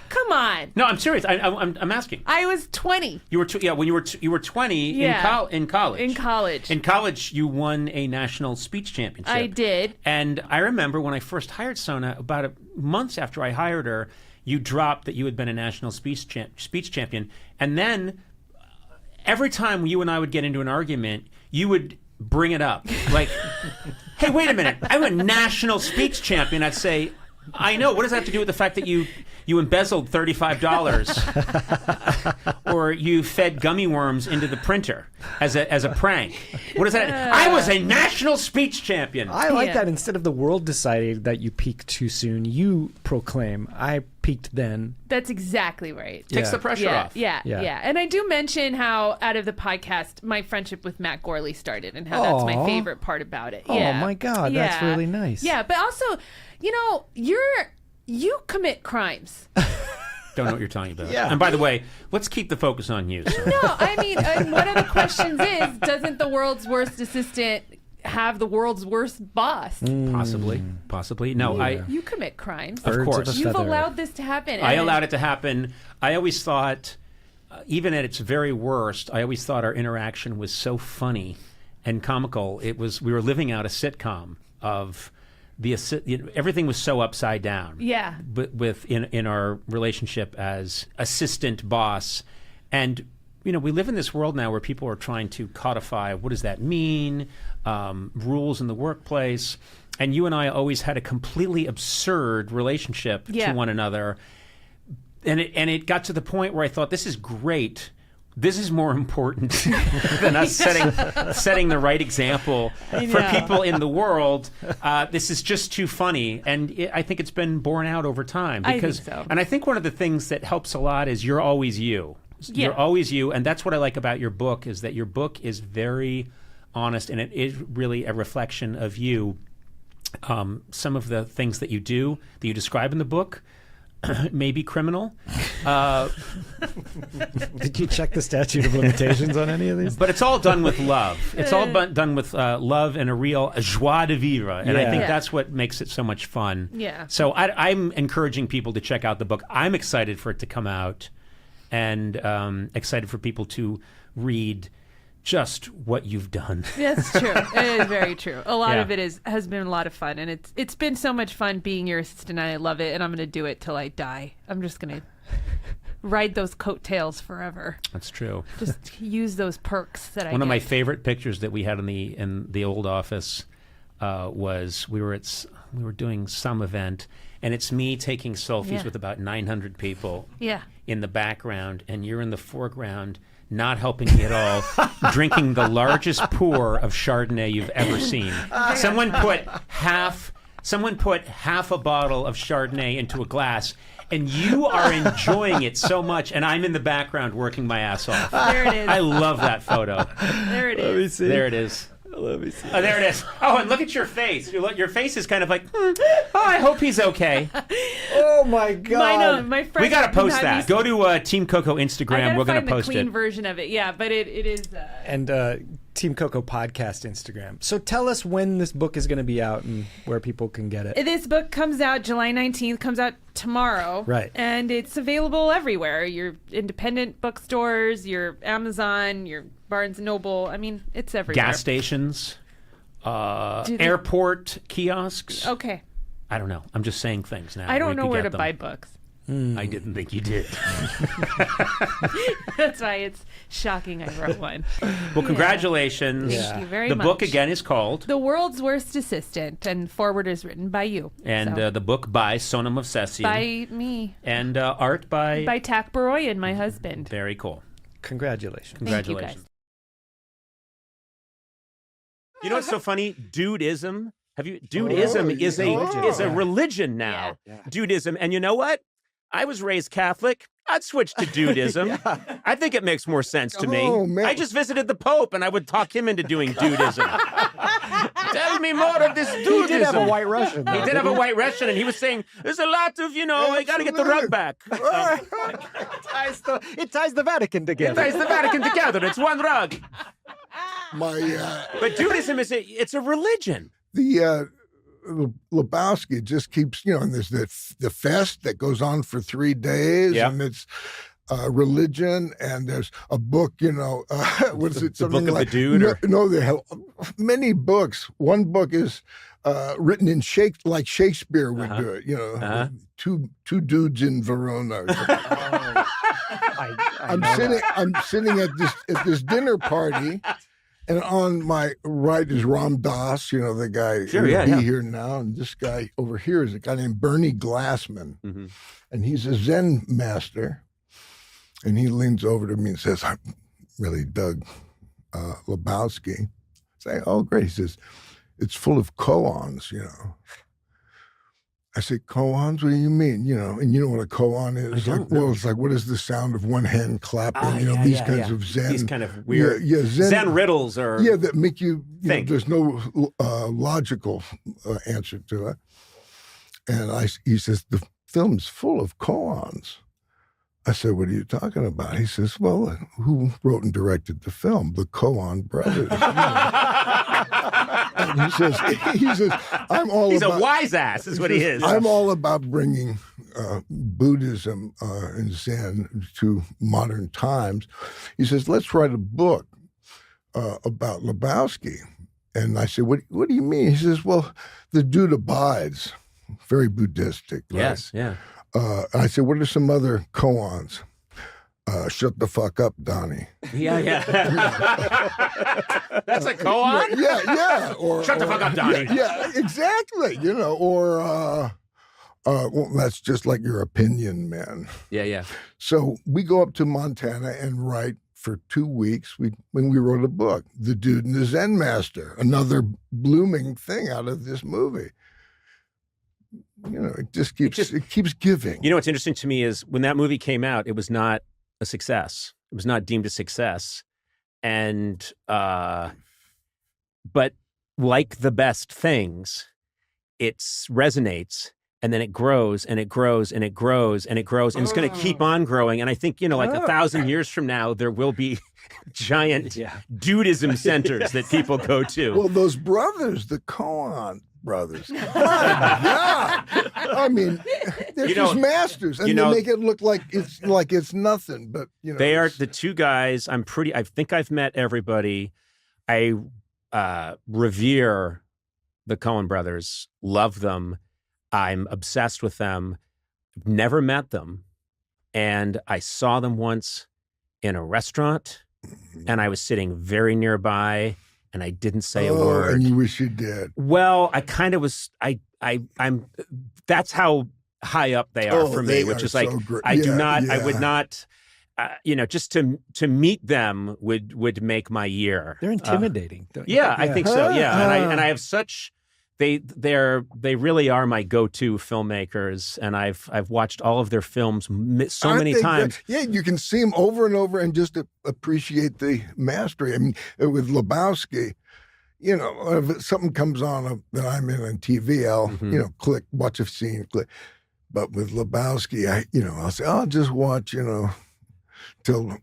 Come on. No, I'm serious. I'm asking. I was 20. You were when you were 20 in college. In college. In college, you won a national speech championship. I did. And I remember when I first hired Sona, about months after I hired her, you dropped that you had been a national speech champion, and then every time you and I would get into an argument, you would bring it up, like, "Hey, wait a minute! I'm a national speech champion." I'd say, "I know. What does that have to do with the fact that you embezzled $35 or you fed gummy worms into the printer as a prank? What is that? I was a national speech champion." I like that. Instead of the world deciding that you peaked too soon, you proclaim, "I peaked then." That's exactly right. Takes the pressure off. Yeah. And I do mention how out of the podcast, my friendship with Matt Gourley started and how that's my favorite part about it. Oh my God, that's really nice. Yeah, but also, you commit crimes. Don't know what you're talking about. Yeah. And by the way, let's keep the focus on you. So. No, I mean, one of the questions is, doesn't the world's worst assistant have the world's worst boss? Possibly. No, You commit crimes. Of course. You've allowed this to happen. I allowed it to happen. I always thought, even at its very worst, I always thought our interaction was so funny and comical. We were living out a sitcom of everything was so upside down. Yeah. In our relationship as assistant boss, and we live in this world now where people are trying to codify what does that mean, rules in the workplace, and you and I always had a completely absurd relationship to one another, and it got to the point where I thought, this is great. This is more important than us setting the right example for people in the world. This is just too funny, and I think it's been borne out over time. Because, I think so. And I think one of the things that helps a lot is you're always you. Yeah. You're always you, and that's what I like about your book, is that your book is very honest, and it is really a reflection of you. Some of the things that you do, that you describe in the book, may be criminal. Did you check the statute of limitations on any of these? But it's all done with love. It's all done with love and a real joie de vivre. And I think that's what makes it so much fun. Yeah. So I'm encouraging people to check out the book. I'm excited for it to come out, and excited for people to read just what you've done. That's true. It is very true. A lot of it has been a lot of fun, and it's been so much fun being your assistant, and I love it, and I'm going to do it till I die. I'm just going to ride those coattails forever. That's true. Just use those perks that I One of get. my favorite pictures that we had in the old office was we were doing some event, and it's me taking selfies with about 900 people in the background, and you're in the foreground, not helping me at all, drinking the largest pour of Chardonnay you've ever seen. Someone put half a bottle of Chardonnay into a glass, and you are enjoying it so much, and I'm in the background working my ass off. There it is. I love that photo. There it is. Let me see. There it is. Let me see. Oh, there it is. Oh, and look at your face. Your face is kind of like, oh, I hope he's okay. Oh my God. My friend. We got to post that. Go to Team Coco Instagram. We're going to post the clean it. version of it. Yeah, but it is. And Team Coco podcast Instagram. So tell us when this book is going to be out and where people can get it. This book comes out July 19th, comes out tomorrow. Right. And it's available everywhere. Your independent bookstores, your Amazon, your Barnes & Noble. I mean, it's everywhere. Gas stations, airport kiosks. Okay. I don't know. I'm just saying things now. I don't We know could where get to them. buy books. I didn't think you did. That's why it's shocking I wrote one. Well, congratulations. Thank you very the much. book, again, is called The World's Worst Assistant, and forward is written by you. And so. the book by Sona Movsesian. By me. And art by... By Tak Baroyan, my husband. Very cool. Congratulations. Thank you, guys. You know what's so funny? Dudism. Dudism is a religion now. Yeah. Dudism. And you know what? I was raised Catholic. I'd switch to dudism. I think it makes more sense to me. Oh, man. I just visited the Pope and I would talk him into doing dudism. Tell me more of this dudism. He did have a white Russian. He did have a white Russian, and he was saying, there's a lot of, I got to get the rug back. It ties the Vatican together. It ties the Vatican together. It's one rug. But Dudism it's a religion. The Lebowski just keeps, and there's the fest that goes on for 3 days, and it's religion, and there's a book, what is it? The Book of like, the Dude? No, they have many books. One book is written in like Shakespeare would do it, two dudes in Verona. I'm sitting at this dinner party. And on my right is Ram Dass, the guy who would be here now. And this guy over here is a guy named Bernie Glassman. Mm-hmm. And he's a Zen master. And he leans over to me and says, I really dug Lebowski. I say, oh, great. He says, it's full of koans, I say, koans? What do you mean? And you know what a koan is? It's like, what is the sound of one hand clapping? These kinds of Zen. These kind of weird Zen riddles or... Yeah, that make you think. There's no logical answer to it. And he says, the film's full of koans. I said, what are you talking about? He says, well, who wrote and directed the film? The Coen brothers. And he says, He's a wise ass, is what he is. I'm all about bringing Buddhism and Zen to modern times. He says, let's write a book about Lebowski. And I said, what do you mean? He says, well, the dude abides. Very Buddhistic. Right? Yes, yeah. I said, what are some other koans? Shut the fuck up, Donnie. Yeah. That's a koan? Yeah. Shut the fuck up, Donnie. Yeah, exactly. Well, that's just like your opinion, man. Yeah. So we go up to Montana and write for 2 weeks. When we wrote a book, The Dude and the Zen Master, another blooming thing out of this movie. It just keeps giving. What's interesting to me is when that movie came out, it was not a success. It was not deemed a success. And, but like the best things, it resonates and then it grows and it grows and it grows and it grows and it's going to keep on growing. And I think, like 1,000 years from now, there will be giant dudism centers that people go to. Well, those brothers, the Coen brothers. My God. I mean, they're just masters, and they make it look like it's nothing. But they are the two guys. I think I've met everybody. I revere the Coen brothers. Love them. I'm obsessed with them. Never met them, and I saw them once in a restaurant, and I was sitting very nearby. And I didn't say a word. And you wish you did. Well, I kind of was. I'm. That's how high up they are for me. Which is like so I do not. Yeah. I would not. Just to meet them would make my year. They're intimidating. I think so. Yeah, and I have such. They really are my go-to filmmakers, and I've watched all of their films so many times. You can see them over and over and just appreciate the mastery. I mean, with Lebowski, if something comes on that I'm in on TV, I'll click, watch a scene, click. But with Lebowski, I'll say, I'll just watch, till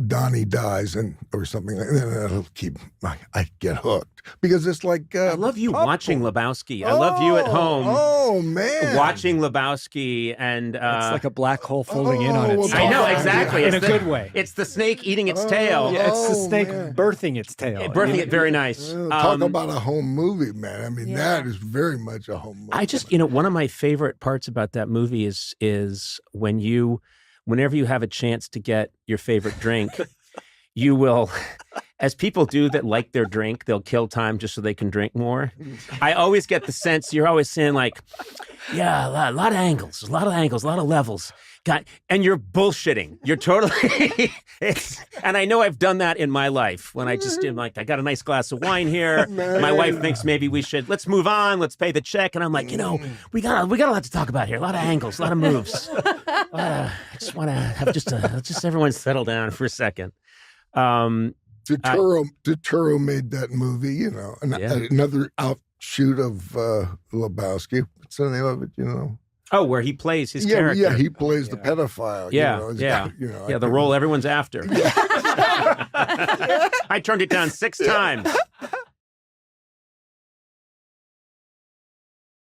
Donnie dies or something like that. And that'll keep. I get hooked because it's like I love you watching Lebowski. I love you at home. Oh man, watching Lebowski, and it's like a black hole folding in on itself. I know exactly in a good way. It's the snake eating its tail. Yeah, it's the snake birthing its tail. Birthing it very nice. Talk about a home movie, man. I mean, that is very much a home movie. I just, one of my favorite parts about that movie is whenever you have a chance to get your favorite drink, you will, as people do that like their drink, they'll kill time just so they can drink more. I always get the sense you're always saying like, yeah, a lot of angles, a lot of levels. And you're bullshitting. You're totally, and I know I've done that in my life when I just am like, I got a nice glass of wine here. My wife thinks maybe let's move on. Let's pay the check. And I'm like, we got a lot to talk about here. A lot of angles, a lot of moves. I just want to have just everyone settle down for a second. Turturro made that movie, another outshoot of Lebowski. What's the name of it, Oh, where he plays his character. Yeah, he plays the pedophile. The role everyone's after. I turned it down 6 times.